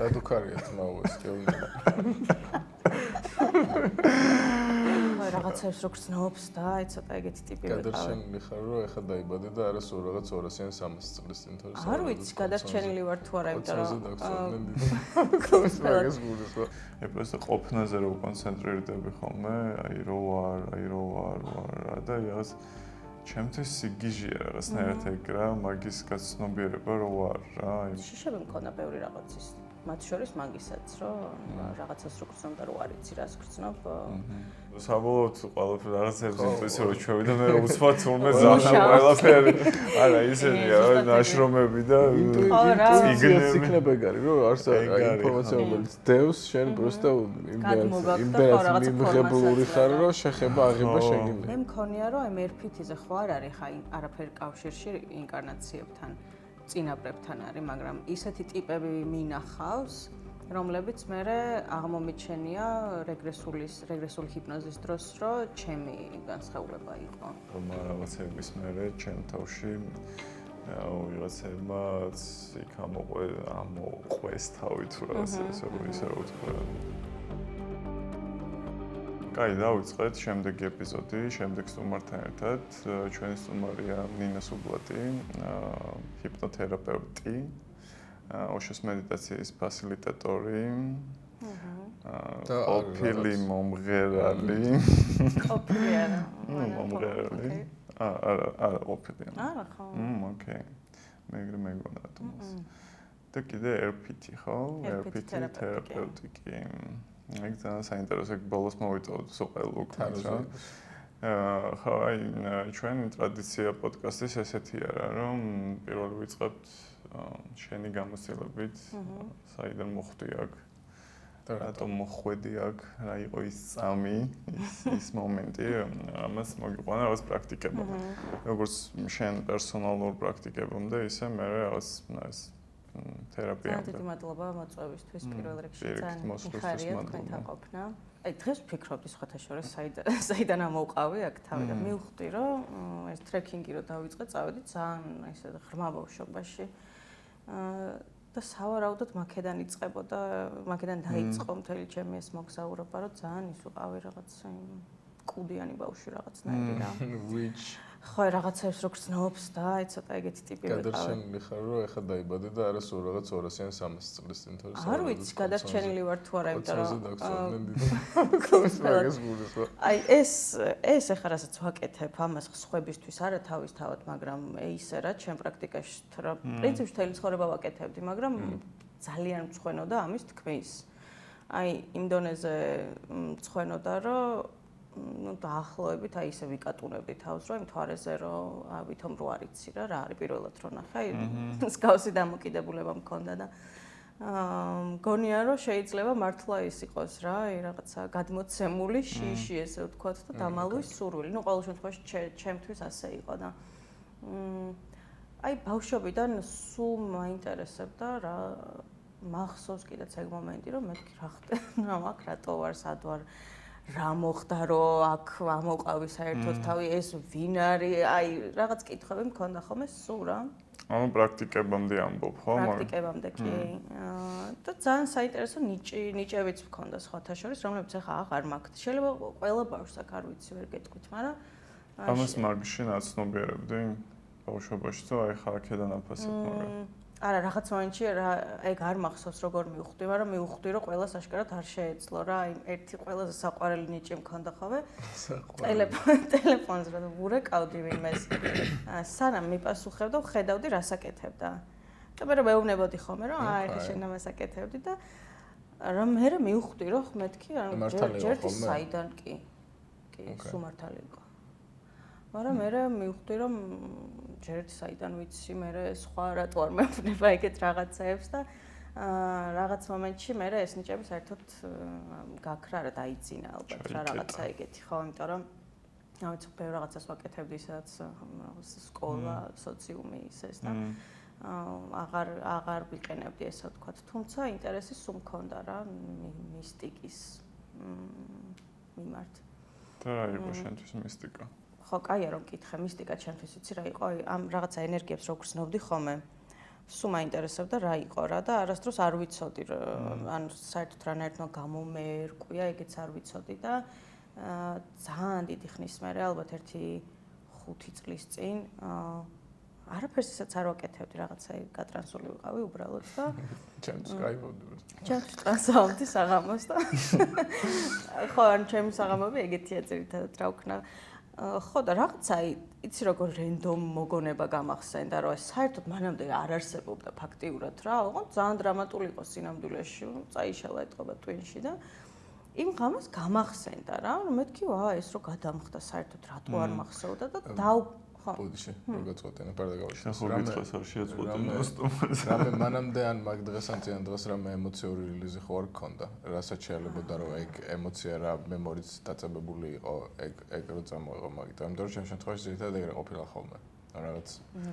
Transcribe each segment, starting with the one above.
სადუქარია თმაუას კევნა. რაღაცებს რო გრძნობს და აი ცოტა ეგეთი ტიპი ვიყავ. გადარჩენილი ხარ რომ ეხა დაიბადე და არასო რაღაც 200 ან 300 წლის წინ თორე არ ვიცი გადარჩენილი ვარ თუ არა, იმიტომ რომ აი პროსტა ყოფნაზე რო კონცენტრირდები ხოლმე, აი რო ვარ და რაღაც ჩემთვის სიგიჟეა რაღაცნაირად ეგ რა, მაგის გაცნობიერება რო ვარ რა. შიშები მქონდა ბევრი რაღაცის. მათ შორის მაგისაც რომ რაღაცას რო გრძნობდა რო არ იცი რას გრძნობ. საბოლოოდ ყველაფერი რაღაცებს ინტუიტიურად ჩვევი და მე უცბად თურმე ზახა ყველაფერი. არა ისენია ნაშრომები და ინტუიციას იქნება ეგარი რომ არც ინფორმაცია რომელიც დევს შენ პროსტა იმბერაციული ხარ რომ შეხება აღება შეგიძლია. მე მქონია რომ აი მერფითიზე ხო არ არის ხა არაფერი კავშირში ინკარნაციებთან. წინაპრებთან არის, მაგრამ ისეთი ტიპები მინახავს, რომლებიც მე აღმომიჩენია რეგრესული ჰიპნოზის დროს, რომ ჩემი განსხვავება იყო. რომ რაღაცების მე ჩემ თავში ვიღაცებმაც იქ ამოყვეს თავი თუ რაღაც ესე რო ვთქვა. კაი, დავიწყეთ შემდეგი ეპიზოდი, შემდეგ სტუმართან ერთად. ჩვენი სტუმარია ნინა სუბლატი, ჰიპნოთერაპევტი, ოშოს მედიტაციის ფასილიტატორი, ყოფილი მომღერალი. მომღერალი. არა, ყოფილი. არა, ხო. ოკეი. მეგონა რატომას. და კიდე RPT ხო? RPT თერაპევტიკი. ეგ ძალიან საინტერესო ბოლოს მოვიწოდოთ სოყელ უკან რა. ხო, აი ჩვენი ტრადიცია პოდკასტის ესეთი არა, რომ პირველ ვიწყებთ შენი გამოცდილებით, საიდან მოხვდი აქ და რატომ მოხვედი აქ, რა იყო ის წამი, ის მომენტი, ამას მოგიყვანა რაღაც პრაქტიკება. როგორც შენ პერსონალურ პრაქტიკებამდე, ისე მე რაღაც თერაპია. დიდი მადლობა მოწვევისთვის პირველ რიგში ძალიან მიხარია თქვენთან ყოფნა. აი დღეს ვფიქრობდი სხვათა შორის საიდან ამოვყავი აქ თავი და მივხვდი რომ ეს ტრეკინგი რო დავიწყე, წავედი ძალიან ესე ღრმა ბავშვობაში. და სავარაუდოდ მაქედან იწყებოდა, მაქედან დაიწყო მთელი ჩემი ეს მოგზაურობა, რომ ძალიან ის ვიყავი რაღაც კუდიანი ბავშვი რაღაცნაირი რა. ხო, რაღაცებს რო გრძნობს და აი ცოტა ეგეთი ტიპი ვიყავი. გადარჩენილი ხარ რომ ეხა დაიბადე და არასო რაღაც 200 ან 300 წლის წინ თორე არ ვიცი გადარჩენილი ვარ თუ არა, იმიტომ რომ აი ეს ეხა რასაც ვაკეთებ, ამას სხვებისთვის არა თავისთავად, მაგრამ ისე რა ჩემ პრაქტიკაში რა პრინციპში თელი ცხოვრება ვაკეთებდი, მაგრამ ძალიან მწვენოდა ამის თქმის. აი იმ დონეზე მწვენოდა რომ დაახლოებით აი ისე ვიკატუნებდი თავს, რომ იმ თვარეზე რომ ვითომ რო არ იცი რა არის პირველად რო ნახე, აი მსგავსი დამოკიდებულება მქონდა და მგონია რომ შეიძლება მართლა ის იყოს რა, აი რაღაცა გადმოცემული შიში ესე ვთქვათ და დამალვის სურვილი. ნუ ყოველ შემთხვევაში ჩემთვის ასე იყო და აი ბავშვობიდან სულ მაინტერესებდა რა მახსოვს კიდეც ეგ მომენტი რომ მეთქი რა ხდება, აქ რატო ვარ, სად ვარ რა მოხდა რომ აქ ამოყავი საერთოდ თავი ეს ვინ არის აი რაღაც კითხვები მქონდა ხოლმე სულ რა ანუ პრაქტიკებამდე ამბობ ხო პრაქტიკებამდე კი და ძალიან საინტერესო ნიჭებიც მქონდა სხვათა შორის რომლებიც ახლა აღარ მაქვს შეიძლება ყველა ბავშვს აქ არ ვიცი ვერ გეტყვით მაგრამ ამას მაგში ნაცნობიერებდი ბავშვობაში თუ აი ხა აქედან აფასებ მაგრამ არა რაღაც მომენტში ეგ არ მახსოვს როგორ მივხვდი, მაგრამ მივხვდი რომ ყველას აშკარად არ შეეძლო რა, აი ერთი ყველაზე საყვარელი ნიჭი მქონდა ხოლმე. ტელეფონს რა ვურეკავდი ვინმეს. სანამ მიპასუხებდა, ხედავდი რას აკეთებდა. და მე მეუბნებოდი ხოლმე რომ აი ხე შენ ამას აკეთებდი და რა მე მივხვდი რომ მეთქი ჯერ საიდან კი სუმართალი იყო. მაგრამ მე მივხვდი რომ ჯერ საიდან ვიცი მე სხვა რატო არ მეუბნება ეგეთ რაღაცებს და რაღაც მომენტში მე ეს ნიჭები საერთოდ გაქრა რა დაიძინა ალბათ რა რაღაცა ეგეთი ხო იმიტომ რომ აი ცოტა ბევრ რაღაცას ვაკეთებდი სადაც სკოლა, სოციუმი ისეს და აღარ ვიყენებდი ესე ვთქვათ თუმცა ინტერესი სულ მქონდა რა მისტიკის მიმართ და რა იყო შენთვის მისტიკა ხო, კაია რომ მკითხე, მისტიკა ჩემთვის იცი რა იყო, ამ რაღაცა ენერგიებს რო გრძნობდი ხოლმე. სულ მაინტერესებდა რა იყო რა და არასდროს არ ვიცოდი ან საერთოდ რანაირად გამომერკვია, ეგეც არ ვიცოდი და ძალიან დიდი ხნის მერე ალბათ 1-5 წლის წინ არაფერს ისაც არ ვაკეთებდი, რაღაცა გატრანსული ვიყავი უბრალოდ და ჩემთვის кайფობდი. ჩემთვის ტრანსავდი საღამოს და ხო, ან ჩემი საღამოები ეგეთია ძირითადად რა ვქნა. ხო და რაღაცა იცი როგორ რენდომ მოგონება გამახსენდა, რომ ეს საერთოდ მანამდე არ არსებობდა ფაქტიურად რა, ოღონდ ძალიან დრამატული იყო სინამდვილეში, წაიშალა ეთყობა ტვინში და იმ ღამეს გამახსენდა რა, რომ მეთქი ვა ეს რო გადამხდა საერთოდ რატო არ მახსოვდა და ბოდიში რო გაწყვეტენა პარდა გავაშენე. ხო გითხოს არ შეაწყვეტენა სტუმარს. რამე მანამდე ან მაგ დღეს ან წინა დღეს რამე ემოციური რელიზი ხო არ გქონდა. რასაც შეიძლებოდა რომ ეგ ემოცია რა მემორიც დაწებებული იყო, ეგ რო წამოიღო მაგით. ამიტომ ჩემ შემთხვევაში ზედმეტად ეგრე ყოფილა ხოლმე. რაღაც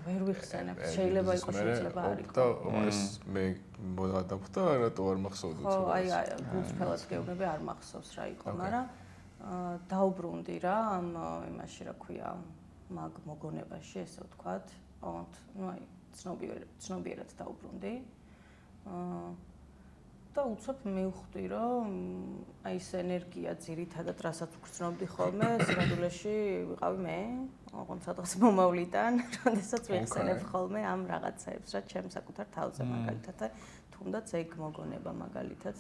ვერ ვიხსენებ. შეიძლება იყოს შეიძლება არ იყოს. და ეს მე მოგადაფთა რატო არ მახსოვდით. ხო, აი გულწრფელად გეუბნები არ მახსოვს რა იყო, მაგრამ დაუბრუნდი რა ამ იმაში რა ქვია მაგ მოგონებაში ესე ვთქვათ, ოღონდ ნუ აი ცნობიერად დაუბრუნდი. და უცებ მივხვდი რომ აი ეს ენერგია ძირითადად რასაც ვგრძნობდი ხოლმე სინამდვილეში ვიყავი მე, ოღონდ სადღაც მომავლიდან, როდესაც ვიხსენებ ხოლმე ამ რაღაცებს რა ჩემ საკუთარ თავზე მაგალითად, თუნდაც ეგ მოგონება მაგალითად.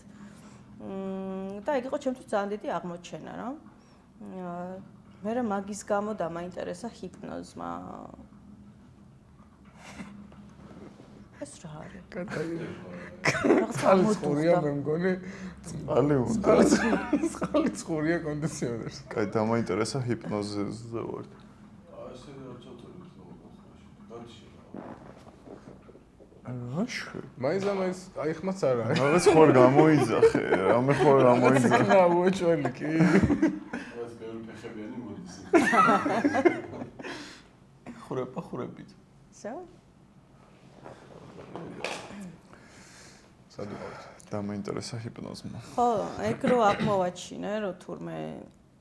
და ეგ იყო ჩემთვის ძალიან დიდი აღმოჩენა რა. მე მაგის გამო დამაინტერესა ჰიპნოზმა. ეს რა არის? წყალიწხურია მე მგონი. წყალი უნდა. წყალიწხურია კონდიციონერს. კაი, დამაინტერესა ჰიპნოზზე ვარ. ასე რა ჩავწერე რაში? მაინც აი ხმაც არ არის. რაღაც ხوار გამოიძახე, რამე ხوار გამოიძახე. რა მოეჭველი კი. ეს ბევრი ფეხებიანი მოდის. ხურებით. всё? სადღაც დამაინტერესა ჰიპნოზმა. ხო, ეგ რო აღმოვაჩინე, რომ თურმე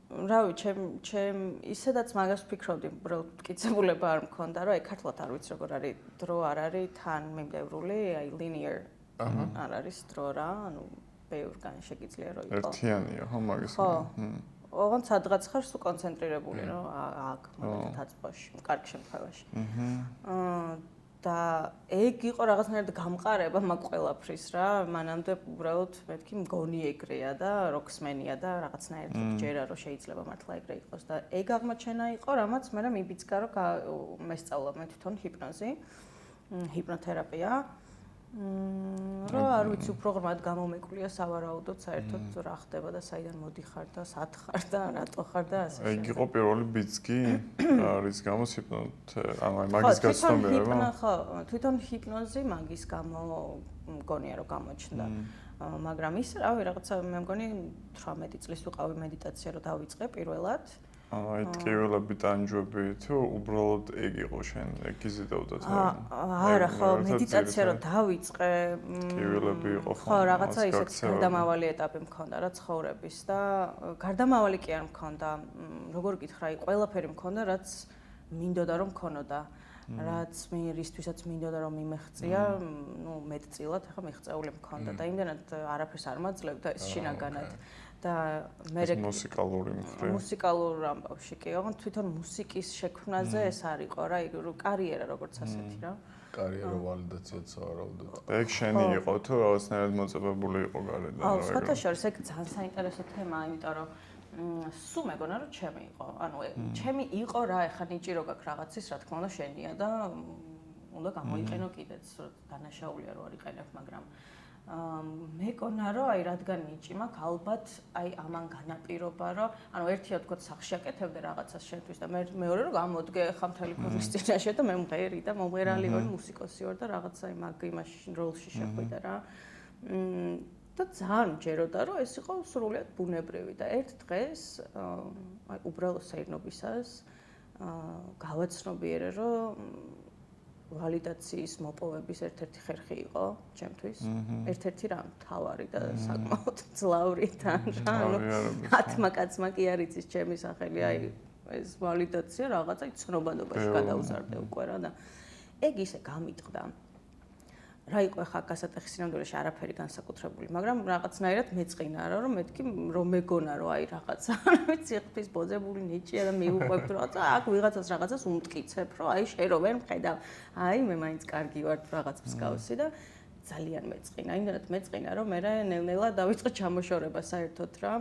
რავი, ჩემ ისედაც მაგას ვფიქრობდი, უბრალოდ მტკიცებულება არ მქონდა, რომ აი ქართულად არ ვიცი როგორ არის, დრო არ არის თან მიმდევრული, აი linear არ არის დრო რა, ანუ ბევრგან შეგიძლია რომ იყოს. ერთიანია, ხო, მაგის. ხო. ოღონდ სადღაც ხარ სულ კონცენტრირებული, რომ აქ მაგალითად აწყვაში, კარგ შემთხვევაში. და ეგ იყო რაღაცნაირად გამყარება მაგ ყველაფრის რა, მანამდე უბრალოდ მეთქი მგონი ეგრეა და როქსმენია და რაღაცნაირად ჯერა რომ შეიძლება მართლა ეგრე იყოს და ეგ აღმოჩენა იყო, რამაც მე მიბიძგა რომ მესწავლა მე თვითონ ჰიპნოზი, ჰიპნოთერაპია. რა არ ვიცი უფრო ღრმად გამომეკვлия სავარაუდოდ საერთოდ რა ხდება და საიდან მოდიხარ და სად ხარ და რატო ხარ და ასე ეგ იყო პირველი ბიძგი რის გამო ანუ მაგის გაცნობიერება ხო თვითონ ჰიპნოზი მაგის გამო მგონია რომ გამოჩნდა მაგრამ ის რავი რაღაცა მე მგონი 18 წლის ვიყავი მედიტაცია რომ დავიწყე პირველად აი ტკივილები ტანჯვები თუ უბრალოდ ეგ იყო შენ ეგ იზიდავდა არა ხო მედიტაცია რომ დავიწყე ტკივილები იყო ხო რაღაცა ისეთ გარდამავალი ეტაპი მქონდა რა ცხოვრების და გარდამავალი კი არ მქონდა როგორ გითხრა აი ყველაფერი მქონდა რაც მინდოდა რომ მქონოდა რაც მე რისთვისაც მინდოდა რომ მიმეღწია ნუ მეტწილად ახლა მიღწეული მქონდა და იმდანად არაფერს არ მაძლევდა ეს შინაგანად და მე მუსიკალურ ამბავში კი, ოღონდ თვითონ მუსიკის შექმნაზე ეს არ იყო რა, კარიერა როგორც ასეთი რა. კარიერა ვალიდაციაც სავარაუდოდ. ეგ შენი იყო თუ რაღაცნაირად მოწებებული იყო გარედან? აუ, სხვათა შორის ეგ ძალიან საინტერესო თემაა, იმიტომ რომ სულ მეგონა რომ ჩემი იყო. ანუ ჩემი იყო რა, ეხლა ნიჭირო გაქვს რაღაცის, რა თქმა უნდა შენია და უნდა გამოიყენო კიდეც, დანაშაულია რო არ იყენებ, მაგრამ მეკონა რომ აი რადგან ნიჭი მაქვს ალბათ აი ამან განაპირობა რომ ანუ ერთია თქო სახში აკეთებდე რაღაცას შენთვის და მეორე რომ გამოდგე ხა მთელი ქონის წინაშე და მე მღერი და მომღერალი ვარ მუსიკოსი ვარ და რაღაცა მაგ იმაში როლში შეხვიდა რა და ძალიან ჯეროდა რომ ეს იყო სრულიად ბუნებრივი და ერთ დღეს აი უბრალოდ საერთნობისას გავაცნობიერე რომ ვალიდაციის მოპოვების ერთ-ერთი ხერხი იყო ჩემთვის. ერთ-ერთი რა მთავარი და საკმაოდ ძლავრი თან რა. ანუ 10 კაცმა კი არ იცის ჩემი სახელი, აი ეს ვალიდაცია რაღაცა ცნობადობაში გადაუზარდე უკვე რა და ეგ ისე გამიტყდა. რა იყო ხა გასატეხი სინამდვილეში არაფერი განსაკუთრებული, მაგრამ რაღაცნაირად მეწყინა რა, რომ მეთქი რომ მეგონა რომ აი რაღაცა, ვიცი, ღვთის ბოძებული ნიჭია და მიუყვებთ რაღაცა, აქ ვიღაცას რაღაცას უმტკიცებ, რომ აი შენ რო ვერ მხედავ, აი მე მაინც კარგი ვარ რაღაც მსგავსი და ძალიან მეწყინა, იმდენად მეწყინა, რომ მე ნელ-ნელა დავიწყე ჩამოშორება საერთოდ რა,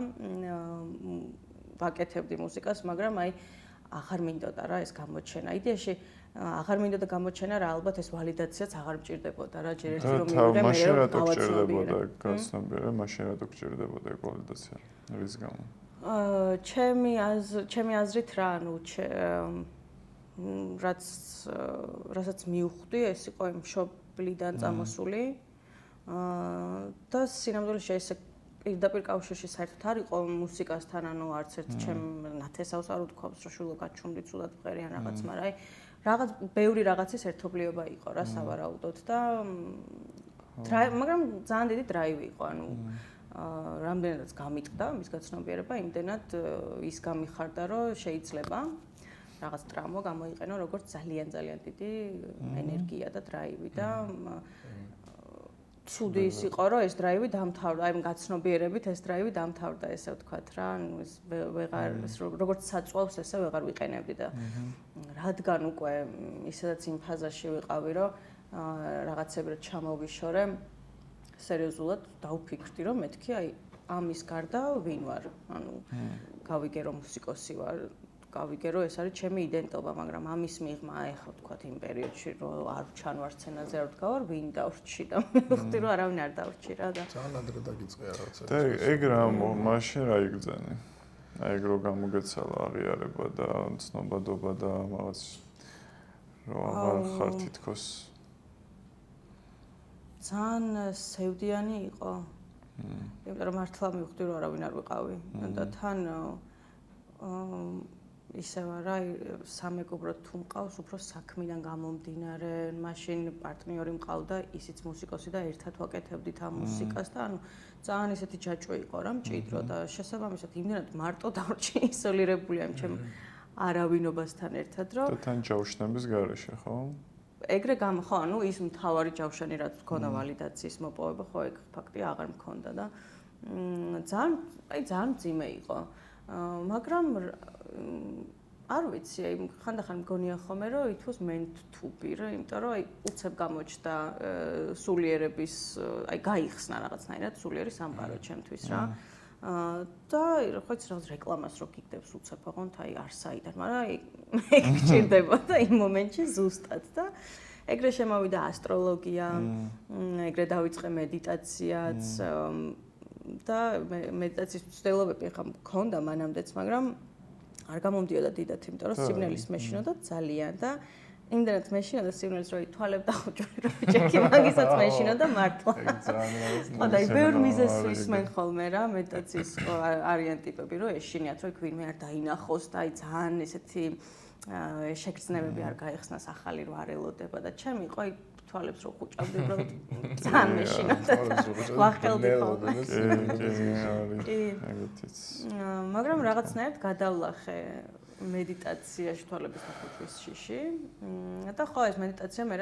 ვაკეთებდი მუსიკას, მაგრამ აი აღარ მინდოდა რა ეს გამოჩენა. იდეაში აღარ მინდოდა გამოჩენა რა, ალბათ ეს ვალიდაციაც აღარ მჭირდებოდა რა, ჯერ ერთი რომ მივიღე, მე რომ გავაცნობიერე. გასნობიერე, მაშინ რატო გჭირდებოდა ეს ვალიდაცია? რის გამო? ჩემი აზრით რა, ანუ რასაც მივხვდი, ეს იყო იმ შობლიდან წამოსული. და სინამდვილეში ესე პირდაპირ კავშირში საერთოდ არ იყო მუსიკასთან, ანუ არც ერთ ჩემ ნათესავს არ უთქვამს, რომ შვილო გაჩუმდი ცუდად ვღერიან რაღაც, მაგრამ აი რაღაც ბევრი რაღაცის ერთობლიობა იყო რა სავარაუდოდ და მაგრამ ძალიან დიდი დრაივი იყო, ანუ რამდენადაც გამიტყდა მის გაცნობიერება, იმდენად ის გამიხარდა, რომ შეიძლება რაღაც ტრამვა გამოიყენო როგორც ძალიან დიდი ენერგია და დრაივი და ცუდი ის იყო, რომ ეს დრაივი დამთავრდა, აი გაცნობიერებით ეს დრაივი დამთავრდა, ესე ვთქვათ რა, ანუ ეს ვეღარ როგორც საწვავს, ესე ვეღარ ვიყენებდი და რადგან უკვე ისედაც იმ ფაზაში ვიყავი, რომ რაღაცები რა ჩამოვიშორე, სერიოზულად დავფიქრდი, რომ მეთქი აი ამის გარდა ვინ ვარ, ანუ გავიგე რომ მუსიკოსი ვარ, გავიგე რომ ეს არის ჩემი იდენტობა, მაგრამ ამის მიღმა ეხლა ვთქვათ იმ პერიოდში რომ არ ჩანვარ სცენაზე, არ ვდგავარ, ვინ დავრჩი და მივხვდი რომ არავინ არ დავრჩი რა და ძალიან ადრე დაგიწყია რაღაცა. და ეგ რა მაშინ რა იგრძენი? აი ეგ რო გამოგეცალა აღიარება და ცნობადობა და რაღაც რომ აღარ ხარ თითქოს ძალიან სევდიანი იყო. იმიტომ რომ მართლა მივხვდი რომ არავინ არ ვიყავი და თან ისევ არა სამეგობროდ თუ მყავს უფრო საქმიდან გამომდინარე, მაშინ პარტნიორი მყავდა, ისიც მუსიკოსი და ერთად ვაკეთებდით ამ მუსიკას და ანუ ძალიან ისეთი ჯაჭვი იყო რა, მჭიდრო და შესაბამისად იმდენად მარტო დავრჩი ისოლირებული ამ ჩემ არავინობასთან ერთად რომ და თან ჯავშნების გარეშე, ხო? ეგრე ხო, ანუ ის მთავარი ჯავშანი რაც მქონდა ვალიდაციის მოპოვება, ხო ეგ ფაქტი აღარ მქონდა და ძალიან მძიმე იყო. მაგრამ არ ვიცი, აი ხანდახან მგონია ხოლმე რომ it was meant to be, იმიტომ რომ აი უცებ გამოჩნდა სულიერების, აი გაიხსნა რაღაცნაირად სულიერი სამყარო ჩემთვის რა. და ხო იცი რაღაც რეკლამას რო გიგდებს უცებ ოღონდ აი არსაიდან, მაგრამ აი მე გჭირდებოდა იმ მომენტში ზუსტად და ეგრე შემოვიდა ასტროლოგია, ეგრე დავიწყე მედიტაციაც და მედიტაციის მცდელობები ხა მქონდა მანამდეც, მაგრამ არ გამომდიოდა დიდად, იმიტომ რომ სიგნალის მეშინოდა ძალიან და იმდენად მეშინოდა სიგნალის რომ თვალებ დაუჭვი რომ ჯექი მაგისაც მეშინოდა მართლა. და აი ბევრ მიზეზს ვისმენ ხოლმე რა მედიტაციის არიან ტიპები რომ ეშინიათ რომ ვინმე არ დაინახოს და აი ძალიან ესეთი შეგრძნებები არ გაიხსნას ახალი რო არ ელოდება და ჩემი იყო აი თვალებს რო ხუჭავდი უბრალოდ ძალიან მეშინოდა. ვახელდი ხოლმე. მაგრამ რაღაცნაირად გადავლახე მედიტაციაში თვალების ხუჭვის შიში და ხო ეს მედიტაცია მე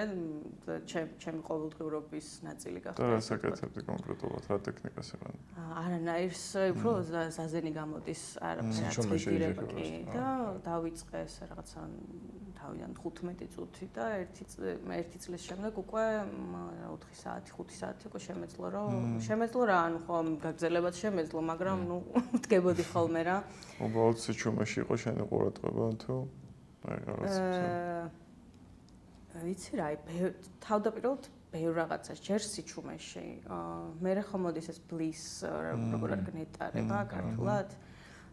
ჩემი ყოველდღიურობის ნაწილი გახდა. და რას აკეთებდი კონკრეტულად, რა ტექნიკას იყენებდი? არანაირს უფრო ზაზენი გამოდის არაფერად კი და დავიწყე ეს რაღაცა თავიდან 15 წუთი და ერთი წლის შემდეგ უკვე 4 საათი, 5 საათი უკვე შემეძლო რა, ანუ ხო გაგრძელებაც შემეძლო, მაგრამ ნუ ვდგებოდი ხოლმე რა. უბრალოდ სიჩუმეში იყო შენი ყურადღება თუ აი რაღაცა. ვიცი რა, თავდაპირველად ბევრ რაღაცას ჯერ სიჩუმეში. მერე ხომ მოდის ეს ბლის როგორ არ გნეტარება ქართულად.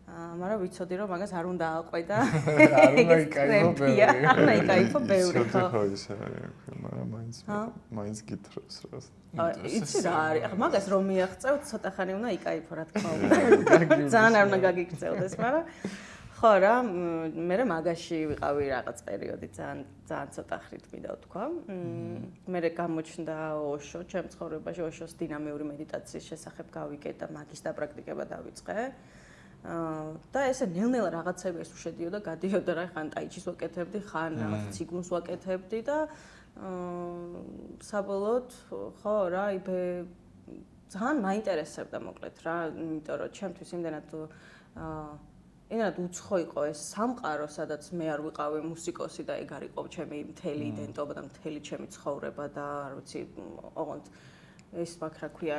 მაგრამ ვიცოდი რომ მაგას არ უნდა აყვედა. არ უნდა იკაიფო ბევრი. არ უნდა იკაიფო ბევრი ხო. ხო ისე არის, მაგრამ მაინც გითხრას რას. იცი რა არის, ახლა მაგას რომ მიაღწევ, ცოტა ხანი უნდა იკაიფო რა თქმა უნდა. ძალიან არ უნდა გაგიქცევდეს, მაგრამ ხო რა, მე მაგაში ვიყავი რაღაც პერიოდი, ძალიან ცოტა ხნით მინდა ვთქვა. მე გამოჩნდა ოშო, ჩემ ცხოვრებაში ოშოს დინამიური მედიტაციის შესახებ გავიგე და მაგის დაპრაქტიკება დავიწყე. და ესე ნელ-ნელა რაღაცები ეს უშედიოდა, გადიოდა რა, ხან ტაიჩის ვაკეთებდი, ხან რაღაც ციგუნს ვაკეთებდი და საბოლოოდ ხო რა ძალიან მაინტერესებდა მოკლედ რა, იმიტომ რომ ჩემთვის იმდენად უცხო იყო ეს სამყარო, სადაც მე არ ვიყავი მუსიკოსი და ეგ არ იყო ჩემი მთელი იდენტობა და მთელი ჩემი ცხოვრება და არ ვიცი, ოღონდ ეს მაგ რა ქვია,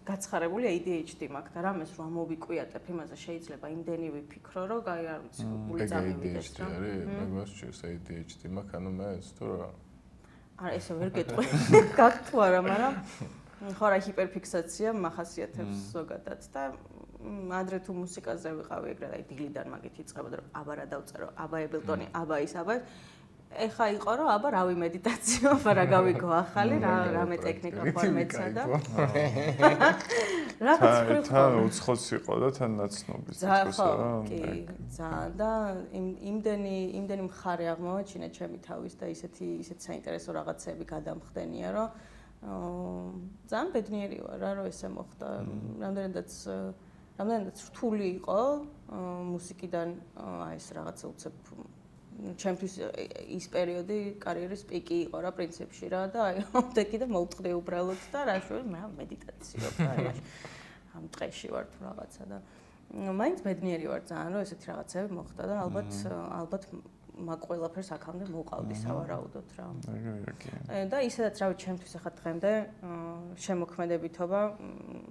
გაცხარებული ADHD მაქვს და რამეს რომ მოვიკვიატებ იმაზე შეიძლება იმდენი ვიფიქრო, რომ აი არ ვიცი, გული წამივიდეს რა. მე გვასჭირს ADHD მაქვს, ანუ მე ეს თუ რა. არა, ესე ვერ გეტყვი. გაქვს თუ არა, მაგრამ ხო რა ჰიპერფიქსაცია მახასიათებს ზოგადად და ადრე თუ მუსიკაზე ვიყავი ეგრე და დილიდან მაგით იწყებოდა რომ აბა რა დავწერო, აბა ებელტონი, აბა ის, აბა ეხა იყო რომ აბა რავი მედიტაციო, აბა რა გავიგო ახალი, რამე ტექნიკა ხარ მეცადა. რაღაც ხრი ხო. თან უცხოც იყო და თან ნაცნობიც თქოს რა. კი, ძალიან და იმდენი მხარე აღმოვაჩინა ჩემი თავის და ისეთი საინტერესო რაღაცები გადამხდენია, რომ ძალიან ბედნიერი ვარ რა, რომ ესე მოხდა. რამდენადაც რთული იყო მუსიკიდან აი ეს რაღაცა უცებ ჩემთვის ის პერიოდი კარიერის პიკი იყო რა პრინციპში რა და აი ამდენი და მოვწყდი უბრალოდ და რა შევი მე მედიტაციო აი ამ დღეში ვარ თუ რაღაცა და მაინც ბედნიერი ვარ ძალიან რომ ესეთი რაღაცები მოხდა და ალბათ მაგ ყველაფერს აქამდე მოვყავდი სავარაუდოდ რა. და ისედაც რავი ჩემთვის ახლა დღემდე შემოქმედებითობა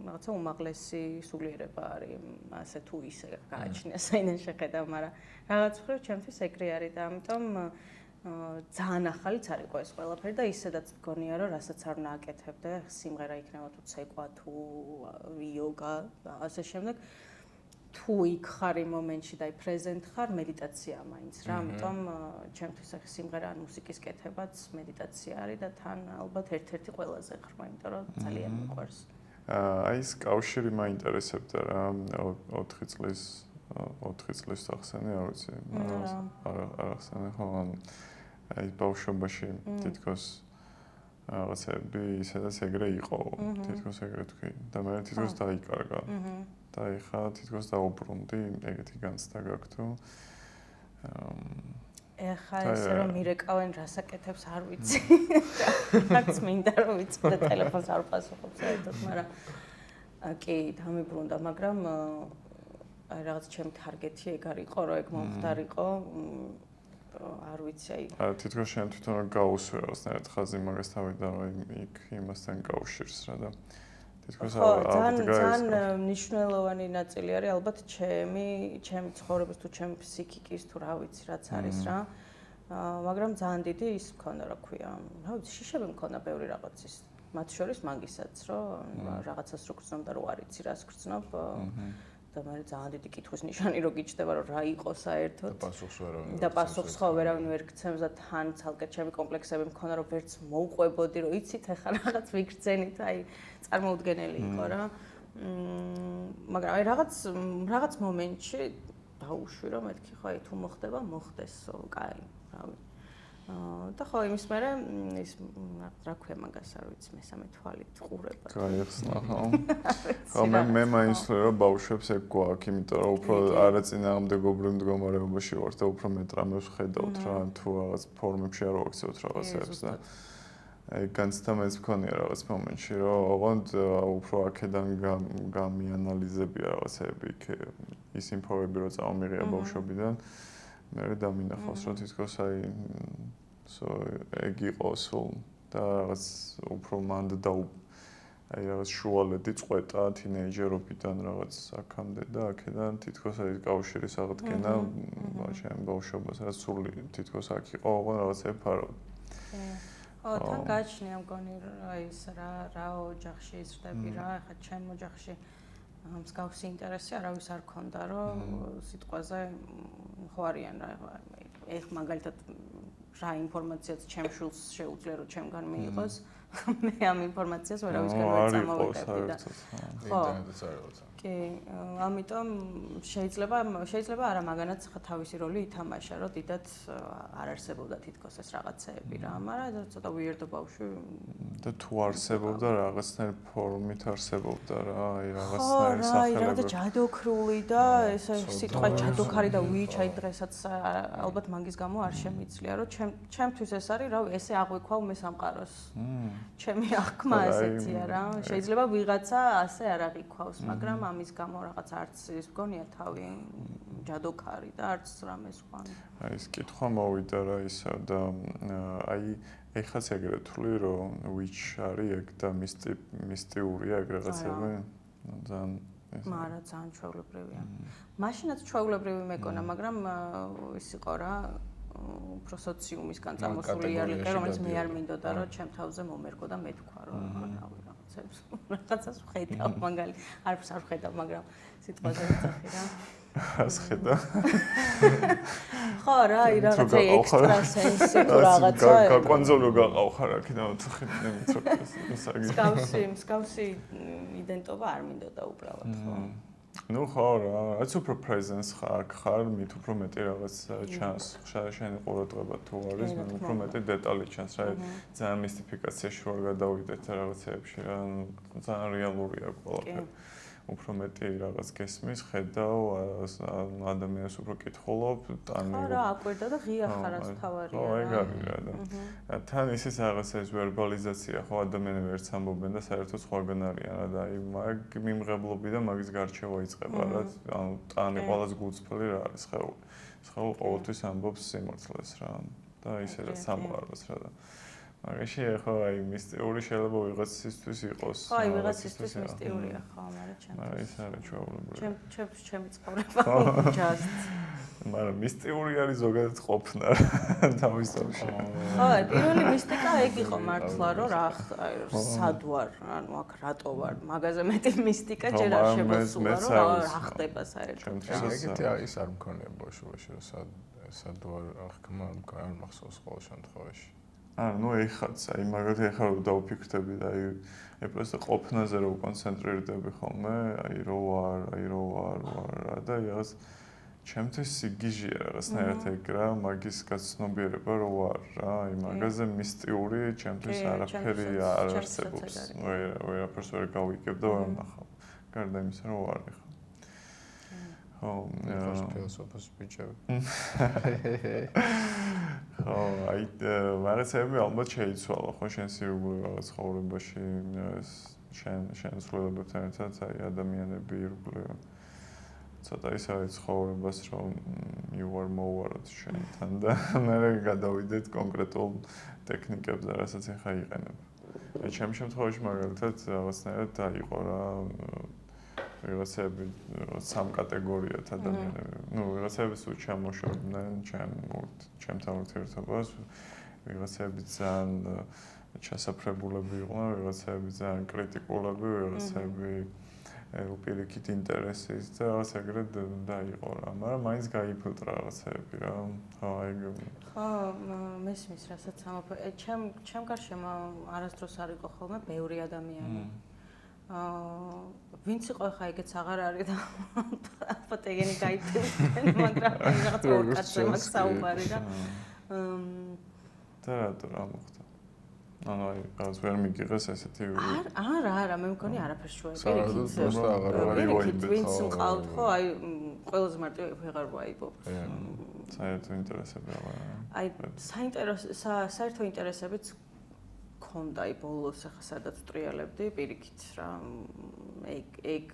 რაღაცა უმაღლესი სულიერება არის, ასე თუ ისე გააჩნია საიდან შეხედავ, მაგრამ რაღაც მხრივ ჩემთვის ეგრე არის და ამიტომ ძალიან ახალიც არ იყო ეს ყველაფერი და ისედაც მგონია რომ რასაც არ უნდა აკეთებდე, სიმღერა იქნება თუ ცეკვა თუ იოგა და ასე შემდეგ. თუ იქ ხარ იმ მომენტში და აი პრეზენტ ხარ, მედიტაცია მაინც რა, ამიტომ ჩემთვის ახ სიმღერა ან მუსიკის კეთებაც მედიტაცია არის და თან ალბათ ერთ-ერთი ყველაზე ხრმა, იმიტომ რომ ძალიან მიყვარს. აი ეს კავშირი მაინტერესებდა რა, 4 წლის ახსენე, არ ვიცი, არ ახსენე ხო, აი ბავშვობაში თითქოს რაღაცები ისედაც ეგრე იყო, თითქოს ეგრე თქვი და მე თითქოს დაიკარგა. და ეხლა თითქოს დაუბრუნდი, ეგეთი განცდა გაქვს თუ ეხლა ესე რომ მირეკავენ რასაკეთებს არ ვიცი. რაც მინდა რომ ვიცოდე ტელეფონს არ პასუხობს საერთოდ, მაგრამ კი, დამიბრუნდა, მაგრამ აი რაღაც ჩემი თარგეტი ეგ არ იყო, რომ ეგ მომხდარიყო. არ ვიცი აი. თითქოს შენ თვითონ გაუსვე რაღაცნაირად ხაზი მაგას თავიდან რომ იქ იმასთან კავშირს რა და ძალიან მნიშვნელოვანი ნაწილი არის ალბათ ჩემი ცხოვრების თუ ჩემი ფსიქიკის თუ რა ვიცი რაც არის რა. მაგრამ ძალიან დიდი ის მქონდა რა ქვია. რა ვიცი, შიშები მქონდა ბევრი რაღაცის. მათ შორის მაგისაც რომ რაღაცას რო გრძნობ და რო არ იცი რას გრძნობ და მე ძალიან დიდი კითხვის ნიშანი რო გიჩნდება რომ რა იყო საერთოდ და პასუხს ხო ვერავინ ვერ გცემს და თან ცალკე ჩემი კომპლექსები მქონდა რომ ვერც მოვყვებოდი რომ იცით ახლა რაღაც ვიგრძენით აი წარმოუდგენელი იყო რა მაგრამ აი რაღაც მომენტში დაუშვი რომ მეთქი ხო აი თუ მოხდება მოხდესო კაი რავი და ხო იმის მერე ის რა ქვია მაგას არ ვიცი მესამე თვალით ყურება. გაიხსნა ხო? ხო მე მაინც რომ ბავშვებს ეგ გვაქვს, იმიტომ რომ უფრო არაწინააღმდეგობრივ მდგომარეობაში ვართ და უფრო მეტრამებს ხედავთ რა თუ რაღაც ფორმებში არ ვაქცევთ რაღაცებს და აი განცდა მეც მქონია რაღაც მომენტში რომ ოღონდ უფრო აქედან გამიანალიზებია რაღაცები ის ინფოები რომ წამომიღია ბავშვობიდან მე დამინახავს რომ თითქოს აი ეგ იყო სულ და რაღაც უფრო მანდ და აი რაღაც შუალედი წყვეტა თინეიჯერობიდან რაღაც აქამდე და აქედან თითქოს აი კავშირი აღდგენა ჩემ ბავშვობას რაც სული თითქოს აქ იყო ოღონდ რაღაცები ფარავდა. თან გაჩნია მგონი აი ეს რა ოჯახში იზრდები რა ახლა ჩემ ოჯახში მსგავსი ინტერესი არავის არ ქონდა რომ სიტყვაზე ხო არიან რა ეხ მაგალითად რა ინფორმაციაც ჩემ შულს შეუძლია რომ ჩემგან მიიღოს მე ამ ინფორმაციას ვერავისგან ვერ წამოვიდებდი და ხო ინტერნეტიც არ იყო კი, ამიტომ შეიძლება არა მაგანაც ხა თავისი როლი ითამაშა, რომ დიდად არ არსებობდა თითქოს ეს რაღაცეები რა, მაგრამ ცოტა weird ბავშვი და თუ არსებობდა რაღაცნაირ ფორმით არსებობდა რა, აი რაღაცნაირ ხო, სახელები. რა ჯადოქრული და ეს სიტყვა ჯადოქარი და ვიჩ აი დღესაც ალბათ მაგის გამო არ შემიძლია, რომ ჩემთვის ეს არის, რა, ესე აღვიქვა მე სამყაროს. ჩემი აღქმა ასეთია რა. შეიძლება ვიღაცა ასე არ აღიქვავს, მაგრამ ამის გამო რაღაც არც ის მგონია თავი ჯადოქარი და არც რამე სხვა. აი ეს კითხვა მოვიდა რა ისა და აი ეხაც ეგრე თვლი რომ which არის ეგ და მისტიურია ეგ რაღაცები ძალიან მაგრამ ძალიან ჩვეულებრივია. მაშინაც ჩვეულებრივი მეკონა, მაგრამ ის იყო რა უფრო სოციუმისგან წამოსული იარლიკე, რომელიც მე არ მინდოდა რომ ჩემ თავზე მომერგო და მე თქვა რომ რავი რაღაცებს რაღაცას ვხედავ მაგალი არც არ ვხედავ, მაგრამ სიტყვაზე ვიძახი რა. ას ხედა. ხო რა, აი რაღაცა ექსტრა სენსი თუ რაღაცა. გაკვანძო გაყავ ხარ აქედან ხედავ მსგავსი იდენტობა არ მინდოდა უბრალოდ ხო. ნუ ხო რა, რაც უფრო presence ხარ, მით უფრო მეტი რაღაც ჩანს. შენი ყურადღება თუ არის, მე უფრო მეტი დეტალი ჩანს რა. ძალიან მისტიფიკაციაში ვარ გადავიდეთ რაღაცეებში რა, ძალიან რეალურია ყველაფერი. უფრო მეტი რაღაც გესმის, ხედავ, ადამიანს უფრო კითხულობ, ხო რა, აკვირდა და ღია ხარაც თავარია. ხო, ეგ არის რა და თან ისიც რაღაც ეს ვერბალიზაცია ხო ადამიანები ერთს ამბობენ და საერთოდ სხვაგან არიან რა და აი მაგ მიმღებლობი და მაგის გარჩევა იწყება რა. ანუ ტანი ყოველს გულწრფელი რა არის ხეული. ხეული ყოველთვის ამბობს სიმართლეს რა და ისედაც სამყაროს რა და მაგაში ხო აი მისტიური შეიძლება ვიღაცისთვის იყოს. ხო, აი ვიღაცისთვის მისტიურია ხო, მაგრამ ჩემთვის. აი ეს არის ჩვეულებრივი. ჩემი ცხოვრება just. მაგრამ მისტიური არის ზოგადად ყოფნა თავისთავში. ხო, პირველი მისტიკა ეგ იყო მართლა, რომ რა სად ვარ, ანუ აქ რატო ვარ, მაგაზე მეტი მისტიკა ჯერ არ შემოსულა, რომ რა ხდება საერთოდ. ეგეთი ის არ მქონია ბავშვობაში, რომ სად ვარ აღქმა არ მახსოვს ყოველ შემთხვევაში. ნუ ეხაც, აი მაგალითად ეხლა რომ დავფიქრდები და აი პროსტა ყოფნაზე რომ კონცენტრირდები ხოლმე, აი რო ვარ რა და რაღაც ჩემთვის სიგიჟეა რაღაცნაირად ეგ რა, მაგის გაცნობიერება რო ვარ რა, აი მაგაზე მისტიური ჩემთვის არაფერი არ არსებობს. ვერაფერს ვერ გავიგებ და ვერ ნახავ. გარდა იმისა რომ ვარ ეხლა. ხო, ფილოსოფოს ბიჭები. ხო, აი რაღაცები ალბათ შეიცვალა ხო შენ სიუგული რაღაც ცხოვრებაში შენ ცხოვრებებთან ერთად აი ადამიანები ირგვლივ ცოტა ის არის ცხოვრებას რომ მივარმოვაროთ შენთან და მე გადავიდეთ კონკრეტულ ტექნიკებზე რასაც ახლა იყენებ. აი ჩემი შემთხვევაში მაგალითად რაღაცნაირად დაიყო რა ვიღაცები სამ კატეგორიად ადამიანები. ნუ ვიღაცები სულ ჩამოშორდნენ ჩემთან ურთიერთობას, ვიღაცები ძალიან ჩასაფრებულები იყვნენ, ვიღაცები ძალიან კრიტიკულები, ვიღაცები უპირიქით ინტერესის და რაღაც ეგრეთ დაიყო რა, მაგრამ მაინც გაიფილტრა რაღაცები რა. ხო, ეგ ხო, მესმის რასაც ამბობ. ჩემ გარშემო არასდროს არ იყო ხოლმე ბევრი ადამიანი. ვინც იყო ხა ეგეც აღარ არის და ფოტოგენი გაიფილტრენ, მაგრამ რაღაც ორ კაცზე მაქვს საუბარი და რატო რა მოხდა? ანუ აი რაღაც ვერ მიგიღეს ესეთი არა, მე მგონი არაფერს შუა საერთოდ просто აღარ ვაიბობ. ვინც მყავთ ხო, აი ყველაზე მარტივი ვეღარ ვაიბობ. საერთო ინტერესები აღარ. აი საერთო ინტერესებიც ხონდა აი ბოლოს ახლა სადაც ტრიალებდი პირიქით რა ეგ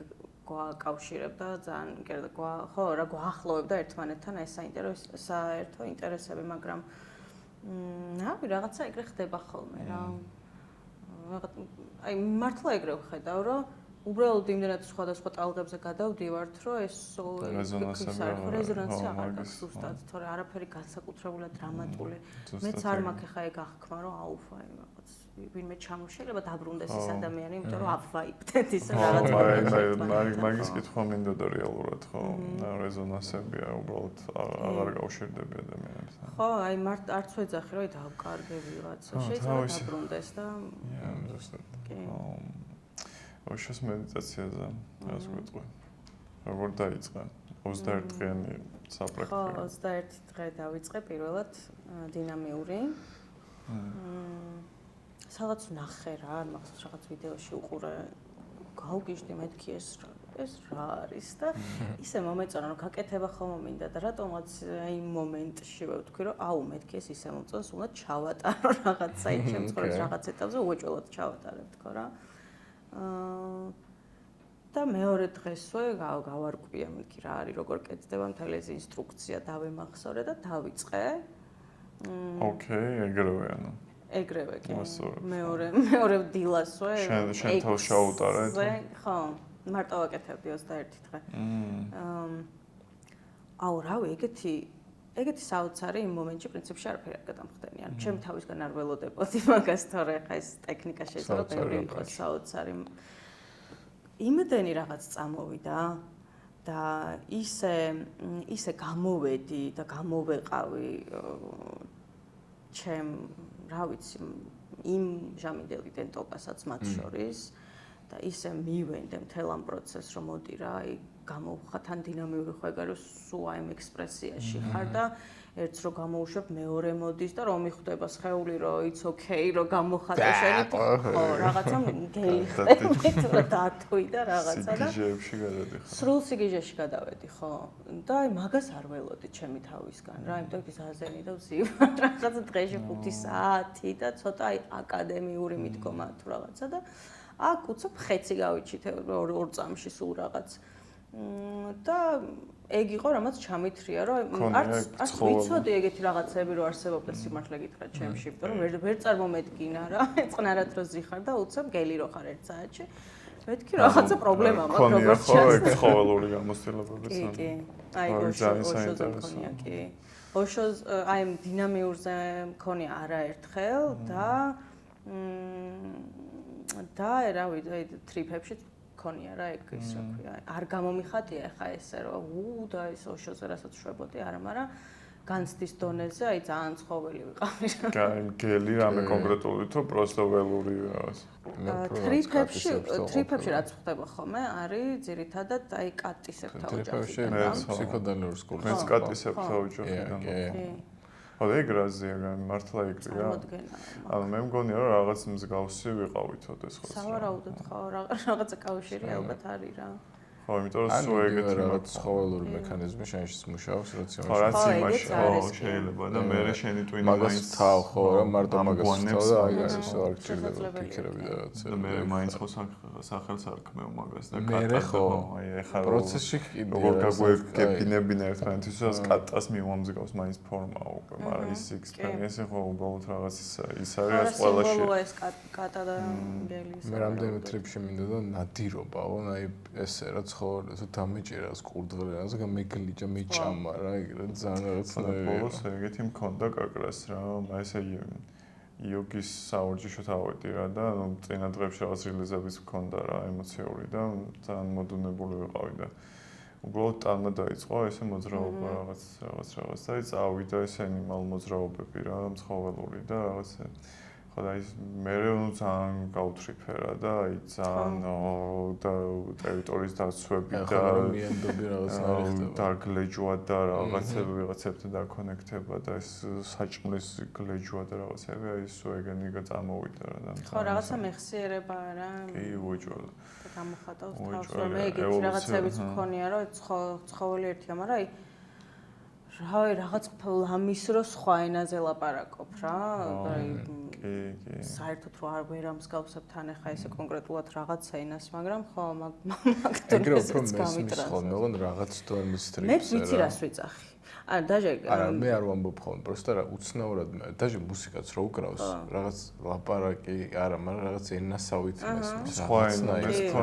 გვაკავშირებდა ძალიან ხო რა გვაახლოვებდა ერთმანეთთან ეს საერთო ინტერესები, მაგრამ რავი რაღაცა ეგრე ხდება ხოლმე რა. აი მართლა ეგრე ვხედავ რომ უბრალოდ იმდენად სხვადასხვა ტალღებზე გადავდივართ, რომ ეს რეზონანსი აღარ გაქვს ზუსტად, თორე არაფერი განსაკუთრებულად დრამატული. მეც არ მაქვს ახლა ეგ აღქმა, რომ აუფა რაღაც ვინმე შეიძლება დაბრუნდეს ეს ადამიანი, იმიტომ რომ ავაიბდეთ ის რაღაც. მაგის კითხვა მინდოდა რეალურად, ხო, რეზონანსებია, უბრალოდ აღარ გავშერდები ადამიანებთან. ხო, აი არც ვეძახი, რომ დავკარგე ვიღაცა, შეიძლება დაბრუნდეს და ზუსტად. კი. ოშოს მედიტაციაზე რას გვეტყვი? როგორ დაიწყე? 21 დღიანი საპრაქტიკო. ხო, 21 დღე დავიწყე პირველად დინამიური. სადაც ნახე რა, მახსოვს რაღაც ვიდეოში უყურე, გავგიჟდი მეთქი ეს რა არის და ისე მომეწონა რომ გაკეთება ხომ მინდა და რატომაც აი მომენტშივე ვთქვი რომ აუ მეთქი ეს ისე მომწონს, უნდა ჩავატარო რაღაცა იმ შემთხვევაში რაღაც ეტაპზე უეჭველად ჩავატარებ თქო რა. და მეორე დღესვე გავარკვია მეთქი რა არის, როგორ კეთდება მთელი ეს ინსტრუქცია დავემახსოვრე და დავიწყე. ოკეი, ეგრევე ანუ. ეგრევე კი. მეორე დილასვე. შენ თავს შაუტარე? ხო, მარტო ვაკეთებდი 21 დღე. აუ რავი, ეგეთი საოცარი იმ მომენტში პრინციპში არაფერი არ გადამხდენი. ანუ ჩემი თავისგან არ ველოდებოდი მაგას, თორე ხა ეს ტექნიკა შეიძლება ბევრი იყოს საოცარი. იმდენი რაღაც წამოვიდა და ისე გამოვედი და გამოვეყავი ჩემ რა ვიცი იმ ჟამინდელი დენტოკასაც მათ შორის და ისე მივენდე მთელ ამ პროცესს რომ მოდი რა აი გამოვხარ თან დინამიური ხარ სულ აი ამ ექსპრესიაში ხარ და ერთს რო გამოუშვებ მეორე მოდის და რომ მიხვდება სხეული რომ it's okay რომ გამოხატე შენი ხო რაღაცა გელი ხდება თუ რა დათვი და რაღაცა და სიგიჟეებში გადადიხარ სრულ სიგიჟეში გადავედი ხო და აი მაგას არ ველოდი ჩემი თავისგან რა იმიტომ ის აზენი და ვზივარ რაღაცა დღეში 5 საათი და ცოტა აი აკადემიური მიდგომა თუ რაღაცა და აქ უცებ ხეცი გავიჩით ორ წამში სულ რაღაც და ეგ იყო რამაც ჩამithრია რომ არც ვიცოდი ეგეთი რაღაცები რომ არსებობდა სიმართლე გითხრა ჩემში იმიტომ რომ ვერ წარმომედგინა რა წყნარად რო ზიხარ და უცებ გელი რო ხარ ერთ საათში მეთქი რაღაცა პრობლემა მაქვს როგორც ხო ეგ ცხოველური გამოცდილებებიც კი აი ოშოზე მქონია კი ოშოз აი დინამიურზე მქონია არაერთხელ და რავი ტრიპებში ქონია რა ეგ ის რა ქვია არ გამომიხატია ხა ესე რომ და ეს ოშოზე რასაც შვებოდი არა მაგრამ განცდის დონეზე აი ძალიან ცხოველი ვიყავი რა გელი რამე კონკრეტული თუ პროსტო ველური რაღაც ტრიპებში რაც ხდება ხოლმე არის ძირითადად აი კატისებთან ოჯახი ფსიქოდელური სკოლი მეც კატისებთან ოჯახიდან ხო ეგ რაზეა მართლა ეგრეა ანუ მე მგონია რომ რაღაც მსგავსი ვიყავითო ეს ხო სავარაუდოდ ხო რაღაცა კავშირი ალბათ არის რა ხო იმიტომ რომ სულ ეგეთი რაღაც ცხოველური მექანიზმი შენშიც მუშაობს რაც იმაში ხო შეიძლება და მე შენი ტვინი მაგას თავ ხო რა მარტო მაგას თავ და აი ეს არ გჭირდება ფიქრები და რაღაცა და მე მაინც ხო სახელს არ ქმევ მაგას და კატა ხო აი ეხლა პროცესში როგორ გაგვეკებინებინა ერთმანეთისას კატას მიმომსგავს მაინც ფორმა უკვე მაგრამ ის ექსპერიენსი ხო უბრალოდ რაღაც ის არის ყველაში ეს კატა და გელის მე რამდენიმე ტრიპში მინდა და ნადირობაო აი ესე რა ხო თუ დამეჭირა სკურდღელი რა ზოგადად მეგლიჯა მეჭამა რა ეგრე ძალიან რაღაცნაირი ბოლოს ეგეთი მქონდა კაკრას რა ესე იოგის საურჯიშო თავედი რა და წინა დღეებში რაღაც რილიზების მქონდა რა ემოციური და ძალიან მოდუნებული ვიყავი და უბრალოდ ტანმა დაიწყო ესე მოძრაობა რაღაც და წავიდა ესენი მოძრაობები რა ცხოველური და რაღაც ხო და ის მე ძალიან გავთრიფერა და აი ძალიან და ტერიტორიის დაცვები და მიენდობი რაღაცნაირი ხდება და გლეჯვა და რაღაცები ვიღაცებთან დაკონექტება და ეს საჭმლის გლეჯვა და რაღაცები აი ეს ეგენი წამოვიდა რა და ხო რაღაცა მეხსიერება რა კი უეჭველი და გამოხატავს თავს რომ მე ეგეთი რაღაცებიც მქონია რომ ცხოველი ერთია მაგრამ აი რავი რაღაც ლამის რო სხვა ენაზე ლაპარაკობ რა აი საერთოდ რო არ ვერ ამსგავსებ თან ახლა ესე კონკრეტულად რაღაც ენას მაგრამ ხო მაგ ეგრევე მესმის ხოლმე ოღონდ რაღაც დომის ტრიპს მე ვიცი რას ვიძახი არა დაჟე არა მე არ ვამბობ ხოლმე პროსტა რა უცნაურად დაჟე მუსიკაც რო უკრავს რაღაც ლაპარაკი არა მაგრამ რაღაც ენასავით მესმის სხვა ენას ხო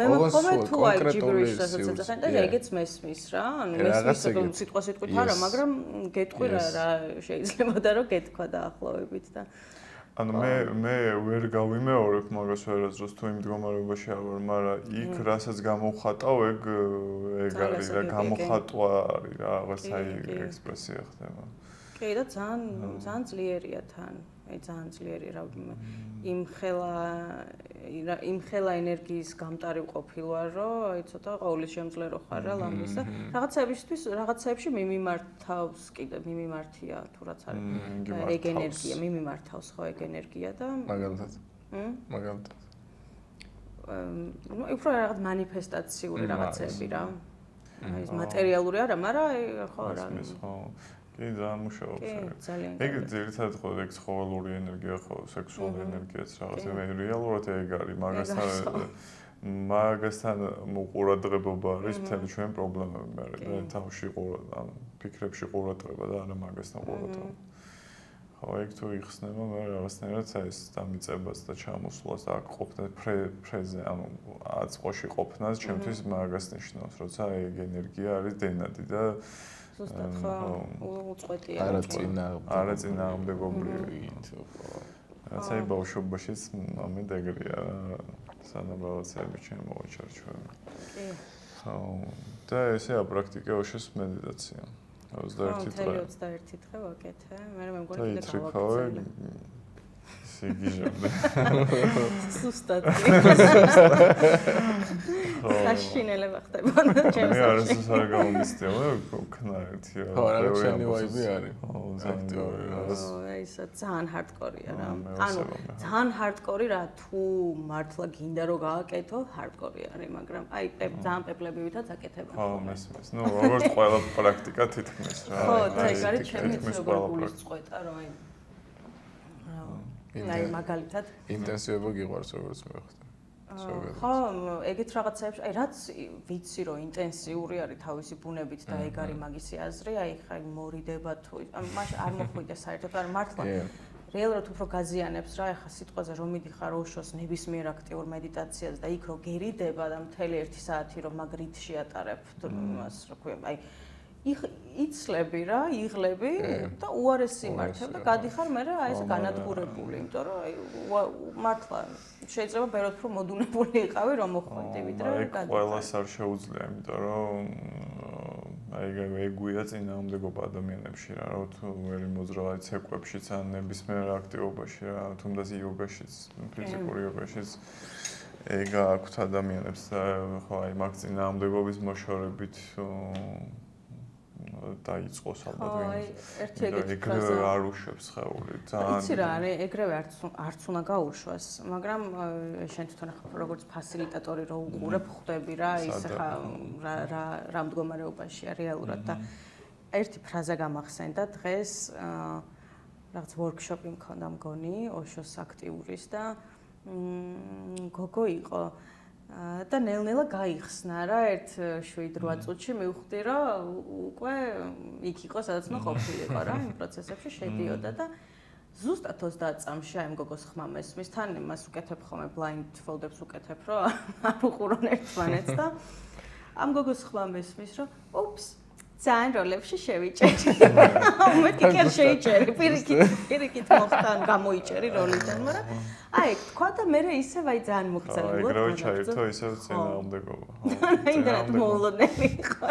მე ხოლმე თუ აი ჯიბრის რასაც ეძახენ და ეგეც მესმის რა ანუ მესმის რომ სიტყვით არა მაგრამ გეტყვი რა შეიძლება და რომ გეთქვა დაახლოებით და ანუ მე ვერ გავიმეორებ მაგას ვერასდროს თუ იმ მდგომარეობაში არ ვარ, მაგრამ იქ რასაც გამოვხატავ, ეგ არის რა გამოხატვა არის რა, რაღაც აი ექსპრესია ხდება. კი და ძალიან ძლიერია თან. აი ძალიან ძლიერი რა იმ ხელა იმ ხელა ენერგიის გამტარი ყოფილი ვარ, რომ აი ცოტა ყოვლის შემძლე რო ხარ რა ლამბის და რაღაცეებში მიმართავს კიდე მიმართია თუ რაც არის ეგ ენერგია მიმართავს ხო ეგ ენერგია და მაგალითად უფრო რაღაც მანიფესტაციური რაღაცები რა აი ეს მატერიალური არა მაგრამ ხო რა კი ძალიან მუშაობს ეგ ძირითადად ხო ეგ ცხოველური ენერგია ხო სექსუალური ენერგიაც რაღაც რეალურად ეგ არის მაგასთან უყურადღებობა არის მთელი ჩვენ პრობლემები მაგრამ თავში ფიქრებში ყურადღება და არა მაგასთან ყურადღება ხო ეგ თუ იხსნება მაგრამ რაღაცნაირად ეს დამიწებას და ჩამოსვლას და აქ ყოფნა ფრეზე ანუ აწყოში ყოფნას ჩემთვის მაგას ნიშნავს როცა ეგ ენერგია არის დენადი და ზუსტად ხო უწყვეტია არა წინააღმდეგობრივი რაც აი ბავშვობაშიც მომენტ ეგრეა სანამ რაღაცები ჩემ მოვაჩარჩოები კი ხო და ესეა პრაქტიკა ოშოს მედიტაცია 21 დღე 21 დღე ვაკეთე მე მგონი კიდე გავაკეთე სიგიჟამდე ზუსტად საშინელება ხდება ჩემს მე არ ეს არ გამომისტიო ქნა ერთი რა ხო რა შენი ვაიბი არის ხო ეს ძალიან ჰარდკორია რა ანუ ძალიან ჰარდკორი რა თუ მართლა გინდა რომ გააკეთო ჰარდკორი არის მაგრამ აი ძალიან პეპლებივითაც აკეთებ ხო მესმის ნუ როგორც ყველა პრაქტიკა თითქმის რა ხო და ეგ არის ჩემი როგორ გულისწყვეტა რომ აი მაგალითად ინტენსივობა გიყვარს როგორც მე ხარ ხო, ეგეთ რაღაცებში, აი რაც ვიცი რომ ინტენსიური არის თავისი ბუნებით და ეგ არის მაგისი აზრი, აი ხა მორიდება თუ მაშ არ მოხვიდე საერთოდ არ მართლა რეალურად უფრო გაზიანებს რა, ეხა სიტყვაზე რომ მიდიხარ ოშოს ნებისმიერ აქტიურ მედიტაციაზე და იქ რო გერიდება და მთელი 1 საათი რომ მაგ რითში ატარებ, იმას რა ქვია, აი იცლები რა, იღლები და უარესი მართებ და გადიხარ მე რა აი ეს განადგურებული, იმიტომ რომ აი მართლა შეიძლება ბევრად უფრო მოდუნებული იყავი რომ მოხვედი ვიდრე გადიხარ. ყველას არ შეუძლია, იმიტომ რომ აი ეგუია წინააღმდეგობა ადამიანებში რა, რომ თუ ვერი მოძრაობა ცეკვებშიც ან ნებისმიერ აქტივობაში რა, თუნდაც იოგაშიც, ფიზიკური იოგაშიც ეგ აქვთ ადამიანებს და ხო აი მაგ წინააღმდეგობის მოშორებით დაიწყოს ალბათ ვინმე ეგრევე არ უშვებს ხეული ძალიან იცი რა არის ეგრევე არც უნდა გაუშვას მაგრამ შენ თვითონ ახლა როგორც ფასილიტატორი რო უყურებ ხვდები რა ის ხა რა მდგომარეობაშია რეალურად და ერთი ფრაზა გამახსენდა დღეს რაღაც ვორქშოპი მქონდა მგონი ოშოს აქტიურის და გოგო იყო და ნელ-ნელა გაიხსნა რა ერთ 7-8 წუთში მივხვდი რომ უკვე იქ იყო სადაც უნდა ყოფილიყო რა იმ პროცესებში შედიოდა და ზუსტად 30 წამში აი მგოგოს ხმა მესმის თან იმას უკეთებ ხოლმე ბლაინდფოლდებს უკეთებ რომ არ უყურონ ერთმანეთს და ამ გოგოს ხმა მესმის რომ ოპს ძალიან როლებში შევიჭერი. მეთქი კი შეიჭერი, პირიქით მოხდა გამოიჭერი როლიდან, მაგრამ აი თქვა და მე ისევ აი ძალიან მოგწალიბო. ეგრევე ჩაირთო ისევ წინააღმდეგობა. ინტერნეტ მოულოდნელი იყო.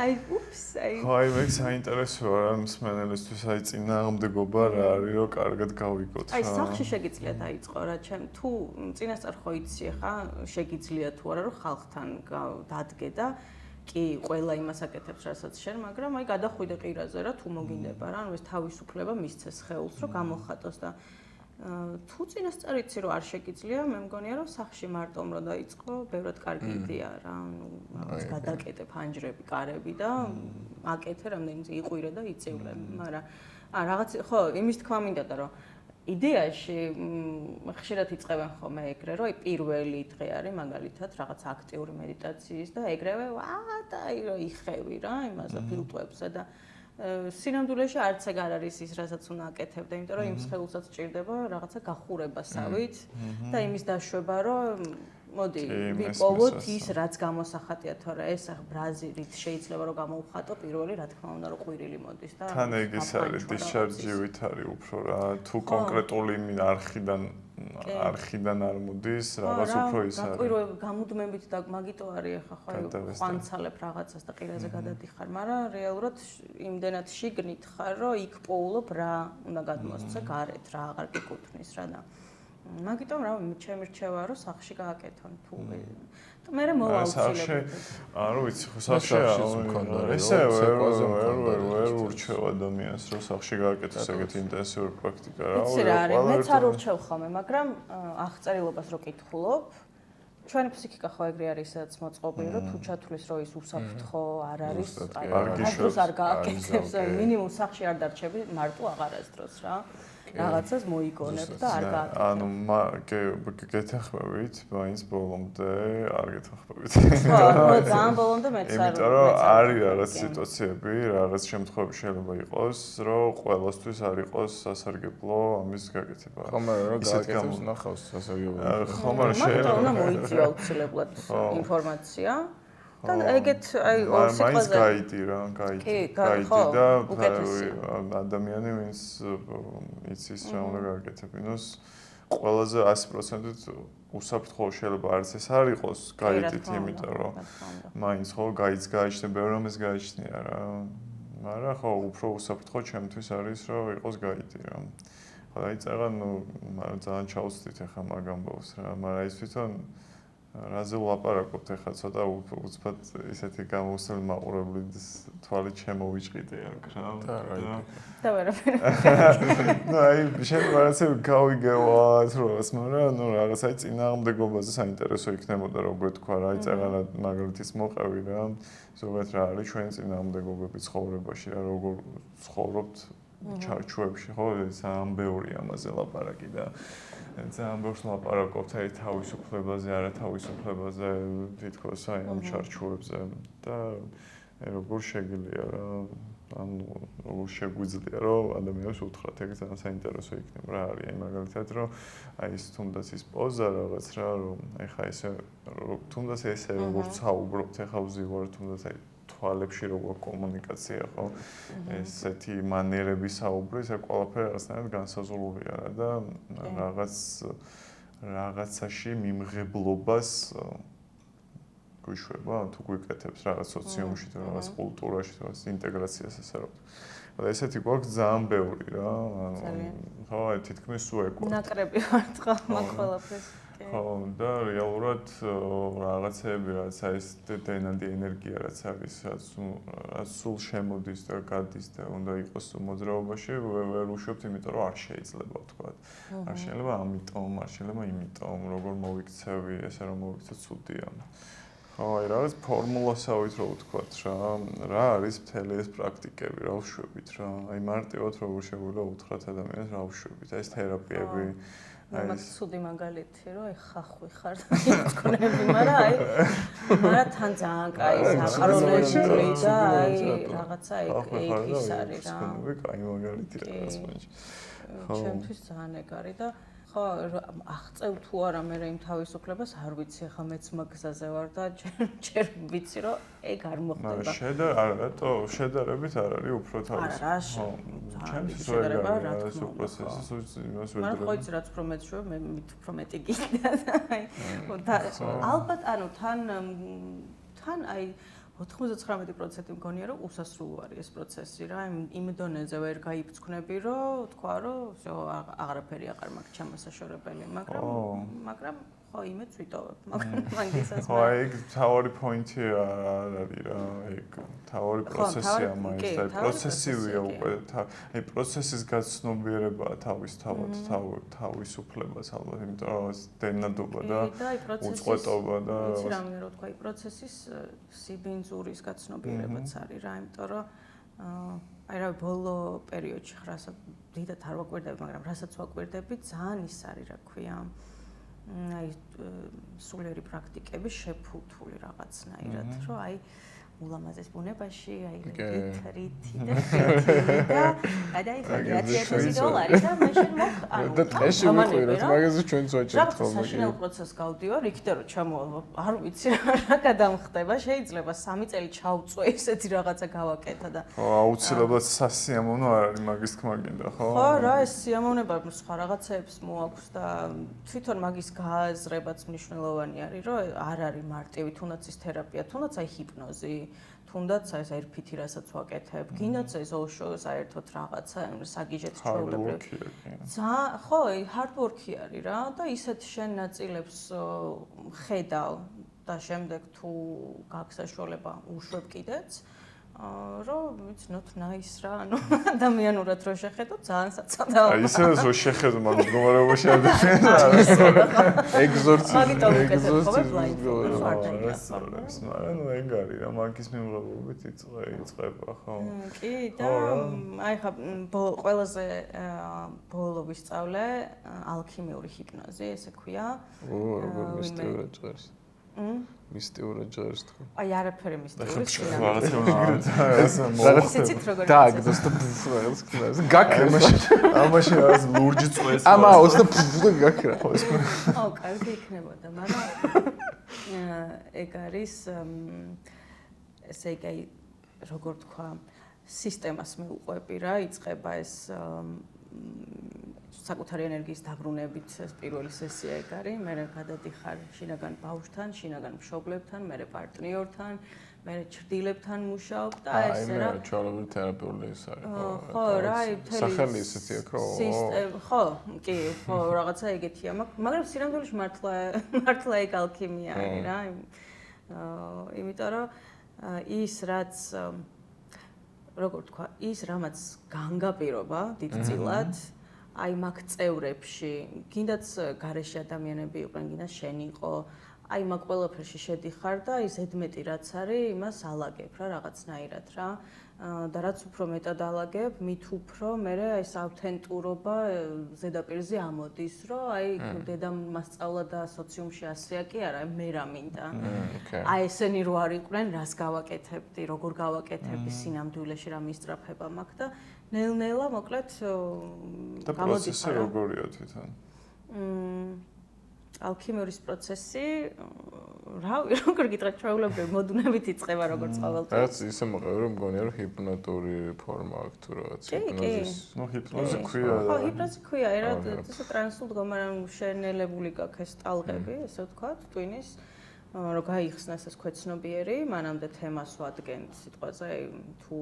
აი უპს აი. აი მე საინტერესოა რა მსმენელისთვის აი წინააღმდეგობა რა არის რომ კარგად გავიგოთ რა. აი სახში შეგიძლია დაიწყო რა ჩემ თუ წინასწარ ხო იცი ხა შეგიძლია თუ არა რომ ხალხთან დადგე და კი ყველა იმას აკეთებს რასაც შენ მაგრამ აი გადახვიდე ყირაზე რა თუ მოგინდება რა ანუ ეს თავისუფლება მისცეს ხელს რომ გამოხატოს და თუ წინასწარ იცი რომ არ შეგიძლია მე მგონია რომ სახში მარტომ რომ დაიწყო ბევრად კარგი იდეაა რა ანუ რაღაც გადაკეტე ფანჯრები კარები და აკეთე რამდენიც იყვირე და იწივლე მაგრამ რაღაც ხო იმის თქვა მინდა და რომ იდეაში ხშირად იწყებენ ხოლმე ეგრე რომ აი პირველი დღე არის მაგალითად რაღაც აქტიური მედიტაციის და ეგრევე და აი რომ იხევი რა იმაზე ფილტვებზე და სინამდვილეში არც ეგ არ არის ის რასაც უნდა აკეთებდე იმიტომ რომ იმ სხეულსაც ჭირდება რაღაცა გახურებასავით და იმის დაშვება რომ მოდი ვიპოვოთ ის რაც გამოსახატია თორე ეს ბრაზილით შეიძლება რომ გამოვხატო პირველი რა თქმა უნდა რომ ყვირილი მოდის და თან ეგ ის არის დისჩარჯივით არის უფრო რა თუ კონკრეტული არხიდან არ მოდის რაღაც უფრო ის არის გაყვირვები გამუდმებით და მაგიტო არის ახლა ხო ყვანცალებ რაღაცას და ყირაზე გადადიხარ მაგრამ რეალურად იმდენად შიგნით ხარ რომ იქ პოულობ რა უნდა გადმოსცე გარეთ რა აღარ გიკუთვნის რა და მაგიტომ რა ჩემი რჩევა რომ სახში გააკეთონ თუ მე მოვაუცილებთ. არ ვიცი, ხო სახში ესე ვერ ურჩევ ადამიანს რომ სახში გააკეთოს ეგეთი ინტენსიური პრაქტიკა რა. იცი რა არის, მეც არ ურჩევ ხოლმე, მაგრამ აღწერილობას რო კითხულობ, ჩვენი ფსიქიკა ხო ეგრე არის, სადაც მოწყობილი, რომ თუ ჩათვლის რომ ის უსაფრთხო არ არის, აი, არ გააკეთებს, მინიმუმ სახში არ დარჩები, მარტო აღარასდროს რა. რაღაცას მოიგონებ და არ გააკეთებ. ანუ გეთახმებით, მაინც ბოლომდე არ გეთახმებით. ხო, ძალიან ბოლომდე მეც არ. იმიტომ რომ არის რაღაც სიტუაციები, რაღაც შემთხვევები შეიძლება იყოს, რომ ყველასთვის არ იყოს სასარგებლო ამის გაკეთება. ხომ რა გააკეთებს ნახავს სასარგებლო. ხომ არ შეიძლება. უნდა მოიწია აუცილებლად ინფორმაცია. და ეგეთ აი ორ სიტყვაზე მაინც გაიდი რა, გაიდი და ადამიანი ვინც იცის რა უნდა გააკეთებინოს ყველაზე 100%-ით უსაფრთხო შეიძლება არც ეს არ იყოს გაიდით, იმიტომ რომ მაინც ხო გაიჩნია ბევრ რამეს გაიჩნია რა. მაგრამ ხო უფრო უსაფრთხო ჩემთვის არის რომ იყოს გაიდი რა. ხო დაიწერა ძალიან ჩაუცდით ახლა მაგ ამბავს რა, მაგრამ ის თვითონ რაზე ვლაპარაკობთ ახლა ცოტა უცბად ისეთი გამოუსწრებელი მაყურებლის თვალით შემოვიჭყიდე აქ რა. და ვერაფერი. ნუ აი შეიძლება რაღაცა გავიგევათ როს, მაგრამ ნუ რაღაცა წინააღმდეგობაზე საინტერესო იქნებოდა რომ გვეთქვა რა, წერა მაგალითის მოყევი რა. ზოგადად რა არის ჩვენი წინააღმდეგობები ცხოვრებაში რა, როგორ ცხოვრობთ ჩარჩოებში ხო, ძალიან ბევრი ამაზე ლაპარაკი და ძალიან ბევრს ლაპარაკობთ აი თავისუფლებაზე, არა თავისუფლებაზე, თითქოს აი ამ ჩარჩოებზე და როგორ შეგიძლია რა, ანუ როგორ შეგვიძლია რომ ადამიანს უთხრათ, ეგ ძალიან საინტერესო იქნება რა არის, აი მაგალითად რომ აი ის თუნდაც ის პოზა რაღაც რა, რომ ეხა ესე თუნდაც ესე როგორ საუბრობთ, ეხა ვზივარ თუნდაც აი თვალებში როგორ კომუნიკაცია ხო, ესეთი მანერები საუბრის, ეს ყველაფერი რაღაცნაირად განსაზღვრულია რა და რაღაცაში მიმღებლობას გვიშვება, თუ გვიკეთებს რაღაც სოციუმში თუ რაღაც კულტურაში, თუ რაღაც ინტეგრაციას ასე რომ. და ესეთი გვაქვს ძალიან ბევრი რა, ხო, თითქმის უეკვა. ნაკრები ვარ თქვა მაგ ყველაფერს. ხო, და რეალურად რაღაცები, რაც ეს დენადი ენერგია რაც არის, რაც სულ შემოდის და გადის და უნდა იყოს მოძრაობაში, ვერ უშვებთ, იმიტომ რომ არ შეიძლება ვთქვა. არ შეიძლება ამიტომ, არ შეიძლება იმიტომ, როგორ მოვიქცევი, ესე რომ მოვიქცე ცუდია. ხო, აი რაღაც ფორმულასავით რო ვთქვათ რა არის მთელი ეს პრაქტიკები, რა ვშვებით რა. აი მარტივად როგორ შეგვიძლია უთხრათ ადამიანს რა ვშვებით. აი ეს თერაპიები მაგ ცუდი მაგალითი რომ აი ხახვი ხარ და იქონები, მაგრამ აი თან ძალიან კაი საყაროებში და აი რაღაცა ეგ ის არის რა. კაი მაგალითი რაღაც მაინც. ჩემთვის ძალიან ეგ არის და ხო აღწევ თუ არა მე იმ თავისუფლებას არ ვიცი, ახლა მეც მაგზაზე ვარ და ჯერ ვიცი რომ ეგ არ მოხდება. შედარებით არ არის უფრო თავისუფლება. ჩემთვის შედარება რა თქმა უნდა. მაგრამ ხო იცი რაც უფრო მეც შევ მე მით უფრო მეტი გინდა და ალბათ ანუ თან აი 99% მგონია რომ უსასრულო არის ეს პროცესი რა, იმ დონეზე ვერ გაიფცქნები რომ თქვა რომ всё აღარაფერი აღარ მაქვს ჩამოსაშორებელი, მაგრამ ხო იმეც ვიტოვებ, მაგრამ მაგისაც ხო ეგ თავი პოინტი არ არის რა, ეგ თავი პროცესია მაინც და პროცესივია უკვე, აი პროცესის გაცნობიერებაა თავისუფლებას ალბათ, იმიტომ რომ დენადობა და უწყვეტობა და ვიცი რამე რო თქვა, აი პროცესის სიბინძურის გაცნობიერებაც არის რა, იმიტომ რომ აი რა ბოლო პერიოდში რასაც დიდად არ ვაკვირდები, მაგრამ რასაც ვაკვირდები, ძალიან ის არის რა ქვია. აი სულიერი პრაქტიკები შეფუთული რაღაცნაირად, რომ აი ულამაზეს ბუნებაში, აი რითი და $1,000 და მაშინ ანუ და ტყეში ვიყურეთ, მაგაზე ჩვენც ვაჭერთ ხოლმე. საშინელ პროცესს გავდივარ, იქიდან რომ ჩამოვალ, არ ვიცი რა გადამხდება, შეიძლება 3 წელი ჩაუწვე ისეთი რაღაცა გავაკეთა და ხო, აუცილებლად სასიამოვნო არ არის მაგის თქმა გინდა, ხო? ხო, რა ეს სიამოვნება სხვა რაღაცებს მოაქვს და თვითონ მაგის გააზრებაც მნიშვნელოვანი არის, რომ არ არის მარტივი თუნდაც ის თერაპია, თუნდაც აი ჰიპნოზი, თუნდაც ეს RPT რასაც ვაკეთებ, გინდაც ეს ОШ საერთოდ რაღაცა საგიჟეთ ჩვეულებრივ. ხო, hard work-ი არის რა და ისეთ შენ ნაწილებს ხედავ და შემდეგ თუ გაქვს საშუალება უშვებ კიდეც. რომ it's not nice რა, ანუ ადამიანურად რო შეხედო ძალიან საწოდაა. აი ისედაც რო შეხედო მაგ მდგომარეობაში ადამიანს მაგრამ ეგ არის რა მაგის მიმღებობით იწყება ხო? კი და აი ხა ყველაზე ბოლო ვისწავლე ალქიმიური ჰიპნოზი, ესე ქვია. როგორ მისტიურად ჟღერს? მისტიურად ჟღერს თქო. აი არაფერი მისტიური რაღაცა ისიც როგორ დააგდოს და რაღაც ქნას გაქრა ამაში არის ლურჯი წვეს ამაოს და გაქრა ო კარგი იქნებოდა მაგრამ ეგ არის ესე იგი როგორ თქვა სისტემას მეუყვები რა იწყება ეს საკუთარი ენერგიის დაბრუნებით ეს პირველი სესია ეგ არის მე გადადიხარ შინაგან ბავშვთან შინაგან მშობლებთან მე პარტნიორთან მე ჭრდილებთან მუშაობ და ესე რა აი ჩვეულებრივი თერაპიული ის არის ხო რა სახელი ისეთი აქვს რომ ხო კი ხო რაღაცა ეგეთია მაგრამ სინამდვილეში მართლა ეგ ალქიმია არის რა იმიტომ რომ ის რაც როგორ თქვა ის რამაც განგაპირობა დიდწილად აი მაგ წევრებში გინდაც გარეშე ადამიანები იყვნენ გინდაც შენ იყო აი მაგ ყველაფერში შედიხარ და აი ზედმეტი რაც არის იმას ალაგებ რა რაღაცნაირად რა და რაც უფრო მეტად ალაგებ მით უფრო მე ეს ავთენტურობა ზედაპირზე ამოდის რომ აი დედამ მასწავლა და სოციუმში ასეა კი არა მე რა მინდა აი ესენი რო არ იყვნენ რას გავაკეთებდი როგორ გავაკეთებდი სინამდვილეში რა მისწრაფება მაქვს და ნელ-ნელა მოკლედ და პროცესი როგორია თვითონ? ალქიმიური პროცესი, რავი, როგორ გითხრათ, ჩვეულებრივ მოდუნებით იწყება როგორც ყოველთვის. რაც ისე მოყევი რომ მგონია რომ ჰიპნოტური ფორმა აქვს თუ რაღაც ჰიპნოზის. ნუ ჰიპნოზი ქვია. ხო, ჰიპნოზი ქვია, ერთ ესე ტრანსულ მდგომარეობაში გაქვს ეს ტალღები, ესე ვთქვათ, ტვინის რომ გაიხსნას ეს ქვეცნობიერი, მანამდე თემას ვადგენთ სიტყვაზე, თუ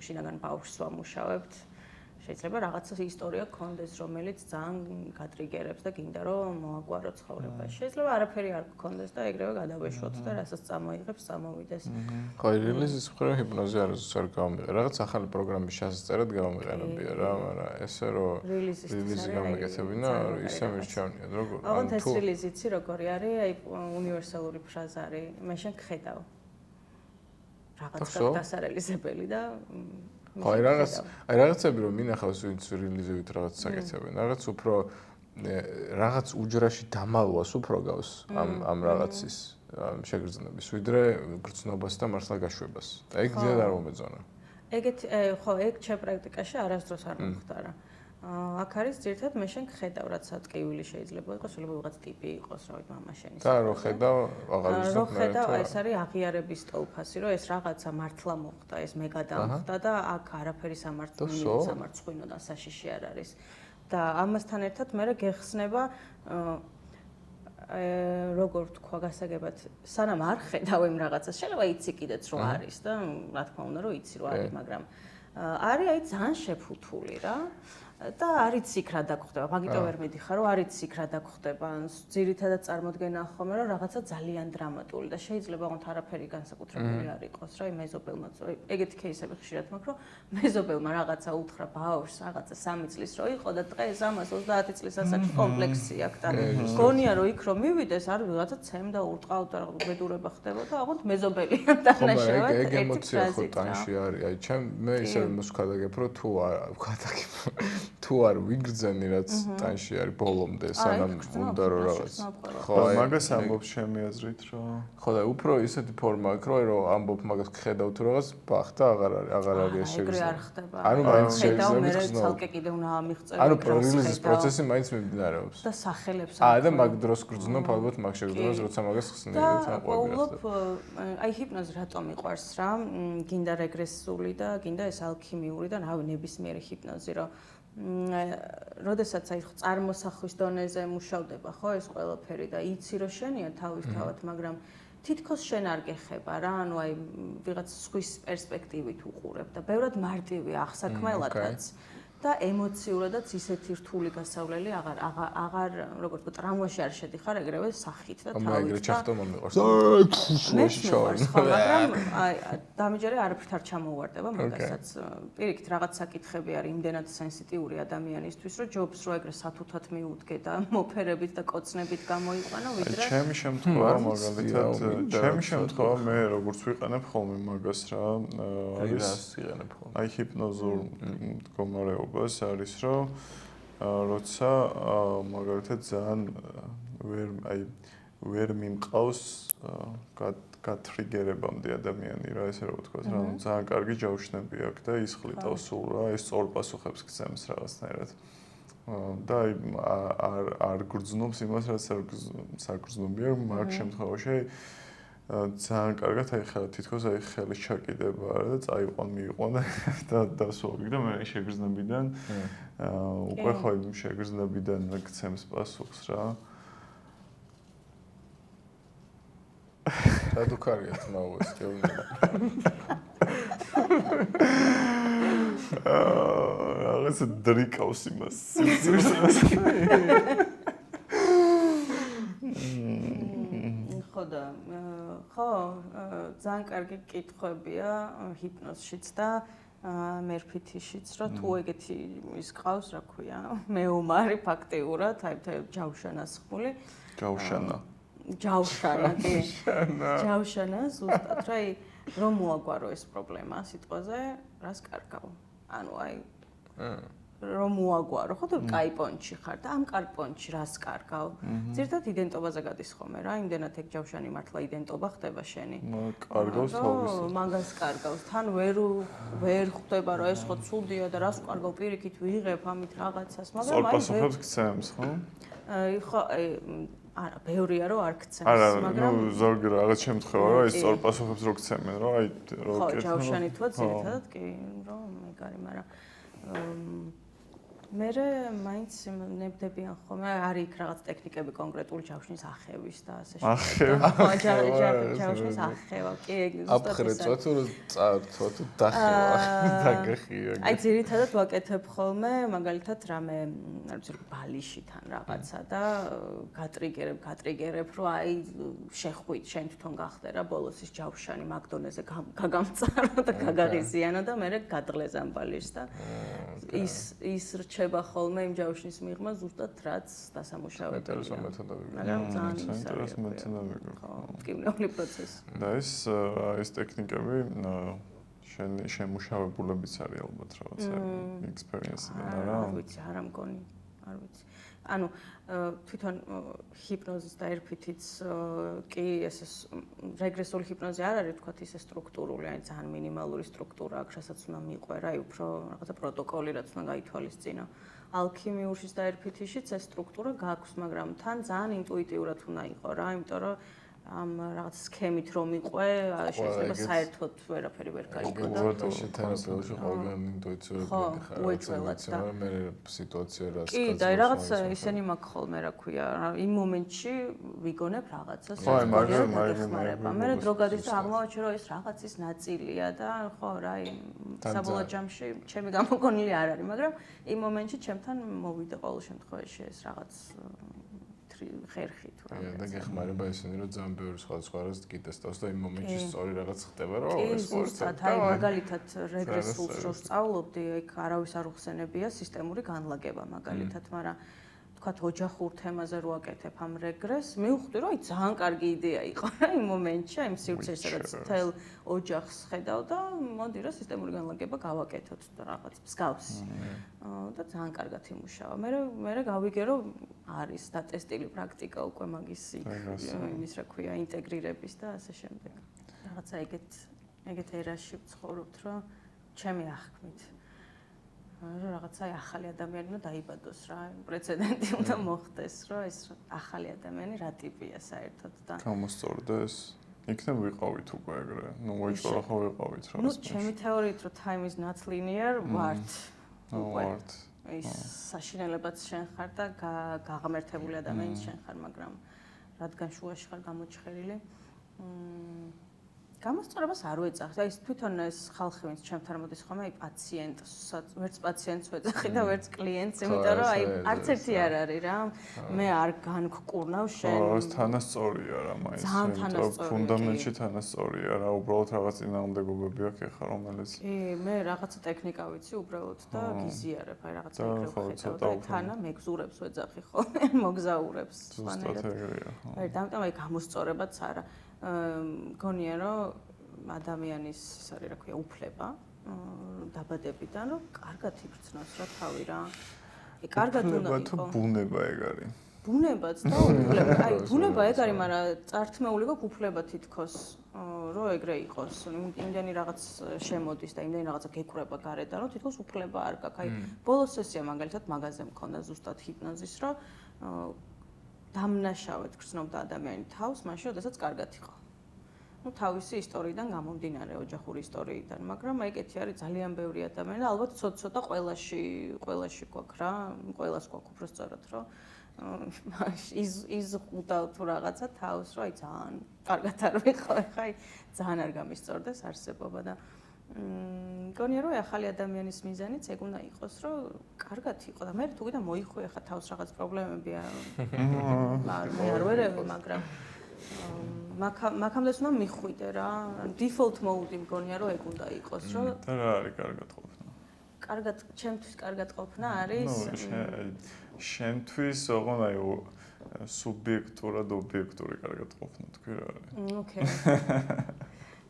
შინაგან ბავშვს ვამუშავებთ, შეიძლება რაღაცა ისტორია გქონდეს, რომელიც ძალიან გატრიგერებს და გინდა რომ მოაგვარო ცხოვრებაში. შეიძლება არაფერი არ გქონდეს და ეგრევე გადავეშვოთ და რასაც წამოიღებს, წამოვიდეს. ხო, რელიზის მხრივ ჰიპნოზი არ გამომიყენე. რაღაც ახალი პროგრამის შესაძლებლად გამომიყენებია რა, მაგრამ ესე რომ რელიზი გამეკეთებინა, ისე მირჩევნია, როგორ? ანუ ეს რელიზი იცი როგორი არის? აი უნივერსალური ფრაზა არის. მე შენ გხედავ. რაღაც გასარელიზებელი და აი რაღაცები რომ მინახავს ვინც რელიზივით რაღაც საკეთებენ რაღაც უფრო რაღაც უჯრაში დამალვას უფრო გავს ამ რაღაცის შეგრძნების ვიდრე გრძნობას და მართლა გაშვებას ეგ ძლიერ არ მომეწონა ეგეთ ხო ეგ ჩემ პრაქტიკაში არასდროს არ მომხდარა აქ არის ძირითადად მე შენ ხედავ რაც ატკივილი შეიძლება იყოს შეიძლება ვიღაც ტიპი იყოს რა ვიცი მამა შენის და რო ხედავ აღარ ვიცი რო ხედავ ეს არის აღიარების სტოლფასი რომ ეს რაღაცა მართლა მოხდა ეს მე გადამხდა და აქ არაფერი სამარცხვინოდან საშიში არ არის და ამასთან ერთად მე გეხსნება როგორ თქვა გასაგებად სანამ არ ხედავ იმ რაღაცას შეიძლება იცი კიდეც რო არის და რა თქმა უნდა რომ იცი რო არის მაგრამ არის აი ძალიან შეფუთული რა და არიც იქ რა დაგხვდება, მაგიტო ვერ მედიხარ, რომ არიც იქ რა დაგხვდება, ძირითადად წარმოდგენა ხომ რომ რაღაცა ძალიან დრამატული და შეიძლება ოღონდ არაფერი განსაკუთრებული არ იყოს, რა, მეზობელმა, ეგეთი кейსები ხშირად მაქვს, რომ მეზობელმა რაღაცა უთხრა ბავშვს, რაღაცა 3 წლის რო იყო და დღეს ამას 30 წლის ასაკში კომპლექსი აქვს და გონია რომ იქ რომ მივიდეს, არ ვიღაცა ცემ და ურტყავ და ბედურება ხდებოდა, ოღონდ მეზობელია დანაშაულად ეგ ემოცია ხო ტანში არის, აი ჩემ მე ისე მოსკადაგებ რომ თუ არ ვქადაგებ თუ არ ვიგრძენი რაც ტანში არის ბოლომდე სანამ უნდა რომ რაღაც ხო მაგას ამბობ ჩემი აზრით რომ ხო და უფრო ისეთი ფორმა აქვს რომ ამბობ მაგას ხედავ თუ რაღაც ბახტა აღარ არის ეს შეიძლება ანუ მაინც შეიძლება ცალკე კიდე უნდა ამიღწევი ანუ რელიზის პროცესი მაინც მიმდინარეობს და სახელებს და მაგ დროს გრძნობ ალბათ მაგ შეგრძნებას როცა მაგას ხსნი და ყოველობ აი ჰიპნოზი რატომ მიყვარს რა გინდა რეგრესული და გინდა ეს ალქიმიური და რავი ნებისმიერი ჰიპნოზი რომ როდესაც აი წარმოსახვის დონეზე მუშავდება ხო ეს ყველაფერი და იცი რომ შენია თავისთავად მაგრამ თითქოს შენ არ გეხება რა, ანუ აი ვიღაც სხვის პერსპექტივით უყურებ და ბევრად მარტივი აღსაქმელადაც და ემოციურადაც ისეთი რთული გასავლელი აღარ როგორც ვთქვი, ტრამვაში არ შედიხარ ეგრევე სახით და თავით. ეგრე ჩახტომა მიყვარს. მაგრამ აი დამიჯერე არაფრით არ ჩამოუვარდება მაგასაც. პირიქით რაღაც საკითხები არის იმდენად სენსიტიური ადამიანისთვის, რომ ჯობს რომ ეგრე სათუთად მიუდგე და მოფერებით და კოცნებით გამოიყვანო, ვიდრე ჩემი შემთხვევა მაგალითად, ჩემი შემთხვევა მე როგორც ვიყენებ ხოლმე მაგას რა, არის იყენებ ხოლმე. აი ჰიპნოზურ მდგომარეობას არის რომ როცა მაგალითად ძალიან ვერ მიმყავს გატრიგერებამდე ადამიანი რა ესე რომ ვთქვა რა ძალიან კარგი ჯავშნები აქვს და ის ხლიტავს სულ რა ეს სწორ პასუხებს გცემს რაღაცნაირად და არ გრძნობს იმას რაც საგრძნობია მაგ შემთხვევაში ძალიან კარგად აი ხა თითქოს აი ხელის ჩაკიდება და წაიყვან მიიყვან და დასვავი და მე შეგრძნებიდან უკვე ხო იმ შეგრძნებიდან გცემს პასუხს რა და თუ კარგია თმაუეს გეუბნები რაღაცა დრიკავს იმას სიცივსას ხო, ძალიან კარგი კითხვებია ჰიპნოზშიც და მერფითიშიც, რომ თუ ეგეთი ის ყავს, რა ქვია, მეომარი ფაქტიურად, აი ჯავშანას ხმული. ჯავშანა, კი. ჯავშანა, ზუსტად, რა რომ მოაგვარო ეს პრობლემა სიტყვაზე, რას კარგავ. ანუ აი რომ მოაგვარო, ხო, თუ კაი პონჩი ხარ და ამ კარგ პონჩი რას კარგავ? ზირთად იდენტობაზე გადის ხოლმე რა, იმდენად ეგ ჯავშანი მართლა იდენტობა ხდება შენი. კარგავს თავის. მაგას კარგავს. თან ვერ ხვდება რომ ეს ხო ცუდია და რას კარგავ პირიქით ვიღებ ამით რაღაცას, მაგრამ აი პასუხებს გცემს, ხო? ხო, არა, ბევრია რომ არ გცემს, მაგრამ ნუ ზოგი რაღაც შემთხვევა რა ის სწორ პასუხებს რო გცემენ, რა აი რო ხო, ჯავშანი თუა ძირითადად კი, რომ მეგარი, მაგრამ მე მაინც ნებდებიან ხოლმე არის იქ რაღაც ტექნიკები კონკრეტული ჯავშნის ახევის და ასე შემდეგ. ჯავშნის ახევა, კი, ზუსტად აფხრეწვა თუ წართვა თუ დახევა, დაგახია. აი ძირითადად ვაკეთებ ხოლმე მაგალითად რამე, არ ვიცი, ბალიში თან რაღაცა და გატრიგერებ, რომ აი შეხვით, შენ თვითონ გახდე რა ბოლოს ის ჯავშანი მაგდონეზე გაგამწარო და გაგაღიზიანო და მე გადღლეს ამ ბალიშს და ის რჩება ხოლმე იმ ჯავშნის მიღმა ზუსტად რაც დასამუშავებელია. ინტერესო მეთოდები. მაგრამ ძალიან ინტერესო მეთოდები. ხო, მტკივნეული პროცესი. და ეს ტექნიკები შენი შემუშავებულებიც არის ალბათ რაღაცა ექსპერიენსიდან არა? არ ვიცი, არ ამგონი, არ ვიცი. ანუ თვითონ ჰიპნოზის და ერფითიც კი ეს რეგრესული ჰიპნოზი არ არის თქვათ ისე სტრუქტურული, აი ძალიან მინიმალური სტრუქტურა აქვს, რასაც უნდა მიყვე, აი უფრო რაღაცა პროტოკოლი რაც უნდა გაითვალისწინო. ალქიმიურშიც და ერფითიშიც ეს სტრუქტურა გაქვს, მაგრამ თან ძალიან ინტუიტიურად უნდა იყოს რა, იმიტომ რომ ამ რაღაც სქემით რომ მიყვე, შეიძლება საერთოდ ვერაფერი ვერ გაიგო და უბრალოდ თერაპევტში ყველგან ინტუიციურად მიდიხარ. უეჭველად და მე სიტუაცია რას კი, და რაღაც ისენი მაქვს ხოლმე, რა ქვია, იმ მომენტში ვიგონებ რაღაცას. მე დრო გადის და აღმოვაჩინე რომ ეს რაღაცის ნაწილია და ხო რა, საბოლოო ჯამში ჩემი გამოგონილი არ არის, მაგრამ იმ მომენტში ჩემთან მოვიდა ყოველ შემთხვევაში ეს რაღაც ხერხი თუ რა. და გეხმარება ისინი რომ ძალიან ბევრი სხვადასხვა რას გიტესტავს და იმ მომენტში სწორი რაღაც ხდება რომ ეს ზუსტად აი მაგალითად რეგრესულს რო სწავლობდი, იქ არავის არ უხსენებია სისტემური განლაგება მაგალითად, მაგრამ თქვათ ოჯახურ თემაზე რო აკეთებ ამ რეგრესს, მივხვდი რომ აი ძალიან კარგი იდეა იყო რა იმ მომენტში, აი სივრცეში სადაც თელ ოჯახს ხედავ და მოდი რა სისტემური განლაგება გავაკეთოთ რაღაც მსგავსი. და ძალიან კარგად იმუშავა. მე გავიგე რომ არის დატესტილი პრაქტიკა უკვე მაგის იმის რა ქვია ინტეგრირების და ასე შემდეგ. რაღაცა ეგეთ ერაში ვცხოვრობთ, რომ ჩემი აღქმით რაღაცა ახალი ადამიანი უნდა დაიბადოს რა, პრეცედენტი უნდა მოხდეს, რომ ეს ახალი ადამიანი რა ტიპია საერთოდ და გამოსწორდეს. იქნებ ვიყავით უკვე ეგრე. ნუ მოიჭრა ხო ვიყავით რა. ნუ ჩემი თეორიით რომ time is not linear ვართ. ვართ. ის საშინელებაც შენ ხარ და გაღმერთებული ადამიანიც შენ ხარ, მაგრამ რადგან შუაში ხარ გამოჩხერილი. გამოსწორებას არ ვეძახს. აი თვითონ ეს ხალხი ვინც ჩემთან მოდის ხოლმე, აი პაციენტს, ვერც პაციენტს ვეძახი და ვერც კლიენტს, იმიტომ რომ აი არც ერთი არ არის რა. მე არ განგკურნავ შენ. ეს თანასწორია რა მაინც. ძალიან თანასწორია. ფუნდამენტში თანასწორია რა, უბრალოდ რაღაც წინააღმდეგობები აქვს ეხლა რომელიც. კი, მე რაღაცა ტექნიკა ვიცი უბრალოდ და გიზიარებ, აი რაღაცა ეგრევე ხედავ და თანა მეგზურებს ვეძახი ხოლმე, მოგზაურებს ზუსტად ეგრეა. აი დამტომ აი გამოსწორებაც არა. მგონია რომ ადამიანის ის არის რა ქვია უფლება დაბადებიდან რომ კარგად იბრძნოს რა თავი რა. აი კარგად უნდა იყო. ბუნება ეგ არის. ბუნებაც და უფლება. აი ბუნება ეგ არის, მაგრამ წართმეული გვაქვს უფლება თითქოს რომ ეგრე იყოს. იმდენი რაღაც შემოდის და იმდენი რაღაცა გეკვრება გარედან რომ თითქოს უფლება არ გაქვს. აი ბოლოს სესია მაგალითად მაგაზე მქონდა ზუსტად ჰიპნოზის რომ დამნაშავედ გრძნობდა ადამიანი თავს, მაშინ, როდესაც კარგად იყო. ну თავისი ისტორიიდან გამომდინარე, ოჯახური ისტორიიდან, მაგრამ აი ეგეთი არის ძალიან ბევრი ადამიანი და ალბათ ცოტა-ცოტა ყველაში გვაქვს რა, ყველას გვაქვს უბრალოდ რომ იზღუდა თუ რაღაცა თავს, რომ აი ძალიან კარგად არ ვიყო, ხა აი ძალიან არ გამისწორდეს არსებობა და მგონია რომ ახალი ადამიანის მიზანიც ეგ უნდა იყოს, რომ კარგად იყო და მე თუ კიდე მოიხვი ახლა თავს რაღაც პრობლემებია. მე არ ვერევი, მაგრამ მაგამდე უნდა მიხვიდე რა. default mode მგონია რომ ეგ უნდა იყოს, რომ და რა არის კარგად ყოფნა? კარგად, ჩემთვის კარგად ყოფნა არის შენთვის ოღონ აი სუბიექტურად ობიექტური კარგად ყოფნა თქვი რა არის? ოკეი.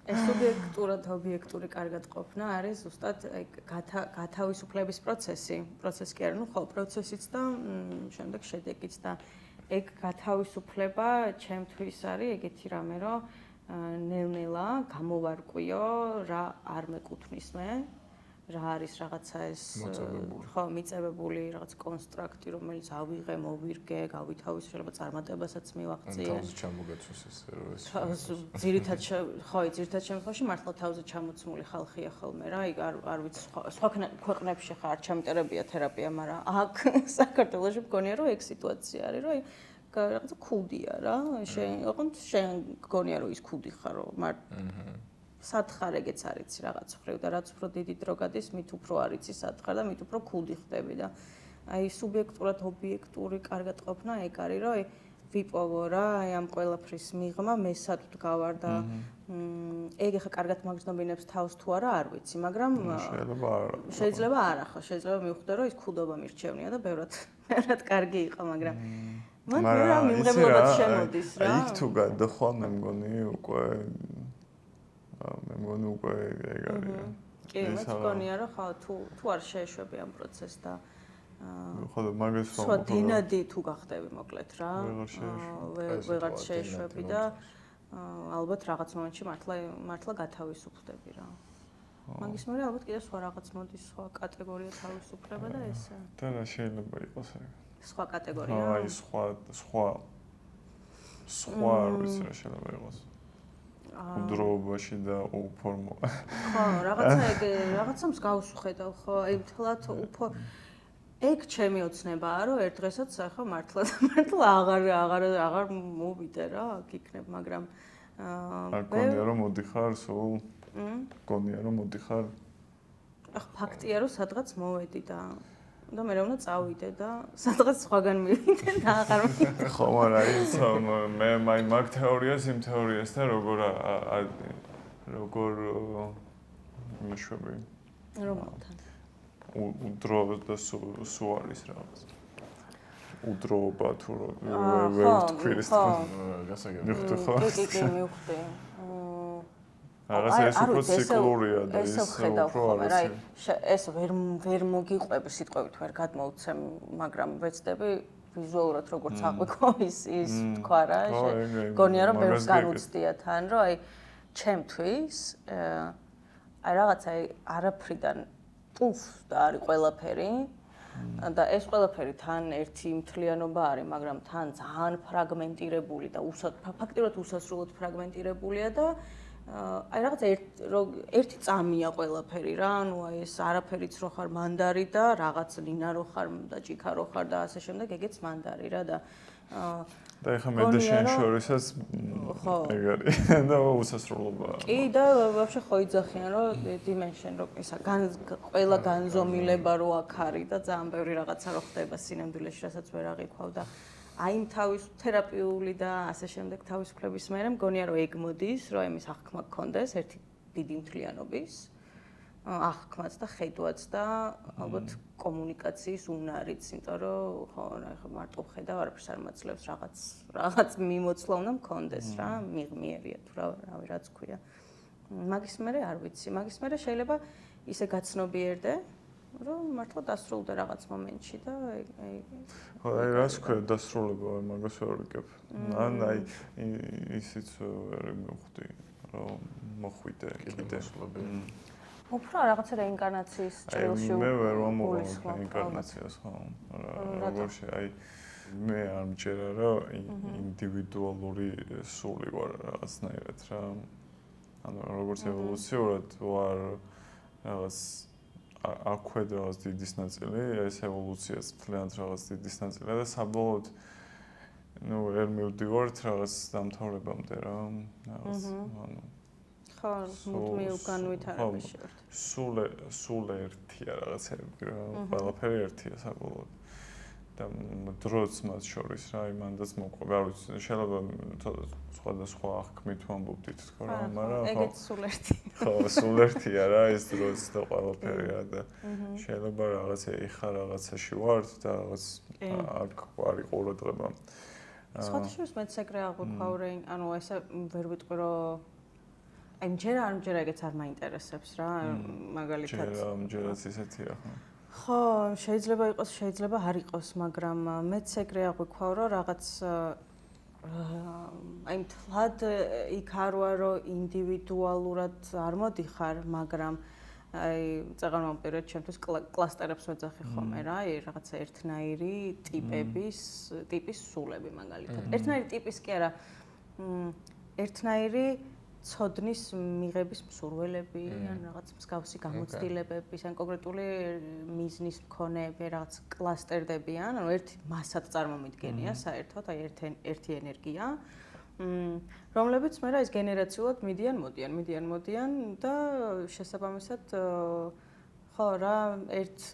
ეს სუბიექტურად ობიექტური კარგად ყოფნა არის ზუსტად აი გათავისუფლების პროცესი კი არა, ხო, პროცესიც და შემდეგ შედეგიც და ეგ გათავისუფლება ჩემთვის არის ეგეთი რამე, რომ ნელ-ნელა გამოვარკვიო რა არ მეკუთვნის მე, რა არის რაღაცა ეს ხო მიწევებული რაღაც კონსტრუქტი, რომელიც ავიღე, მოვირგე, გავითავისე, შეიძლება წარმატებასაც მივაღწიე. თავზე ჩამოგაცვეს ეს ძირითად შემთხვევაში მართლა თავზე ჩამოცმული ხალხია ხოლმე რა, იქ არ ვიცი სხვა ქვეყნებში ხარ ჩამიტერებია თერაპია, მაგრამ აქ საქართველოში მგონია რომ ეგ სიტუაცია არის, რომ რაღაცა ქუდია რა, შენ გგონია რომ ის ქუდი ხარ, რომ სათხარ ეგეც არიცი რაღაც ხრივ და რაც უფრო დიდი დრო გადის, მით უფრო არიცი სათხარ და მით უფრო ქუდი ხდები და აი სუბიექტურად ობიექტური კარგად ყოფნა ეგ არის, რომ აი ვიპოვო რა, აი ამ ყველაფრის მიღმა მე სად ვდგავარ და ეგ ახლა კარგად მაგზნობინებს თავს თუ არა არ ვიცი, მაგრამ შეიძლება არა ხო, შეიძლება მივხვდე რომ ის ქუდობა მირჩევნია და ბევრად კარგი იყო, მაგრამ მაგრამ მიმღებლობაც შემოდის რა. იქ თუ გადახვალ მე მგონი უკვე ეგ არის. კი, მე მგონია რომ ხო თუ არ შეეშვები ამ პროცესს და ხო და მაგას სხვა დინადი თუ გახდები მოკლედ რა. ვეღარ შეეშვები და ალბათ რაღაც მომენტში მართლა გათავისუფლდები რა. მაგის მერე ალბათ კიდე სხვა რაღაც მოდის, სხვა კატეგორია თავისუფლება და ესე. და რა შეიძლება იყოს ეგ? სხვა კატეგორია. აი სხვა არ ვიცი რა შეიძლება იყოს. დროებაში და უფორმო. ხო, რაღაცა მსგავს ვხედავ, ხო, აი თლათ ეგ ჩემი ოცნებაა, რომ ერთ დღესაც ახლა მართლა აღარ მოვიდე რა, აქ იქნებ, მაგრამ გონია რომ მოდიხარ სულ? გონია რომ მოდიხარ? ახ ფაქტია რომ სადღაც მოვედი და მე უნდა წავიდე და სადღაც სხვაგან მივიდე და აღარ მივიდე. ხო, მაგრამ მე მაგ თეორიას იმ თეორიასთან როგორ მიშვები? რომელთან? უდრო და სუ არის რაღაც. უდროობა თუ ვერ თქვი ეს გასაგებია. მივხვდი ხო? კი, მივხვდი. რაღაც ეს უფრო ციკლურია და ის უფრო არის. ეს ვერ მოგიყვები სიტყვებით ვერ გადმოვცემ, მაგრამ ვეცდები ვიზუალურად როგორც აღვიქო ის თქვა რა, გონია რომ ბევრს განუცდია თან, რომ აი ჩემთვის აი რაღაცა არაფრიდან პუფ და არის ყველაფერი და ეს ყველაფერი თან ერთი მთლიანობა არის, მაგრამ თან ძალიან ფრაგმენტირებული და ფაქტიურად უსასრულოდ ფრაგმენტირებულია და აი რაღაც ერთი წამია ყველაფერი რა, ანუ აი ეს არაფერიც რო ხარ მანდარი და რაღაც ლინა რო ხარ და ჭიქა რო ხარ და ასე შემდეგ, ეგეც მანდარი რა და და ეხლა მე და შენ შორისაც ხო. ეგ არის და უსასრულობაა. კი და ვაფშე ხო იძახიან რომ dimension რო ისა ყველა განზომილება რო აქ არის და ძალიან ბევრი რაღაცა რო ხდება სინამდვილეში, რასაც ვერ აღიქვავ და აი იმ თავის თერაპიული და ასე შემდეგ თავისუფლების მერე მგონია რომ ეგ მოდის, რომ ამის აღქმა გქონდეს ერთი დიდი მთლიანობის აღქმაც და ხედვაც და ალბათ კომუნიკაციის უნარიც, იმიტომ რომ ხო რა მარტო ხედავ არაფერს არ მაძლევს რაღაც მიმოცლა უნდა მქონდეს რა, მიღმიერია თუ რავი რაც ქვია. მაგის მერე არ ვიცი, მაგის მერე შეიძლება ისე გაცნობიერდე, რომ მართლა დასრულდა რაღაც მომენტში და ხო, აი რას ქვია დასრულება, მაგას ვერ ვიკებ. აი ისიც ვერ მივხვდი, რომ მოხვიდე კიდე. უფრო რაღაცა რეინკარნაციის ჭრილში მე ვერ ვამოვალ რეინკარნაციას, ხო. როგორში აი მე არ მჯერა რომ ინდივიდუალური სული ვარ რაღაცნაირად რა. ანუ როგორც ევოლუციურად ვარ რაღაც აქვე რაღაც დიდის ნაწილი, ეს ევოლუციას მთლიანად რაღაც დიდის ნაწილია და საბოლოოდ ნუ ვერ მივდივართ რაღაც დამთავრებამდე რა. რაღაც ანუ ხო, მუდმივ განვითარებაში ვართ. სულ ერთია რაღაცები რა, ყველაფერი ერთია საბოლოოდ. და დროც მათ შორის რა, იმანდაც მოყვება, არ ვიცი, შეიძლება სხვადასხვა აღქმით ვამბობდით თქო რა, მაგრამ ხო. ეგეც სულ ერთი. ხო, სულ ერთია რა, ეს დროც და ყველაფერი რა და შეიძლება რაღაცა ეხა რაღაცაში ვართ და რაღაც აქ არის ყურადღება. სხვადასხვა მეც ეგრე აღვიქვავ რა, ანუ ესე ვერ ვიტყვი რომ აი მჯერა ეგეც არ მაინტერესებს რა, მაგალითად. მჯერაც ისეთია ხო. ხო, შეიძლება იყოს, შეიძლება არ იყოს, მაგრამ მეც ეგრე აღვიქვავ რომ რაღაც აი მთლად იქ არ ვარ რომ ინდივიდუალურად არ მოდიხარ, მაგრამ აი წეღარმავპირეთ ჩემთვის კლასტერებს ვეძახი ხოლმე რა, აი რაღაცა ერთნაირი ტიპის სულები მაგალითად. ერთნაირი ტიპის კი არა, ერთნაირი ცოდნის მიღების მსურველები, ან რაღაც მსგავსი გამოცდილებების, ან კონკრეტული მიზნის მქონეები, რაღაც კლასტერდებიან, ანუ ერთი მასად წარმომიდგენია საერთოდ, აი ერთი ენერგია, რომლებიც მე რა ის გენერაციულად მიდიან და შესაბამისად ხო რა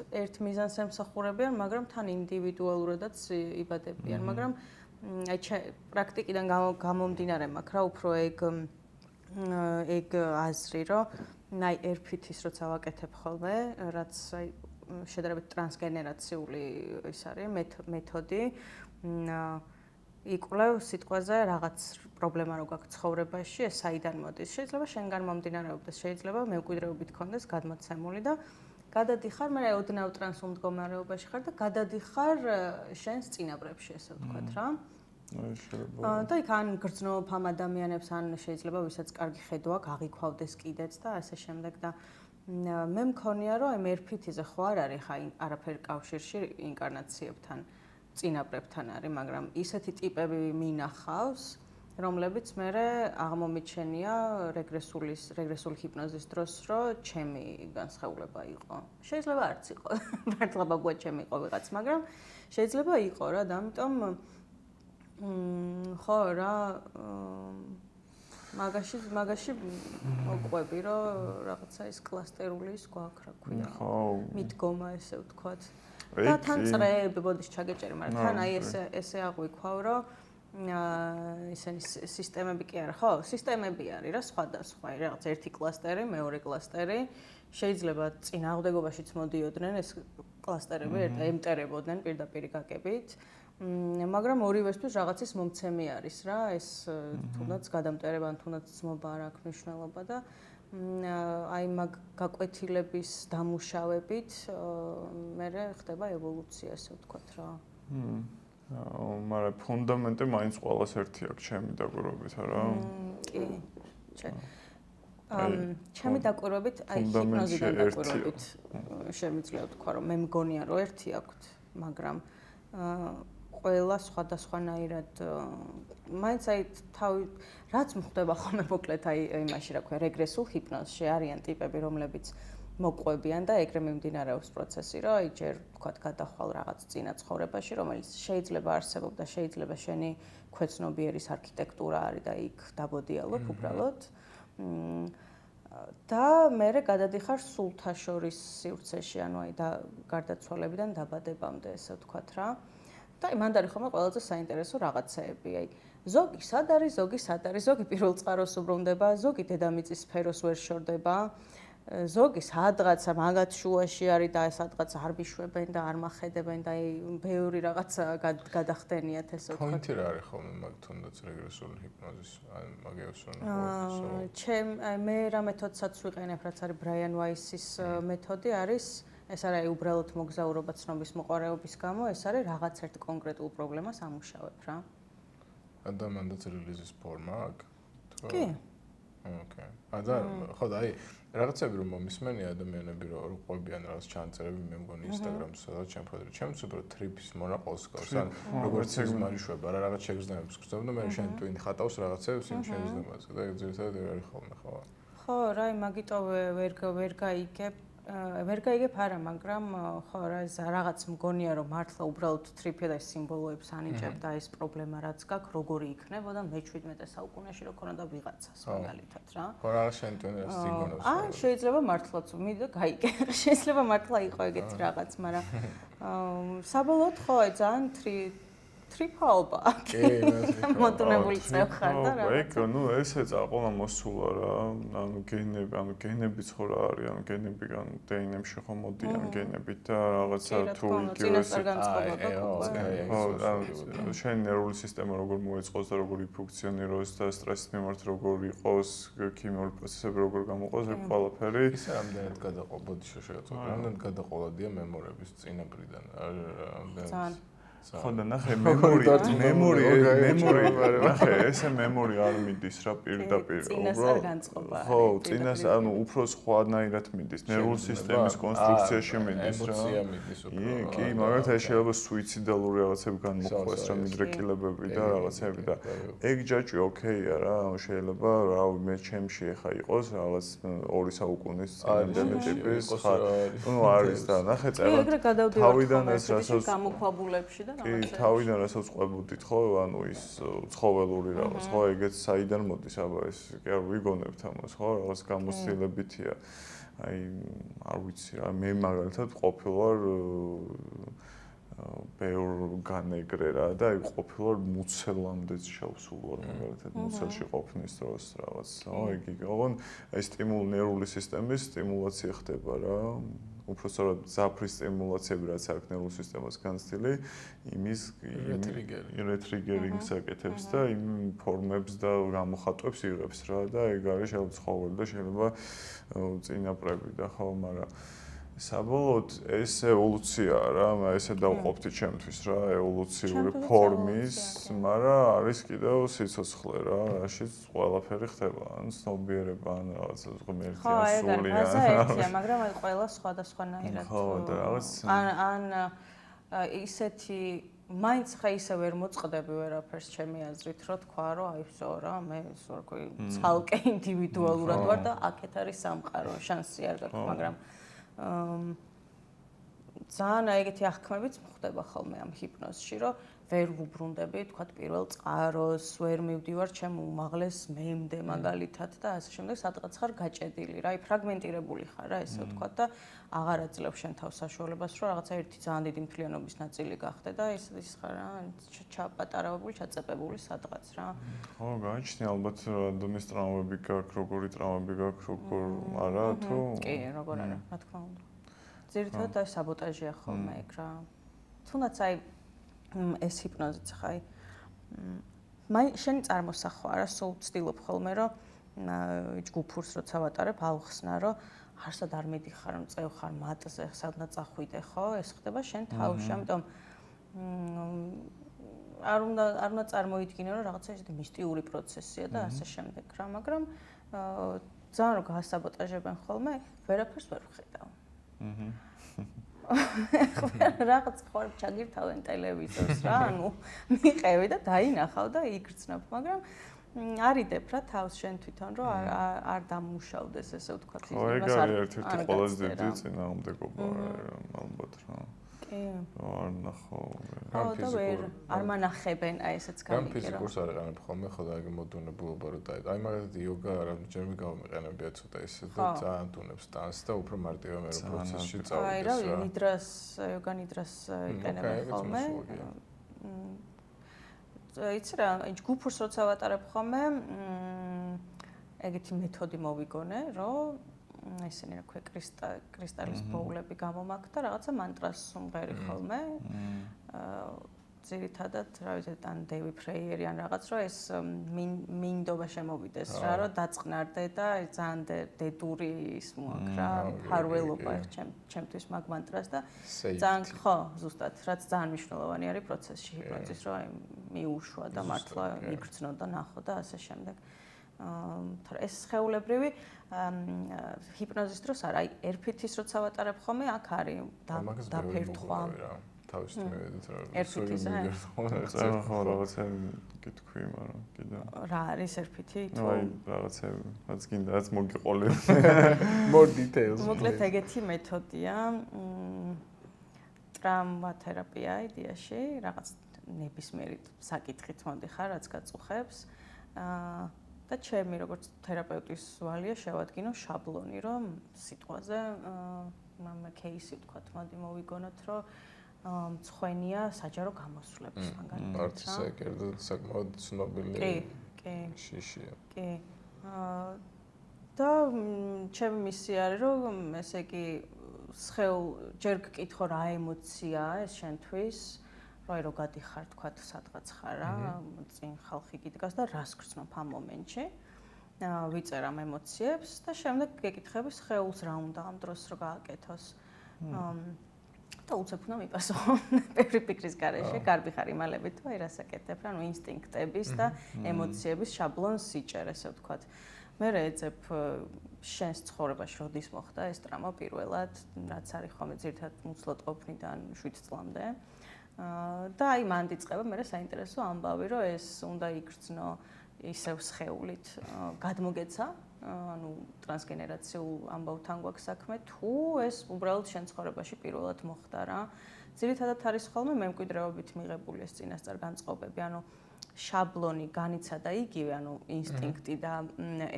ერთ მიზანს ემსახურებიან, მაგრამ თან ინდივიდუალურადაც იბადებიან, მაგრამ აი პრაქტიკიდან გამომდინარე მაქვს რა უფრო ეგ აზრი, რომ აი ერფითის როცა ვაკეთებ ხოლმე, რაც აი შედარებით ტრანსგენერაციული ის არის მეთოდი, იკვლევ სიტყვაზე რაღაც პრობლემა რო გაქვს ცხოვრებაში, ეს საიდან მოდის? შეიძლება შენგან მომდინარეობდეს, შეიძლება მემკვიდრეობით ქონდეს გადმოცემული და გადადიხარ, მე ოდნავ ტრანსულ მდგომარეობაში ხარ და გადადიხარ შენს წინაპრებში, ესე ვთქვათ რა. და იქ ან გრძნობ ამ ადამიანებს, ან შეიძლება ვისაც კარგი ხედვა აქვს, აღიქვავდეს კიდეც და ასე შემდეგ და მე მქონია რომ აი მერფითიზე ხო არ არის ხა არაფერი კავშირში ინკარნაციებთან, წინაპრებთან არის, მაგრამ ისეთი ტიპები მინახავს, რომლებიც მე აღმომიჩენია რეგრესული ჰიპნოზის დროს, რომ ჩემი განსხეულება იყო. შეიძლება არც იყო, მართლა ბაგუა ჩემი იყო ვიღაც, მაგრამ შეიძლება იყო რა და ამიტომ ხო რა მაგაში მოყვები რომ რაღაცა ის კლასტერული ის გვაქვს რა ქვია. ხო. მიდგომა ესე ვთქვათ. და თან წრეები ბოდის ჩაგეჭერი, მაგრამ თან აი ესე აღვიქვავ რომ ისენი სისტემები კი არა, ხო, სისტემები არის რა სხვადასხვა, რაღაც ერთი კლასტერი, მეორე კლასტერი, შეიძლება წინააღმდეგობაშიც მოდიოდნენ ეს კლასტერები, ემტერებოდნენ პირდაპირ გაკებით. მაგრამ ორივესთვის რაღაცის მომცემი არის რა, ეს თუნდაც გადამტერება, თუნდაც ძმობა არ აქვს მნიშვნელობა და აი მაგ გაკვეთილების დამუშავებით მე ხდება ევოლუცია, ესე ვთქვათ რა. მაგრამ ფუნდამენტი მაინც ყველას ერთი აქვს ჩემი დაკვირვებით, არა? კი. ჩემი დაკვირვებით, აი ჰიპნოზიდან დაკვირვებით შემიძლია ვთქვა, რომ მე მგონია რომ ერთი აქვს, მაგრამ ყველა სხვადასხვანაირად მაინც აი თავი რაც მხდება ხოლმე მოკლედ აი იმაში რა ქვია რეგრესულ ჰიპნოზში არიან ტიპები რომლებიც მოყვებიან და ეგრე მიმდინარეობს პროცესი, რომ აი ჯერ ვთქვათ გადახვალ რაღაც წინა ცხოვრებაში, რომელიც შეიძლება არსებობდა, შეიძლება შენი ქვეცნობიერის არქიტექტურა არის და იქ დაბოდიალობ უბრალოდ. და მერე გადადიხარ სულთა შორის სივრცეში, ანუ აი და გარდაცვალებიდან დაბადებამდე, ესე ვთქვათ რა. და მანდ არის ხოლმე ყველაზე საინტერესო რაღაცეები, აი ზოგი სად არის, ზოგი სად არის, ზოგი პირველ წყაროს უბრუნდება, ზოგი დედამიწის სფეროს ვერ შორდება, ზოგი სადღაცა მაგათ შუაში არის და სადღაც არ მიშვებენ და არ მახედებენ და აი ბევრი რაღაცა გადახდენიათ ესე ვთქვათ. პოინტი რა არის ხოლმე მაგ თუნდაც რეგრესიული ჰიპნოზის, ან მაგეოს მე რა მეთოდსაც ვიყენებ, რაც არის ბრაიან ვაისის მეთოდი არის, ეს არის უბრალოდ მოგზაურობა ცნობის მოყვარეობის გამო, ეს არის რაღაც ერთ კონკრეტულ პრობლემას ამუშავებ რა. ადამიანს რელიზის ფორმა აქვს? კი. ოკეი. ხო და აი რაღაცები რომ მომისმენი ადამიანები რომ ყვებიან რაღაც ჩანწერები მე მგონი Instagram-ს სადაც ჩემფოდრე ჩემს უბრალოდ ტრიპის მონაყოლს გავს ან როგორც ის მარიშვება რა რაღაც შეგრძნებებს გწევ და მე შენ ტვინი ხატავს რაღაცებს იმ შეგრძნებაზე და ზოგადად არ არის ხოლმე ხო? ხო, რა მაგიტო ვერ გაიგებ არა, მაგრამ ხო რა ეს რაღაც მგონია რომ მართლა უბრალოდ ტრიპია და ეს სიმბოლოებს ანიჭებ და ეს პრობლემა რაც გაქვს როგორი იქნებოდა მე-17 საუკუნეში რო ქონოდა ვიღაცას მაგალითად რა. ხო რა შენ ტვინი რა სიგონავს. ან შეიძლება მართლაც მიდი და გაიგე. შეიძლება მართლა იყო ეგეთი რაღაც, მაგრამ საბოლოოდ ხო ძალიან ტრიფალბა. კი, მოტუნებული წევხარ და რა. ეგ ნუ ესე წაყოლა მოსულა რა. ანუ გენები ხო რა არის, ანუ გენებიდან დნმ-ში ხო მოდიან გენებით და რაღაცა თუ იგივე შენ ნერვული სისტემა როგორ მოეწყოს და როგორ იფუნქციონიროს და სტრესის მიმართ როგორ იყოს, ქიმიური პროცესები როგორ გამოყოს, ეგ ყველაფერი. ისე რამდენად გადაყოლოდი შეგაწყვეტ, რამდენად გადაყოლოდია მემორების წინაპრიდან. ხო და ნახე მემორი ნახე ესე მემორი არ მიდის რა პირდაპირ უბრალოდ ხო წინას ანუ უფრო სხვანაირად მიდის ნერვული სისტემის კონსტრუქციაში მიდის რა ემოცია მიდის უფრო კი მაგალითად შეიძლება სუიციდალური რაღაცები განმოყვეს რა მიდრეკილებები და რაღაცები და ეგ ჯაჭვი ოკეია რა შეიძლება რა მე ჩემში ეხა იყოს რაღაც 2 საუკუნის წინამდელი ტიპის ნუ არის და ნახე წერა თავიდან ეს რასაც გამოქვაბულებში და კი, თავიდან რასაც ყვებოდით ხო, ანუ ის ცხოველური რაღაც, ხო, ეგეც საიდან მოდის, აბა ეს კი არ ვიგონებთ ამას, ხო, რაღაც გამოცდილებითია. აი, არ ვიცი რა, მე მაგალითად ყოფილვარ ბევრ განეგრე რა და აი ყოფილვარ მუცელამდეც შევსულ ვარ მაგალითად მუცელში ყოფნის დროს რაღაც, ხო, იგი ოღონ აი ნერვული სისტემის სტიმულაცია ხდება რა. უბრალოდ ზაფრის სტიმულაციები რაც აქვს ნერვულ სისტემას განცდილი, იმის რეტრიგერინგს აკეთებს და იმ ფორმებს და გამოხატვებს იღებს რა და ეგ არის შეიძლება ცხოველი და შეიძლება წინაპრები და ხო, მაგრამ საბოლოოდ ეს ევოლუციაა რა, ესე დავყოფთი ჩემთვის რა, ევოლუციური ფორმის, მაგრამ არის კიდევ სიცოცხლე რა, რაშიც ყველაფერი ხდება, ან ცნობიერება, ან რაღაცა ღმერთი ან სული ან ერთია, მაგრამ აი ყველა სხვადასხვანაირად. ხო, და რაღაც ან ისეთი მაინც ხა ისე ვერ მოწყდები ვერაფერს ჩემი აზრით, რომ თქვა რომ აი ვსო რა, მე ვთქვი ცალკე ინდივიდუალურად ვარ და აქეთ არის სამყარო, შანსი არ გაქვს, მაგრამ ძალიან ეგეთი აღქმებიც ხდება ხოლმე ამ ჰიპნოზში, რომ ვერ ვუბრუნდები, თქვათ პირველ წყაროს, ვერ მივდივარ ჩემ უმაღლეს მემდე მაგალითად და ასე შემდეგ, სადღაც ხარ გაჭედილი რა, აი ფრაგმენტირებული ხარ რა, ესე ვთქვათ და აღარ აძლევ შენ თავს საშუალებას, რომ რაღაცა ერთი ძალიან დიდი მთლიანობის ნაწილი გახდე და ის ხარ რა, ჩაპატარავებული, ჩაწეპებული სადღაც რა. ხო, გააჩნია ალბათ რადომის ტრაუმები გაქვს, როგორი ტრაუმები გაქვს, როგორ არა თუ კი, როგორ არა, რა თქმა უნდა. ძირითადად აი საბოტაჟია ხოლმე ეგ რა. თუნდაც აი ეს ჰიპნოზიც ხა აი შენი წარმოსახვა არა, სულ ვცდილობ ხოლმე რომ ჯგუფურს როცა ვატარებ ავხსნა რომ არსად არ მიდიხარ, მწევ ხარ მატზე, სადღაც წახვიდე ხო, ეს ხდება შენ თავში, ამიტომ არ უნდა წარმოიდგინე რომ რაღაცა ისეთი მისტიური პროცესია და ასე შემდეგ რა, მაგრამ ძალიან რომ გასაბოტაჟებენ ხოლმე, ვერაფერს ვერ ვხედავ. რაღაც ხوار ჩაგირთავენ ტელევიზორს რა, ანუ მიყევი და დაინახავ და იგრძნობ, მაგრამ არიდებ რა თავს შენ თვითონ რომ არ დამუშავდეს ესე ვთქვათ ის იმას არ ერთ-ერთი ყველაზე დიდი წინააღმდეგობა ალბათ რა კი არ ნახო არ მანახებენ აი ესეც გამიგე რა რამ ფიზიკურს არ იყენებ ხოლმე ხო და აი მოდუნებულობა რომ დაიდო აი მაგალითად იოგა რამდენჯერმე გამიყენებია ცოტა ისე და ძალიან დუნებს სტანს და უფრო მარტივია მე რო პროცესში წავიდეს რა აი რა ნიდრას იოგა ნიდრას იყენებენ ხოლმე იცი რა ჯგუფურს როცა ვატარებ ხოლმე ეგეთი მეთოდი მოვიგონე რომ ესენი რა ქვია კრისტალის ბოულები გამომაქვს და რაღაცა მანტრას უმღერი ხოლმე ძირითადად რა ვიცი ან დევი ფრეიერი ან რაღაც რომ ეს მინდობა შემოვიდეს რა რომ დაწყნარდე და ძალიან დედური ის მოაქვს რა ფარველობა ჩემთვის მაგ მანტრას და ძალიან ხო ზუსტად რაც ძალიან მნიშვნელოვანი არის პროცესში ჰიპნოზის რომ აი მიუშვა და მართლა იგრძნო და ნახო და ასე შემდეგ ეს სხეულებრივი ჰიპნოზის დროს არა აი ერფითის როცა ვატარებ ხოლმე აქ არის დაფერთხვა თავის მივედით რა ერფითის ხო რაღაცა გითქვი მაგრამ კიდე რა არის ერფითი თუ აი რაღაცა რაც გინდა რაც მოგიყოლე more details მოკლედ ეგეთი მეთოდია ტრამვათერაპია იდეაში რაღაც ნებისმიერი საკითხით მოდიხარ რაც გაწუხებს და ჩემი როგორც თერაპევტის ვალია შევადგინო შაბლონი რომ სიტყვაზე кейსი ვთქვათ მოდი მოვიგონოთ რომ მცხვენია საჯარო გამოსვლებს მაგალითად არც საკერდო საკმაოდ ცნობილი შიშია კი და ჩემი მისია არის რომ ესე იგი სხეულ ჯერ გკითხო რა ემოციაა ეს შენთვის რომ რო გადიხარ თქვა სადღაც ხარ რა წინ ხალხი გიდგას და რას გრძნობ ამ მომენტში ვიწერ ამ ემოციებს და შემდეგ გეკითხები სხეულს რა უნდა ამ დროს რო გააკეთოს და უცებ უნდა მიპასუხო ბევრი ფიქრის გარეშე კარგი ხარ იმალებით თუ აი რას აკეთებ რა ნუ ინსტინქტების და ემოციების შაბლონს იჭერ ესე ვთქვათ მე ეძებ შენს ცხოვრებაში როდის მოხდა ეს ტრამა პირველად რაც არის ხოლმე ძირითადად მუცლოდ ყოფნიდან 7 წლამდე და აი მან დიწყება მე საინტერესო ამბავი რომ ეს უნდა იგრძნო ისევ სხეულით გადმოგეცა ანუ ტრანსგენერაციულ ამბავთან გვაქვს საქმე თუ ეს უბრალოდ შენ ცხოვრებაში პირველად მოხდა რა ძირითადად არის ხოლმე მემკვიდრეობით მიღებული ეს წინასწარ განწყობები ანუ შაბლონი განიცადა იგივე ანუ ინსტინქტი და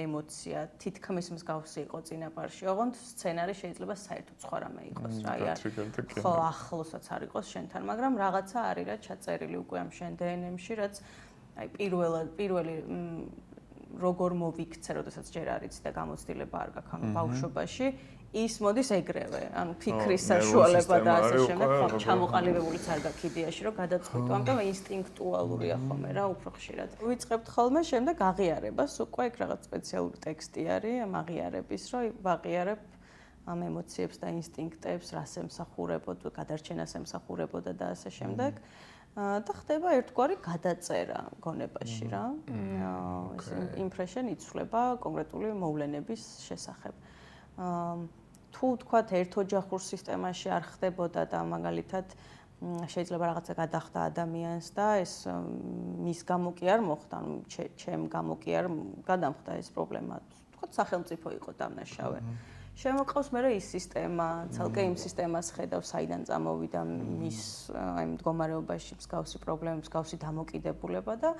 ემოცია თითქმის მსგავსი იყო წინაპარში ოღონდ სცენარი შეიძლება საერთოდ სხვა რამე იყოს რა ხო ახლოსაც არ იყოს შენთან მაგრამ რაღაცა არის რა ჩაწერილი უკვე ამ შენ დნმ-ში რაც აი პირველი როგორ მოვიქცე როდესაც ჯერ არის და გამოცდილება არ გაქვს ანუ ბავშვობაში ის მოდის ეგრევე ანუ ფიქრის საშუალება და ასე შემდეგ ხო ჩამოყალიბებულიც არ გაქვს იდეაში რომ გადაწყვიტო ამიტომ ინსტინქტუალურია ხოლმე რა უფრო ხშირად ვიწყებთ ხოლმე შემდეგ აღიარებას უკვე ეგ რაღაც სპეციალური ტექსტი არის ამ აღიარების რომ ვაღიარებ ამ ემოციებს და ინსტინქტებს რას ემსახურებოდა გადარჩენას ემსახურებოდა და ასე შემდეგ და ხდება ერთგვარი გადაწერა გონებაში რა ეს იმპრეშენი იცვლება კონკრეტული მოვლენების შესახებ თუ თქვათ ერთოჯახურ სისტემაში არ ხდებოდა და მაგალითად შეიძლება რაღაცა გადახდა ადამიანს და ეს მის გამო კი არ მოხდა ანუ ჩემ გამო კი არ გადამხდა ეს პრობლემა თქვათ სახელმწიფო იყო დამნაშავე შემოყავს მე ის სისტემა ცალკე იმ სისტემას ხედავს საიდან წამოვიდა მის აი მდგომარეობაში მსგავსი პრობლემები მსგავსი დამოკიდებულება და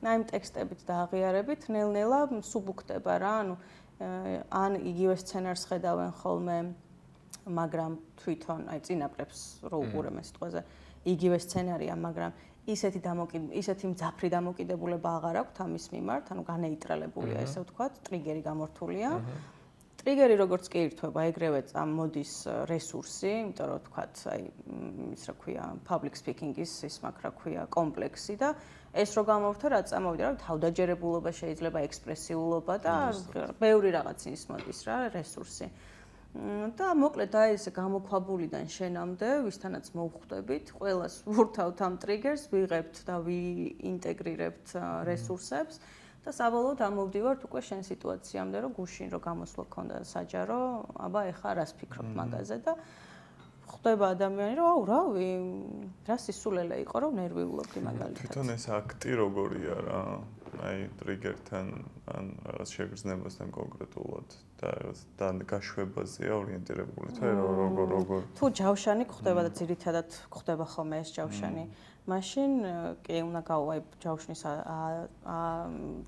აი იმ ტექსტებით და აღიარებით ნელ-ნელა სუბუქდება რა ანუ ან იგივე სცენარს ხედავენ ხოლმე მაგრამ თვითონ აი წინაპრებს რო უყურებ ეს სიტყვაზე იგივე სცენარია მაგრამ ისეთი მძაფრი დამოკიდებულება აღარ აქვს ამის მიმართ ანუ განეიტრალებულია ესე ვთქვათ ტრიგერი გამორთულია ტრიგერი როგორც კი ირთვება ეგრევე მოდის რესურსი იმიტომ რომ ვთქვათ აი ის რა ქვია public speaking-ის ის მაგ რა ქვია კომპლექსი და ეს რო გამოვთო რა წამოვიდა რა თავდაჯერებულობა შეიძლება ექსპრესიულობა და ბევრი რაღაც ის მოდის რა რესურსი და მოკლედ აი ეს გამოქვაბულიდან შენამდე ვისთანაც მოვხვდებით ყველას ვურთავთ ამ ტრიგერს ვიღებთ და ვინტეგრირებთ რესურსებს და საბოლოოდ ამოვდივართ უკვე შენ სიტუაციამდე რომ გუშინ რო გამოსვლა ქონდა საჯარო აბა ეხა რას ფიქრობ მაგაზე და ხდება ადამიანი რომ აუ რავი რა სისულელე იყო რომ ნერვიულობდი მაგალითად თვითონ ეს აქტი როგორია რა აი ტრიგერთან ან რაღაც შეგრძნებასთან კონკრეტულად და და გაშვებაზეა ორიენტირებული თუ როგორ თუ ჯავშანი გვხდება და ძირითადად გვხდება ხოლმე ეს ჯავშანი მაშინ კი უნდა გავუვაი ჯავშნის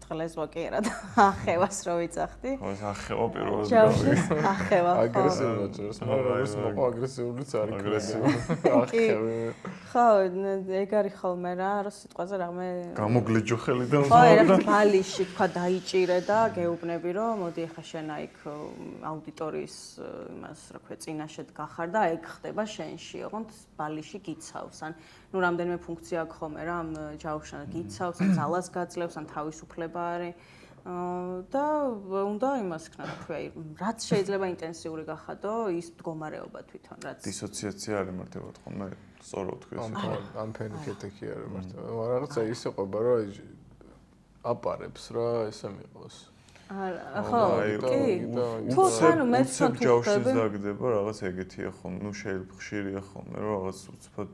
დღლეზვა კი არა და ახევას რო ვიძახდი. ხო, ეს ახევა პირველად ჯავშნის ახევა. აგრესიულად წერს, მაგრამ როგორც მოყვა აგრესიულიც არ იქნება. ახევი. ხო, ეგ არის ხოლმე რა, რა სიტყვაზე რამე გამოგლიჯო ხელიდან. ხო, ერთ ბალიში თქვა დაიჭირე და გეუბნები რომ მოდი ახლა შენ აიქ აუდიტორიის იმას რა ქვია წინაშე გახარ და ეგ ხდება შენში, ოღონდ ბალიში გიცავს ან ნუ რამდენიმე ფუნქცია აქვს ხოლმე რა ამ ჯავშანს გიცავს, ან ძალას გაძლევს, ან თავისუფლება არის და უნდა იმას ქნა რა ქვია, რაც შეიძლება ინტენსიური გახადო, ის მდგომარეობა თვითონ რაც დისოციაცია არის მარტივად ხოლმე, სწორად თქვი ეს. ან ფენიკეთექი არის მარტო. რაღაცა ის იყვება რომ აპარებს რა ესე მიყოს. ხო, კი. თუ ანუ მე ვთქვი ჯავშის დაგდება რაღაც ეგეთია ხოლმე, ნუ შეიძლება ხშირია ხოლმე რომ რაღაც უცბად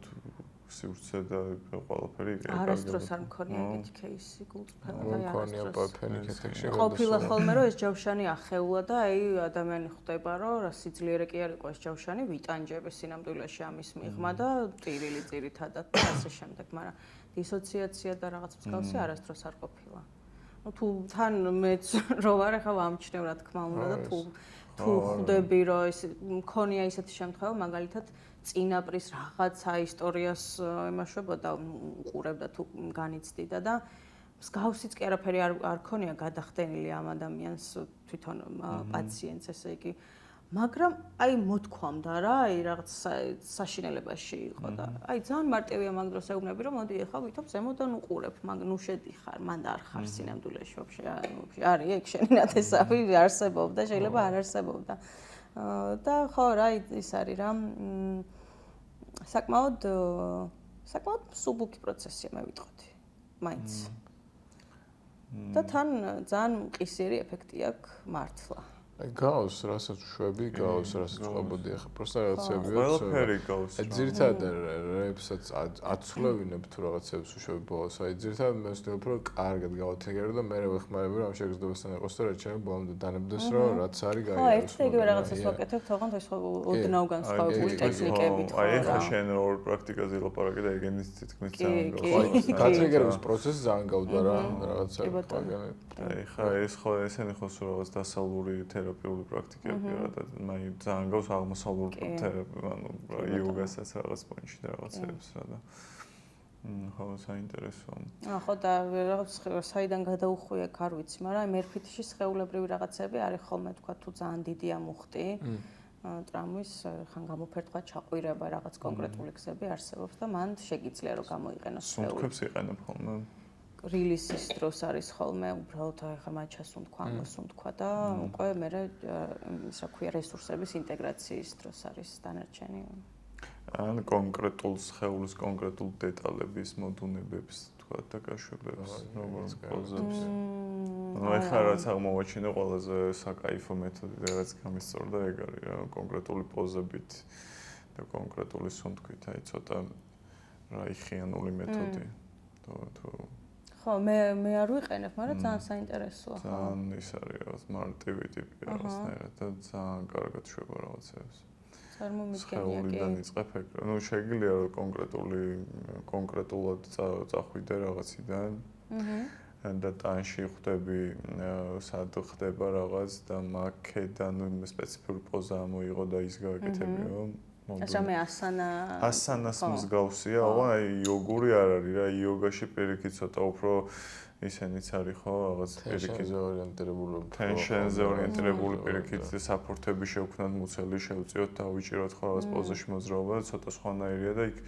სივრცე და ყველაფერი ეგ არასდროს არ მქონია ეგეთი кейსი გულწრფელად და მქონია ფენიკეთექში. ყოფილა ხოლმე რომ ეს ჯავშანი ახეულა და აი ადამიანი ხვდება რომ რა სიძლიერე კი არ იყო ეს ჯავშანი ვიტანჯები სინამდვილეში ამის მიღმა და ტირილი ძირითადად და ასე შემდეგ, მაგრამ დისოციაცია და რაღაც მსგავსი არასდროს არ ყოფილა. ну თუ თან მეც რო ვარ ახლა ვამჩნევ რა თქმა უნდა და თუ ხვდები რომ ეს მქონია ისეთი შემთხვევა მაგალითად წინაპრის რაღაცა ისტორიას იმაშვებოდა უყურებდა თუ განიცდიდა და მსგავსიც კი არაფერი არ ქონია გადახდენილი ამ ადამიანს თვითონ პაციენტს ესე იგი მაგრამ აი მოთქვამდა რა აი რაღაც საშინელებაში იყო და აი ძალიან მარტივია მაგ დროს ეუბნები რომ მოდი ახლა ვითომ ზემოდან უყურებ მაგ ნუ შედიხარ მან არ ხარ სინამდვილეში ვაფშე არის ეგ შენი ნათესავი არსებობდა შეიძლება არ არსებობდა და ხო რა ის არის რა საკმაოდ სუბუქი პროცესია მე ვიტყოდი მაინც და თან ძალიან მყისიერი ეფექტი აქვს მართლა აი გავს, რასაც შვები, გავს, რასაც ყვებოდი ახლა, просто რაღაცებია. ყველაფერი გავს. აი ძირითადად რეებსაც აცვლევინებ თუ რაღაცებს შვები ბოლოს. აი ძირითადად მე ვსწრებ რომ კარგად გავათეგერო და მე ვეხმარები რომ ამ შეგრძნებასთან იყოს და რაც შეიძლება ბოლომდე დანებდეს რომ რაც არის გაიგოს. ხო, ერთ იგივე რაღაცას ვაკეთებ, თორემ ეს ოდნავ განსხვავებული ტექნიკებით ხო. აი ახლა შენ ორ პრაქტიკაზე ილაპარაკე და ეგენის თითქმის ძალიან გავს. გატრიგერების პროცესი ძალიან გავდა რა, რაღაცა. აი ხა ეს ხო ესენი ხო რაღაც დასავლური თერაპიული პრაქტიკები რა და მაი ძალიან გავს აღმოსავლურ თერაპია, ანუ იოგასაც რაღაც პონჩი და რაღაცებს რა და ხო საინტერესოა. ხო და რაღაც საიდან გადაუხვია არ ვიცი, მაგრამ მერფიტში სხეულებრივი რაღაცები არის ხოლმე თქვა თუ ძალიან დიდია მუხტი. ტრამვის ხან გამოფერტყვა ჩაყვირება რაღაც კონკრეტული გზები არსებობს და მან შეგიძლია რომ გამოიყენოს სხეული. სუნთქებს იყენებ ხოლმე. რილისის დროს არის ხოლმე უბრალოდ ახლა მაჩას უნთქვა, ამას უნთქვა და უკვე მე ის რა ქვია რესურსების ინტეგრაციის დროს არის დანარჩენი. ან კონკრეტულ სხეულის კონკრეტულ დეტალების მოდუნებებს თქვა და გაშვებებს როგორც პოზებს. ანუ ახლა რაც აღმოვაჩინე ყველაზე საკაიფო მეთოდი რაც გამისწორდა ეგ არის რა კონკრეტული პოზებით და კონკრეტული სუნთქვით აი ცოტა რა იხიანული მეთოდი. თუ ხო, მე არ ვიყენებ, მაგრამ ძალიან საინტერესოა. ძალიან ის არის რაღაც მარტივი ტიპი რაღაცნაირად და ძალიან კარგად შვება რაღაცებს. წარმომიდგენია კი. და იწყებ ეგ. ნუ შეგიძლია რომ კონკრეტულად წახვიდე რაღაციდან. და ტანში ხვდები სად ხდება რაღაც და მაქედან სპეციფიკური პოზა მოიღო და ის გააკეთებიო. ასამე ასანას მსგავსია, აი იოგური არ არის რა, იოგაში პირიქით ცოტა უფრო ისენიც არის ხო, რაღაც პირიქით ორიენტირებული, ტენშენზე ორიენტირებული პირიქით საფორთები შევქნათ, მუცელი შევწიოთ, დავიჭიროთ ხო რაღაც პოზაში მოძრაობა და ცოტა სხვანაირია და იქ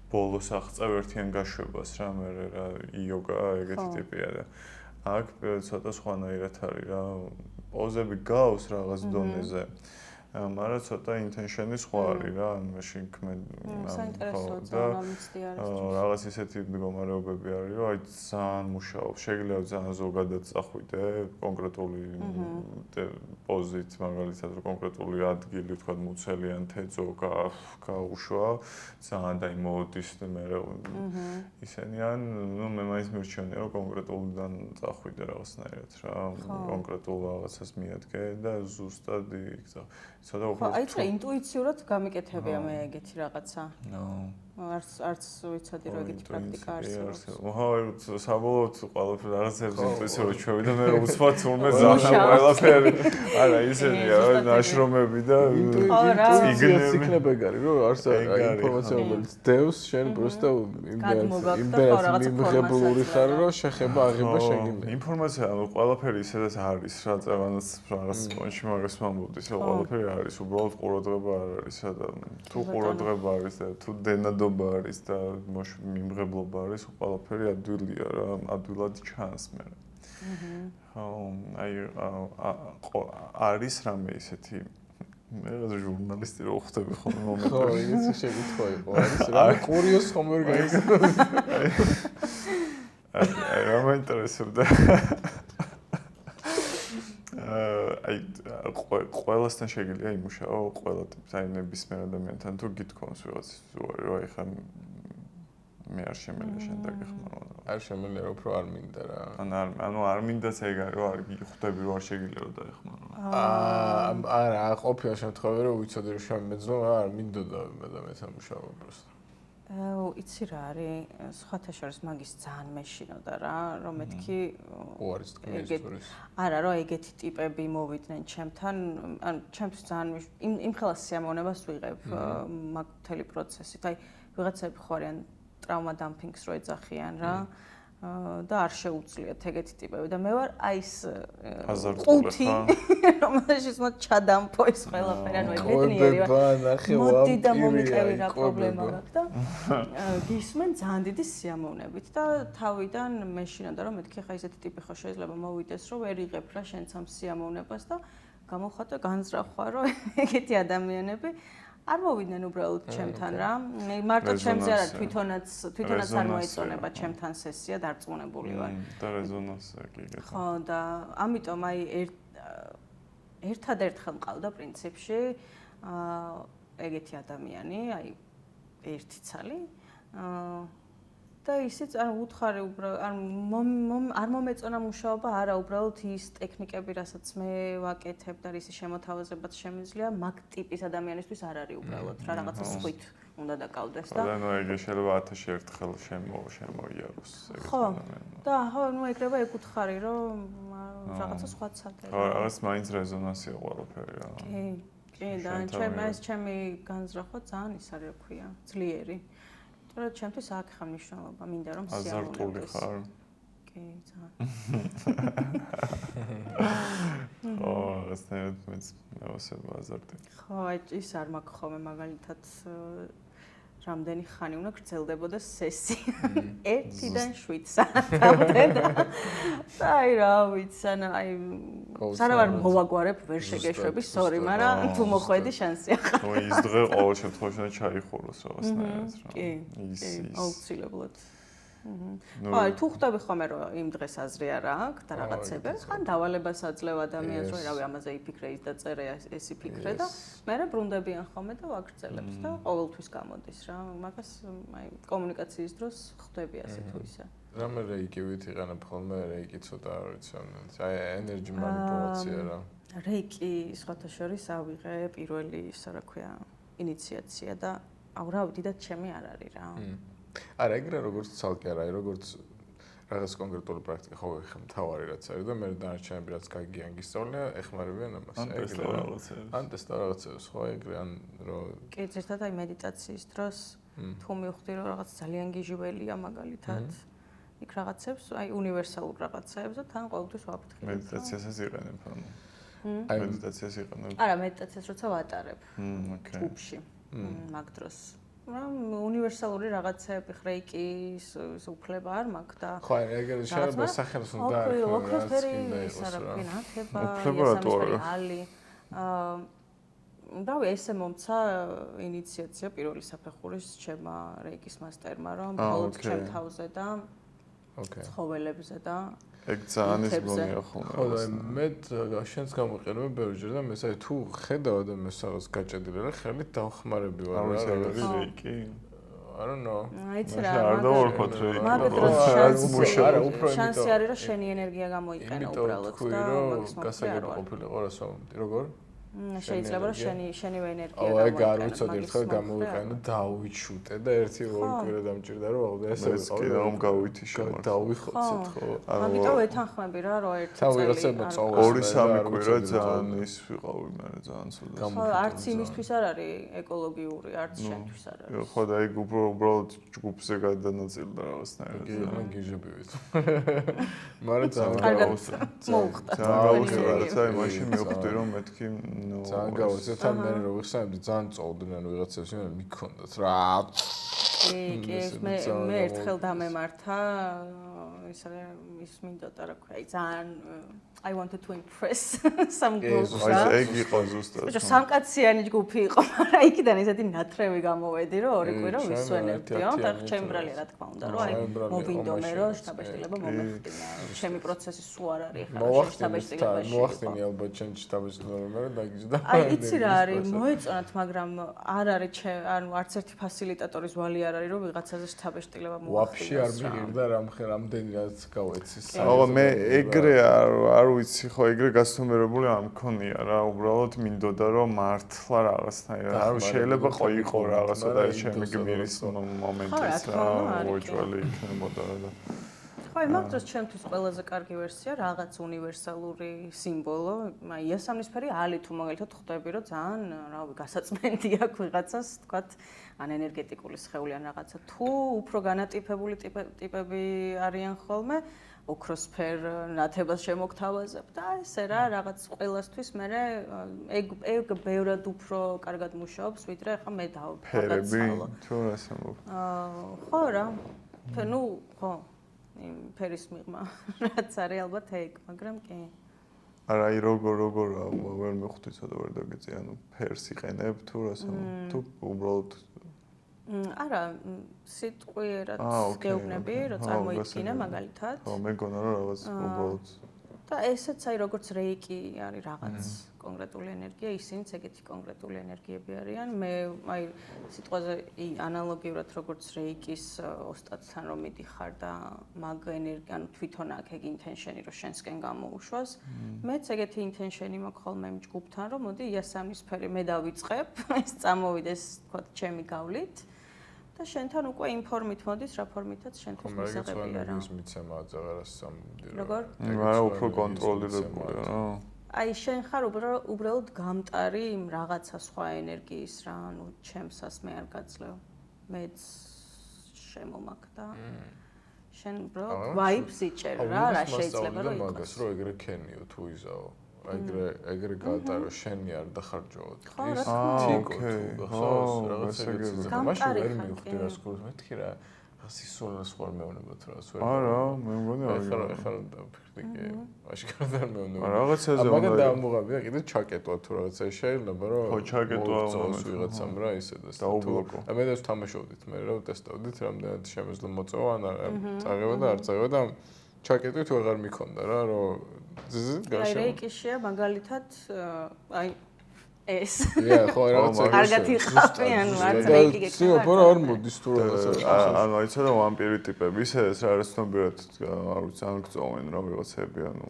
ბოლოს აღწევ ერთიან გაშვებას რა, მე რა იოგა ეგეთი ტიპია და აქ ცოტა სხვანაირად არის რა, პოზები გავს რაღაც დონეზე. მაგრამ ცოტა intention-ი სხვა არის რა, მაშინ ქმენ საინტერესოა ამიცდი არის. რაღაც ისეთი მდგომარეობები არის, რომ აი ძალიან მუშაობს. შეიძლება ძალიან ზოგადად წახვიდე კონკრეტული პოზით, მაგალითად, კონკრეტული ადგილი, თქვა მუცელი ან თეძო გაუშვა, ძალიან დაიმოდის მე ისენი ან ნუ მე მაინც მირჩენია, რომ კონკრეტულიდან წახვიდე რაღაცნაირად რა, კონკრეტულ რაღაცას მიადგე და ზუსტად ცოტა ხო, აი ეს ინტუიციურად გამიკეთებია მე ეგეთი რაღაცა. არც ვიცოდი რომ ეგეთი პრაქტიკა არსებობს. საბოლოოდ ყველაფერი რაღაცებს ინტუიციურად ჩვევი და მე უცბად თურმე ზანა ყველაფერი. არა, ისედია რა, ნაშრომები და ინტუიციას იქნება ეგარი, რომ არც ინფორმაცია რომელიც დევს შენ პროსტა იმდენად მიმღებლური ხარ, რომ შეხება აღება შეგინდა. ინფორმაცია ყველაფერი ისედაც არის რა, წევანაც რაღაც პონჩი მაგას ვამბობდი, რომ ყველაფერი არის, უბრალოდ ყურადღება არ არის და თუ ყურადღება არის და თუ დენადობა არის და მიმღებლობა არის, ყველაფერი ადვილია რა, ადვილად ჩანს მე. ხო, აი არის რამე ისეთი მე რა ჟურნალისტი რო ხვდები ხოლმე მომენტებში. ხო, ისე შეკითხვა იყო, არის რა კურიოზ ხომ ვერ გაიგე. აი რა მაინტერესებდა. აი ყველასთან შეგიძლია იმუშაო, ყველა ტიპის აი ნებისმიერ ადამიანთან თუ გითხოვს ვიღაც ზუარი, აი ხა მე არ შემიძლია შენ დაგეხმარო. არ შემიძლია რომ უფრო არ მინდა რა. ანუ არ მინდაც ეგ არის, რომ არ ხვდები რომ არ შეგიძლია რომ დაეხმარო. არა, ყოფილა შემთხვევები რომ ვიცოდი რომ შემეძნო, არ მინდოდა ადამიანთან მუშაობა პროსტა. იცი რა არის, სხვათა შორის მაგის ძალიან მეშინოდა რა, რომ მეთქი უარის თქმის ისტორიის. არა, რომ ეგეთი ტიპები მოვიდნენ ჩემთან, ანუ ჩემთვის ძალიან იმ ხელას სიამოვნებას ვიღებ მაგ მთელი პროცესით. აი, ვიღაცები ხო არიან ტრავმა დამპინგს რო ეძახიან რა. და არ შეუძლიათ ეგეთი ტიპები და მე ვარ აი ეს ყუთი რომელშიც მოდ ჩადამპო ეს ყველაფერი ანუ ეგეთნიერი მოდი და მომიყევი რა პრობლემა გაქვს და გისმენ ძალიან დიდი სიამოვნებით და თავიდან მეშინოდა რომ მეთქი ხა ესეთი ტიპი ხო შეიძლება მოვიდეს რომ ვერ იღებ რა შენც ამ სიამოვნებას და გამოვხატო განზრახვა რომ ეგეთი ადამიანები არ მოვიდნენ უბრალოდ ჩემთან რა. მარტო ჩემზე არა თვითონაც არ მოეწონება ჩემთან სესია დარწმუნებული ვარ. და რეზონანსი კი. ხო და ამიტომ აი ერთადერთხელ მყავდა პრინციპში ეგეთი ადამიანი, აი ერთი ცალი და ისიც არ უთხარი უბრალოდ არ მომეწონა მუშაობა, არა უბრალოდ ის ტექნიკები, რასაც მე ვაკეთებ და ისი შემოთავაზებაც შემიძლია, მაგ ტიპის ადამიანისთვის არ არის უბრალოდ რა რაღაცა სხვით უნდა დაკავდეს და ანუ ეგ შეიძლება 1000-ში ერთხელ შემოიაროს ეგეთი ადამიანი. და ხო, ნუ ეგრევა ეგ უთხარი, რომ რაღაცა სხვაც აკეთებ. ხო, რაღაც მაინც რეზონანსია ყველაფერი რა. კი, და ჩემი განზრახვა ძალიან ის არის, რა ქვია, ძლიერი. რა ჩემთვის აქ ხარ მნიშვნელობა, მინდა რომ აზარტული ხარ. კი, ძალიან. ხო, ასნაირად მეც მევასება აზარტი. ხო, აი ის არ მაქვს ხოლმე მაგალითად რამდენი ხანი უნდა გრძელდებოდა სესია. 1-დან 7 საათამდე და აი რა ვიცი, აი სანამ მოვაგვარებ ვერ შეგეშვები, სორი, მაგრამ თუ მოხვედი შანსია ხარ. ნუ ის დღე ყოველ შემთხვევაში უნდა ჩაიხუროს რაღაცნაირად რა. კი, აუცილებლად. აი თუ ხვდები ხოლმე რომ იმ დღეს აზრი არ აქვს და რაღაცები, ხან დავალებას აძლევ ადამიანს, რომ რავი ამაზე იფიქრე ის და წერე ეს იფიქრე და მე ბრუნდებიან ხოლმე და ვაგრძელებს და ყოველთვის გამოდის რა. მაგას აი კომუნიკაციის დროს ხვდები ასე თუ ისე. რამე რეიკივით იყენებ ხოლმე, რეიკი ცოტა არ ვიცი, აი ენერგი манипуляция რა. რეიკი სხვათა შორის ავიღე პირველი ისა რა ქვია ინიციაცია და აუ რა ვიცი და ჩემი არ არის რა. არა, ეგრე როგორც ცალკე არა, როგორც რაღაც კონკრეტული პრაქტიკა ხო ხა მთავარი რაც არის და მე დანარჩენები რაც გაგიან გისწავლია, ეხმარებიან ამას. ეგრე რაღაცებს. ან ტესტა რაღაცებს ხო ეგრე ან რო კი, ზუსტად აი მედიტაციის დროს თუ მივხვდი რომ რაღაც ძალიან გიჟველია მაგალითად იქ რაღაცებს, აი უნივერსალურ რაღაცებს და თან ყოველთვის ვაფრთხილებ. მედიტაციასაც იყენებ ანუ. აი მედიტაციას იყენებ. არა, მედიტაციას როცა ვატარებ. ოკეი. ჯგუფში. მაგ დროს. უნივერსალური რაღაცები, რეიკის უფლება არ მაქვს და ხო, ეგრე შეიძლება სახელს უნდა ოქროთერი ისა რა ქვია, ნათება, უფლება რატო არა? ალი. რავი, ესე მომცა ინიციაცია პირველი საფეხურის ჩემმა რეიკის მასტერმა, რომ მხოლოდ ჩემ თავზე და ცხოველებზე და ეგ ძალიან ის გონია ხოლმე. ხო და მე შენს გამოყენება ბევრჯერ და მე საერთოდ თუ ხედავ და მე რაღაც გაჭედილი რა ხელით დავხმარები ვარ რა რეიკი. I don't know. აიცი რა, არ დავორქოთ რეიკი. მაგ დროს შანსი არის რომ შენი ენერგია გამოიყენო უბრალოდ და მაგის გასაგები ყოფილიყო რა სვამობდი, როგორ? შეიძლება რომ შენივე ენერგია გამოიყენო. აი, არ ვიცოდი ერთხელ გამოვიყენო, დავიჩუტე და ერთი ორი კვირა დამჭირდა რომ აღვდე ესე ვიყავ. კი, რომ გავითიშო. დავიხოცეთ ხო. ამიტომ ვეთანხმები რა, რომ ერთი წელი. ვიღაცებმა წოვასწრე. 2-3 კვირა ძალიან ის ვიყავი მე ძალიან ცუდა. ხო, არც იმისთვის არ არის ეკოლოგიური, არც შენთვის არ არის. ხო და ეგ უბრალოდ ჯგუფზე გადანაწილდა რაღაცნაირად. კი, მე გიჟებივით. მაგრამ ძალიან გაუსწრა. გაუსწრა, აი მაშინ მივხვდი რომ მეთქი ძალიან გავაცე თან მე რო ვიხსენებდი ძალიან წოვდნენ ვიღაცებს იმენ მიქონდათ რა კი მე ერთხელ დამემართა ის მინდოდა რა ქვია ძალიან I wanted to impress some groups. ეგ იყო ზუსტად. სამკაციანი ჯგუფი იყო, მაგრამ იქიდან ისეთი ნათრევი გამოვედი, რომ ორი კვირა ვისვენებდიო და ჩემბრალი რა თქმა უნდა, რომ აი მოვიდო მე რომ შტაბეშტილება მომეხდინა. ჩემი პროცესი სულ არ არის ხარ შტაბეშტილებაში. მოახდინე ალბათ ჩემ შტაბეშტილება მე დაგიჟდა. აი იცი რა არის, მოეწონათ, მაგრამ არ არის ანუ არც ერთი ფასილიტატორის ვალი არ არის, რომ ვიღაცაზე შტაბეშტილება მოახდინოს. ვაფშე არ მიღირდა რამდენი რაც გავეცის. აბა მე ეგრე არ ვიცი ხო ეგრე გასტუმერებული არ მქონია რა უბრალოდ მინდოდა რომ მართლა რაღაცნაირად არ შეიძლება იყო რაღაცა და ჩემი გმირის მომენტიც რა უეჭველი იქნებოდა და ხო მაგ დროს ჩემთვის ყველაზე კარგი ვერსია რაღაც უნივერსალური სიმბოლო აი იასამნისფერი ალი თუ მაგალითად ხვდები რომ ძალიან რავი გასაწმენდი აქვს ვიღაცას თქვათ ან ენერგეტიკული სხეული ან რაღაცა თუ უფრო განატიფებული ტიპები არიან ხოლმე ოქროსფერ ნათებას შემოგთავაზებ და ესე რა რაღაც ყველასთვის მე ეგ ბევრად უფრო კარგად მუშაობს ვიდრე ახლა მე ფერები თუ რას ამბობ ხო რა ნუ ხო იმ ფერის მიღმა რაც არის ალბათ ეგ მაგრამ კი არა აი როგორ ვერ მივხვდი ცოტა ვერ დაგეწი ანუ ფერს იყენებ თუ რას ამბობ თუ უბრალოდ არა სიტყვიერად გეუბნები რომ წარმოიდგინე მაგალითად ხო მე გონა რომ რაღაც უბრალოდ და ესეც აი როგორც რეიკი არის რაღაც კონკრეტული ენერგია ისინიც ეგეთი კონკრეტული ენერგიები არიან მე აი სიტყვაზე ანალოგიურად როგორც რეიკის ოსტატთან რომ მიდიხარ და მაგ ენერგია ანუ თვითონ აქ ეგ ინტენშენი რომ შენსკენ გამოუშვას მეც ეგეთი ინტენშენი მაქვს ხოლმე იმ ჯგუფთან რომ მოდი იასამნისფერი მე დავიწყებ ეს წამოვიდეს თქო ჩემი გავლით და შენთან უკვე ინფორმით მოდის რა ფორმითაც შენთვის მისაღებია რა. ის მიცემა აღარას სამდირო. როგორ? არა უფრო კონტროლირებულია რა. აი შენ ხარ უბრალოდ გამტარი იმ რაღაცა სხვა ენერგიის რა, ანუ ჩემსას მე არ გაძლევ. მეც შემომაქდა. შენ უბრალოდ ვაიბს იჭერ რა შეიძლება რომ იყოს. მაგას რო ეგრე ქენიო თუ იზაო. ეგრე გაატარო შენი არ დახარჯოთ. ის თიკო ხო რაღაცა მაშინ ვერ მივხვდი რა სკოლას მეთქი რა სისულას ხარ მეუბნებათ რა სვერ არა მე მგონი ახლა დავფიქრდი კი აშკარად არ მეუბნებათ რაღაცაზე უნდა მაგა დამოღებია კიდე ჩაკეტვა თუ რაღაცა შეიძლება რომ ხო ჩაკეტვა უნდა ვიღაცამ რა ისე და დაუბლოკო მე და თამაშობდით მე რა ტესტავდით რამდენად შემეძლო მოწევა ან წაღება და არ წაღება და ჩაკეტვით ვეღარ მიქონდა რა რომ აი რეიკიშია მაგალითად აი ეს ხო რაღაცა კარგად იყავი ანუ არც რეიკი გეკითხა სიოპორა არ მოდის თუ რაღაცა ანუ იცი რომ ვამპირი ტიპები ისე ეს რა არის თნობიერად არ ვიცი ან გწოვენ რა ვიღაცები ანუ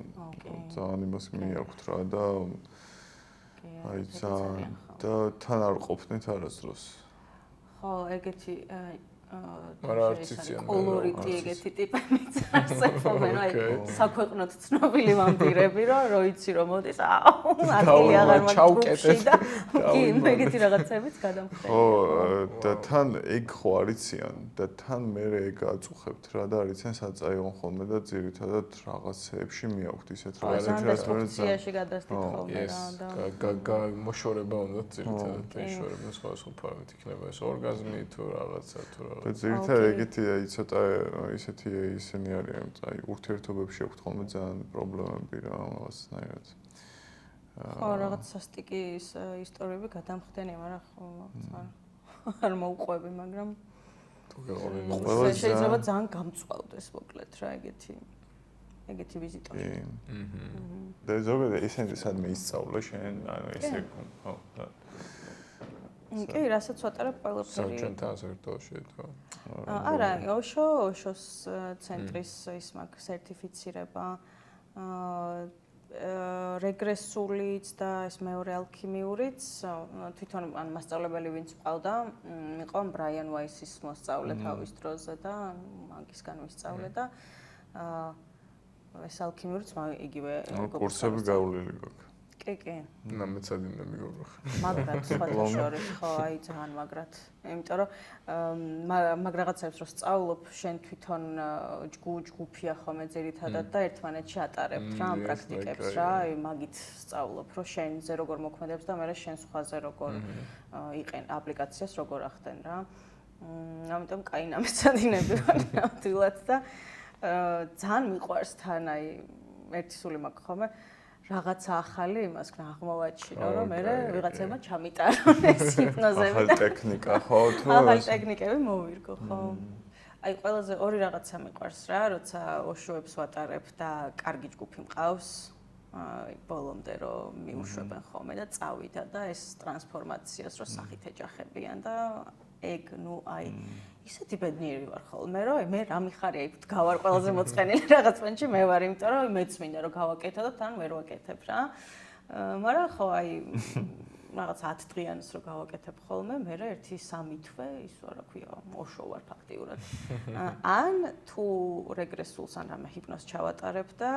ძალიან იმას მიაქვთ რა და აი ძალიან და თან არ ყოფნით არასდროს ხო ეგეთი არა არც იციან კოლორიტი ეგეთი ტიპებიც არსებობენ აი საქვეყნოდ ცნობილი ვამპირები რო იცი რომ მოდის ადგილი აღარ მაქვს და კი ეგეთი რაღაცებიც გადამხდება ხო და თან ეგ ხო არიციან და თან მე ეგ აწუხებთ რა და არიციან საწაიონ ხოლმე და ძირითადად რაღაცეებში მიაქვთ ისეთ რაღაცებს ფუნქციაში გადასდით ხოლმე რა და მოშორება უნდა ძირითადად ეშორება სხვა ფორმით იქნება ეს ორგაზმი თუ რაღაცა თუ და ძირითადად ეგეთი აი ცოტა ისეთი ისინი არიან აი ურთიერთობებში აქვთ ხოლმე ძალიან პრობლემები რა რაღაცნაირად ხო, რაღაც სასტიკის ისტორიები გადამხდენია, მაგრამ არ მოუყვები, მაგრამ შეიძლება ძალიან გამწვავდეს მოკლედ რა ეგეთი ვიზიტორი. და ზოგადად ისინი სადმე ისწავლე შენ, ანუ ესე ხო. კი, რასაც ვატარებ ყველაფერი. საჩვენთან საერთოში თუ. არა, ოშოს ცენტრის ის მაგ სერტიფიცირება რეგრესულიც და ეს მეორე ალქიმიურიც თვითონ ან მასწავლებელი ვინც ყავდა, იყო ბრაიან ვაისის მოსწავლე თავის დროზე და მაგისგან ვისწავლე და ეს ალქიმიურიც იგივე კურსები გავლილი გვაქვს. კი. ნამეცადინე მიგობრა. მაგრად სხვათა შორის ხო, აი ძალიან მაგრად. იმიტომ რომ მაგ რაღაცებს რო სწავლობ, შენ თვითონ ჯგუფია ხოლმე ძირითადად და ერთმანეთში ატარებთ რა ამ პრაქტიკებს რა, აი მაგით სწავლობ, რომ შენზე როგორ მოქმედებს და მე შენ სხვაზე როგორ იყენ აპლიკაციას როგორ ახდენ რა. ამიტომ კაი ნამეცადინები ვარ ნამდვილად და ძალიან მიყვარს თან აი ერთი სული მაქვს ხოლმე რაღაცა ახალი იმას ქნა აღმოვაჩინო რომ მე ვიღაცებმა ჩამიტარონ ეს ჰიპნოზები და ახალი ტექნიკა ხო თუ ახალი ტექნიკები მოვირგო ხო აი ყველაზე ორი რაღაცა მიყვარს რა როცა ოშოებს ვატარებ და კარგი ჯგუფი მყავს აი ბოლომდე რომ მიუშვებენ ხოლმე და წავიდა და ეს ტრანსფორმაციას რო სახით ეჯახებიან და ეგ ნუ აი ისეთი ბედნიერი ვარ ხოლმე რომ მე რა მიხარია იქ გავარ ყველაზე მოწყენილი რაღაც პონჩი მე ვარ იმიტომ რომ მეც მინდა რომ გავაკეთო და თან ვერ ვაკეთებ რა მაგრამ ხო აი რაღაც 10 დღიანს რო გავაკეთებ ხოლმე მე რა 1-3 თვე ის რა ქვია ოშო ვარ ფაქტიურად ან თუ რეგრესულს ან რამე ჰიპნოზს ჩავატარებ და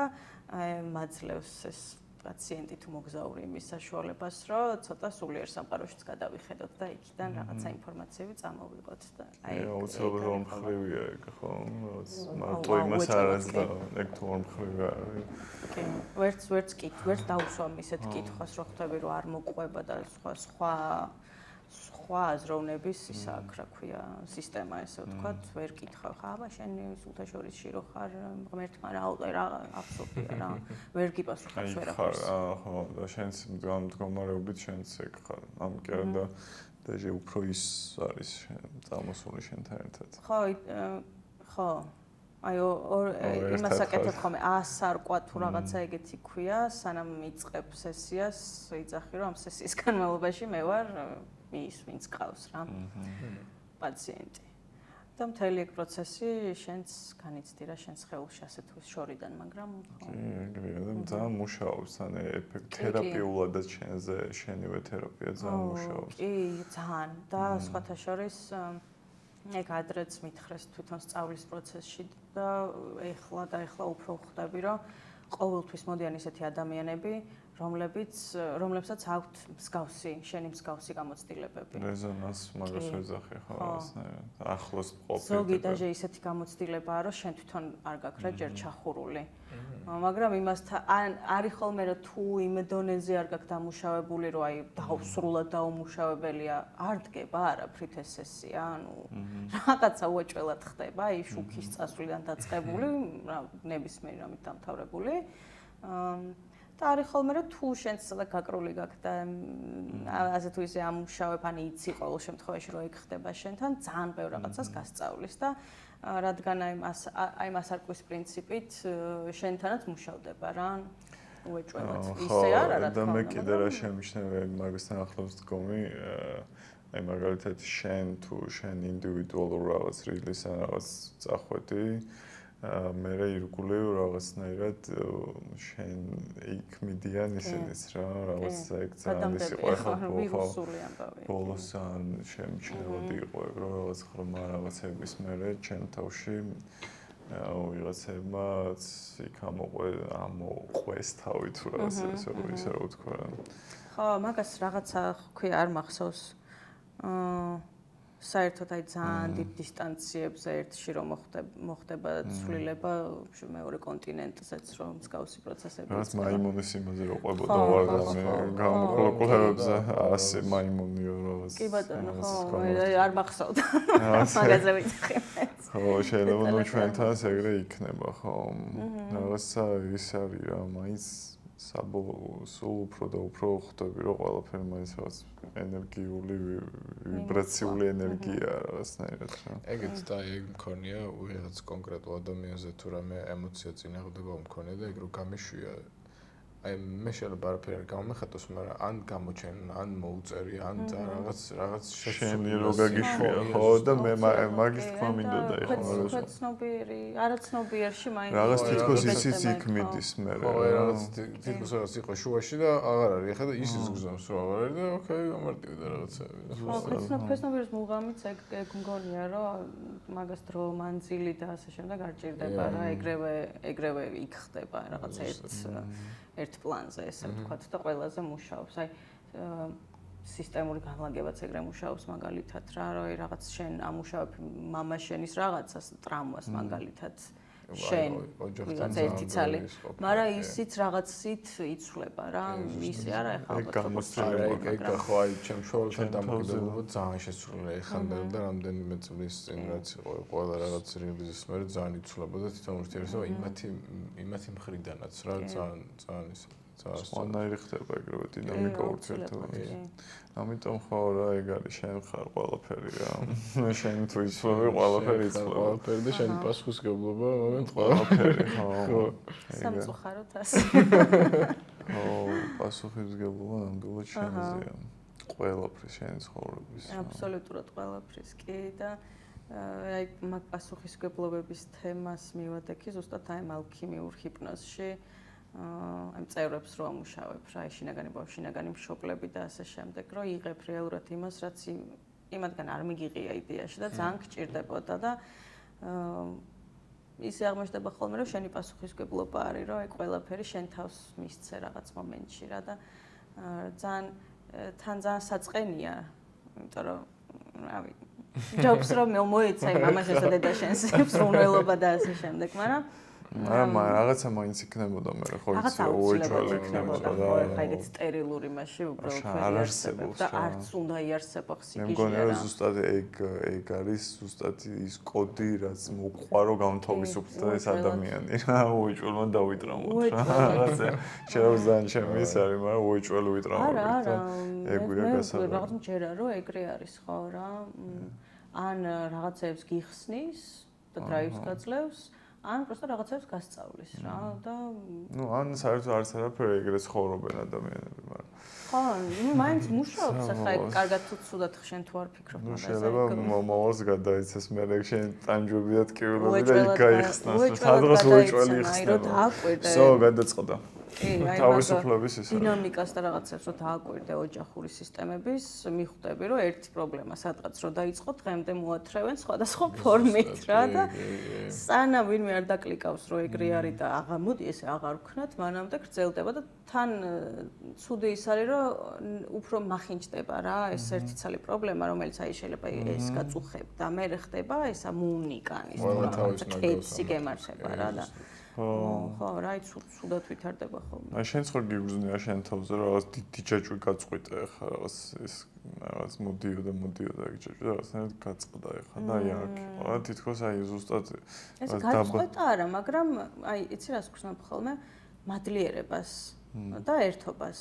მაძლევს ეს პაციენტი თუ მოგზაური იმის საშუალებას, რომ ცოტა სულიერ სამყაროშიც გადავიხედოთ და იქიდან რაღაცა ინფორმაციები წამოვიღოთ და აი აუცილებლად ორმხრივია ეგ ხო? მარტო იმას არ არის და ეგ თუ ორმხრივია არის. კი, ვერც დავუსვამ ისეთ კითხვას, რომ ხვდები რომ არ მოყვება და სხვა აზროვნების ის აქ რა ქვია სისტემა ესე ვთქვათ, ვერ კითხავ ხა, აბა შენ სულთა შორისში რო ხარ, ღმერთმა რა აბსურდია რა. ვერ გიპასუხებს ვერაფერს. ხო, და შენს მდგომარეობით შენც ეგ ხარ. ამ კი არა და დაჟე უფრო ის არის წამოსული შენთან ერთად. ხო. აი იმას აკეთებ ხოლმე 100 სარკვა თუ რაღაცა ეგეთი ქვია, სანამ იწყებ სესიას, იძახი რომ ამ სესიის განმავლობაში მე ვარ ის ვინც ყავს რა პაციენტი და მთელი ეგ პროცესი შენს განიცდი რა შენს ხეულში ასე თუ შორიდან მაგრამ კი ეგრეა და ძალიან მუშაობს ან თერაპიულადაც შენზე შენივე თერაპია ძალიან მუშაობს კი ძალიან და სხვათა შორის ეგ ადრეც მითხრეს თვითონ სწავლის პროცესში და ეხლა უფრო ხვდები რომ ყოველთვის მოდიან ისეთი ადამიანები რომლებსაც აქვთ შენი მსგავსი გამოცდილებები. რეზონანს მაგას ვეძახი ხო ასნაირად. ახლოს ყოფილი. ზოგი დაჟე ისეთი გამოცდილებაა, რომ შენ თვითონ არ გაქვს რა ჯერ ჩახურული. მაგრამ იმასთან არის ხოლმე რომ თუ იმ დონეზე არ გაქვს დამუშავებული, რომ აი დაუსრულად დაუმუშავებელია, არ დგება არაფრით ეს სესია, ანუ რაღაცა უეჭველად ხდება, აი შუქის წასვლიდან დაწყებული, ნებისმიერი რამით დამთავრებული. და არის ხოლმე რომ თუ შენს სადა გაკრული გაქვს და ასე თუ ისე ამუშავებ ან იცი ყოველ შემთხვევაში რომ ეგ ხდება შენთან ძალიან ბევრ რაღაცას გასწავლის და რადგან აი მას არკვის პრინციპით შენთანაც მუშავდება რა უეჭველად ისე არა რა თქმა უნდა და მე კიდე რა შემიშნევია მაგასთან ახლოს დგომი აი მაგალითად შენ თუ შენ ინდივიდუალურ რაღაც რილის ან რაღაც წახვედი მე ირგული რაღაცნაირად შენ იქ მიდიან ისინიც რა რაღაც ეგ ძალიან ის იყო ხო ბოლოს ან შემჩნევოდი იყო ეგ რომ რაღაც ხმა რაღაცების მერე ჩემ თავში ვიღაცებმა იქ ამოყვეს თავი თუ რაღაცა ისე რა ვთქვა ხო მაგას რაღაცა ქვია არ მახსოვს საერთოდ აი ძალიან დიდ დისტანციებზე ერთში რომ მოხდება ცვლილება მეორე კონტინენტზეც რომ მსგავსი პროცესები იწყება. რაც მაიმუნის იმაზე რო ყვებოდა ვარ და მე გამოკვლევებზე 100 მაიმუნიო რაღაც. კი ბატონო ხო არ მახსოვდა. მაგაზე ვიცხი. ხო შეიძლება ნუ ჩვენთანაც ეგრე იქნება ხო. რაღაცა ის არის რა მაინც სულ უფრო და უფრო ხვდები რომ ყველაფერი მაინც რაღაც ენერგიული ვიბრაციული ენერგია რაღაცნაირად რა. ეგეც და ეგ მქონია ვიღაც კონკრეტულ ადამიანზე თუ რამე ემოცია წინააღმდება მქონია და ეგ რო გამიშვია აი მე შეიძლება არაფერი არ გამეხატოს, მაგრამ ან გამოჩენ, ან მოუწერი, ან რაღაც შენი რო გაგიშვია, ხო და მე მაგის თქმა მინდოდა ეხლა ცნობიერი, არაცნობიერში მაინც რაღაც თითქოს ისიც იქ მიდის მე ხო რაღაც თითქოს რაღაც იყო შუაში და აღარ არის, ეხლა და ისიც გზავს რომ აღარ არის და ოკეი, გამარტივდა რაღაცები. ხო, ცნობიერის მუღამიც ეგ მგონია რომ მაგას დრო მანძილი და ასე შემდეგ არ ჭირდება რა, ეგრევე იქ ხდება რაღაც ერთ პლანზე ესე ვთქვათ და ყველაზე მუშაობს. აი სისტემური განლაგებაც ეგრე მუშაობს მაგალითად რა, რომ აი რაღაც შენ ამუშავებ მამა შენის რაღაცას, ტრამვას მაგალითად შენ ვიღაც ერთი ცალი, მაგრამ ისიც რაღაცით იცვლება რა, ისე არა ეხლა ეგ ხო აი ჩემ შოულთან დამოკიდებულება ძალიან შესრულია ეხანდელ და რამდენიმე წლის წინ რაც იყო ყველა რაღაც რელიზის მერე ძალიან იცვლებოდა თვითონ ურთიერთობა იმათი მხრიდანაც რა ძალიან ისე სხვანაირი ხდება ეგრევე დინამიკა ურთიერთობებში. ამიტომ ხო რა ეგ არის შენ ხარ ყველაფერი რა. შენ თუ იცვლები ყველაფერი იცვლება. ყველაფერი და შენი პასუხისგებლობა მომენტ ყველაფერი ხო. სამწუხაროდ ასე. ხო, პასუხისგებლობა ნამდვილად შენზეა. ყველაფრის შენი ცხოვრების. აბსოლუტურად ყველაფრის კი და აი მაგ პასუხისგებლობების თემას მივადექი ზუსტად აი ალქიმიურ ჰიპნოზში. აი წევრებს რო ამუშავებ რა შინაგანი ბავშვინაგანი მშობლები და ასე შემდეგ რომ იღებ რეალურად იმას რაც იმათგან არ მიგიღია იდეაში და ძალიან გჭირდებოდა და ისე აღმოჩნდება ხოლმე რომ შენი პასუხისგებლობა არის რომ აი ყველაფერი შენ თავს მისცე რაღაც მომენტში რა და ძალიან საწყენია იმიტომ რომ რავი ჯობს რომ მოეცაი მამაშენს და დედაშენს სრულობა და ასე შემდეგ მაგრამ რაღაცა მაინც იქნებოდა მე ხო იცი უეჭველი იქნებოდა და ხა ეგეთ სტერილური მასში უბრალოდ არ არსებობს და არც უნდა იარსებოს სიკიჟე. მე მგონია რომ ზუსტად ეგ არის ზუსტად ის კოდი რაც მოყვარო გამთავისუფლდა ეს ადამიანი რა უეჭველმა დავიტრამოთ რა რაღაცა შეიძლება ჩემი ის არის მაგრამ უეჭველი ვიტრამოთ არა ეგია გასაგები რაღაც მჯერა რომ ეგრე არის ხო რა ან რაღაცებს გიხსნის და დრაივს გაძლევს ან просто რაღაცებს გასწავლის რა და ნუ ან საერთოდ არც არაფერი ეგრე ცხოვრობენ ადამიანები მაგრამ ხო ნუ მაინც მუშაობს ახლა ეგ კარგად თუ ცუდად შენ თუ არ ფიქრობ მაგაზე შეიძლება მოვალს გადაიცეს მე ეგ შენ ტანჯვები და ტკივილები და იქ გაიხსნას სადღაც უეჭველი იხსნება რომ დააკვირდე სო გადაწყდა თავისუფლების ის დინამიკას და რაღაცებს რომ დააკვირდე ოჯახური სისტემების მიხვდები რომ ერთი პრობლემა სადღაც რომ დაიწყო დღემდე მოათრევენ სხვადასხვა ფორმით რა და სანამ ვინმე არ დაკლიკავს რომ ეგრე არის და აღმოდი ესე აღარ ვქნათ მანამდე გრძელდება და თან ცუდი ის არის რომ უფრო მახინჯდება რა ეს ერთი ცალი პრობლემა რომელიც აი შეიძლება ეს გაწუხებდა მე ხდება ესა მუნიკანის კეცი გემართება რა და ხო რა ცუდად ვითარდება ხოლმე აი შენც ხო გიგზნია შენ თავზე რაღაც დიდი ჯაჭვი გაწყვიტე ხა რაღაც ეს რაღაც მოდიოდა ეგ ჯაჭვი და რაღაცნაირად გაწყდა ხა და აი აქ რა თითქოს აი ზუსტად ეს გაწყვეტა არა მაგრამ აი იცი რას გქნებ ხოლმე მადლიერებას და ერთობას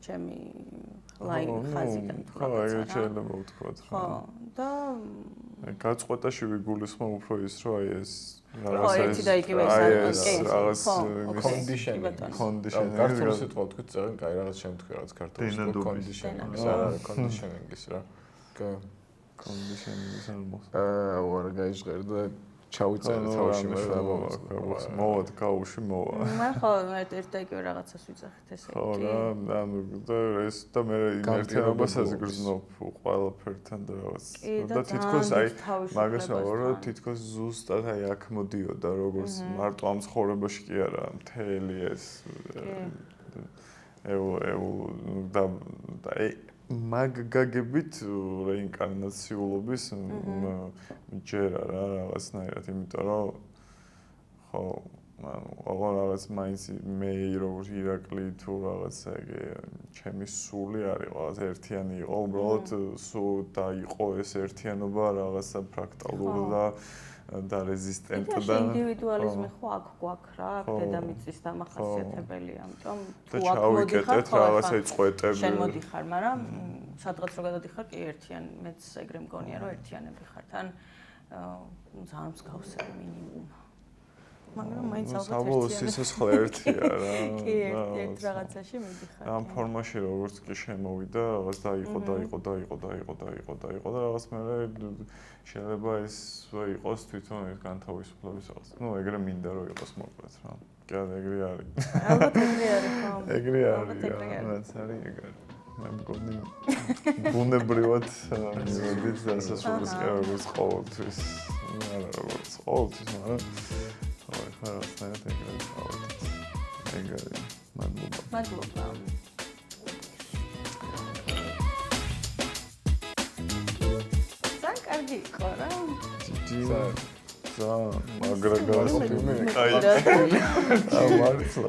ჩემი ლაინ ხაზიდან თუ რაღაცა. ხო, ეგრე შეიძლება ვთქვათ. ხო, და გაწყვეტაში ვიგულისხმობ უფრო ის, რომ აი ეს რაღაცა ერთი და იგივე რაღაც კონდიშენინგი. ქართულ სიტყვა ვთქვით, ძალიან კაი რაღაც შემთხვევაში რაღაც ქართულ სიტყვა კონდიშენინგის არა, კონდიშენინგის რა. კონდიშენინგის არ მოხდა. ვარ გაიჟღერდა ჩავიწერე თავში მე და მოვად გაუში მოვა. მე ხო ერთ და იგივე რაღაცას ვიძახით ესე იგი. ხო რა, ანუ და ეს და მე იმერთიანობასაც გრძნობ ყველაფერთან და რაღაც. და თითქოს აი მაგას ვაყო რომ თითქოს ზუსტად აი აქ მოდიოდა როგორც მარტო ამ ცხოვრებაში კი არა, მთელი ეს და მაგ გაგებით რეინკარნაციულობის ჯერა რა რაღაცნაირად, იმიტომ რომ ხო, ანუ რაღაც მაინც მე როგორც ირაკლი თუ რაღაცა ეგე ჩემი სული არის რაღაც ერთიანი იყო, უბრალოდ სულ დაიყო ეს ერთიანობა რაღაცა ფრაქტალურ და და რეზისტენტ და ინდივიდუალიზმი ხო აქ გვაქვს რა, დედამიწის დამახასიათებელია, ამიტომ და ჩავიკეტეთ რაღაცა წყვეტები. შენ მოდიხარ, მაგრამ სადღაც რო გადადიხარ, კი ერთიან, მეც ეგრე მგონია, რომ ერთიანები ხართ, ან ძალიან მსგავსები მინიმუმ. მაგრამ მაინც ალბათ საბოლოო სიცოცხლე ერთია რა. კი, ერთ რაღაცაში მიდიხარ. ამ ფორმაში როგორც კი შემოვიდა, რაღაც დაიყო და რაღაც მე შეიძლება ეს იყოს თვითონ ეს განთავისუფლების რაღაც. ნუ ეგრე მინდა რომ იყოს მოკლედ რა. კი, ეგრე არის. ალბათ ეგრე არის ხო? ეგრე არის, რაც არის ეგრე. მე მგონი ბუნებრივად მოდით დასასრულს კი როგორც ყოველთვის. არა როგორც ყოველთვის, მაგრამ ხო, რაღაცნაირად ეგრე გავაკეთე. ეგრე. მადლობა. კარგი იყო რა. ძა მაგრა გასული. აი, მართლა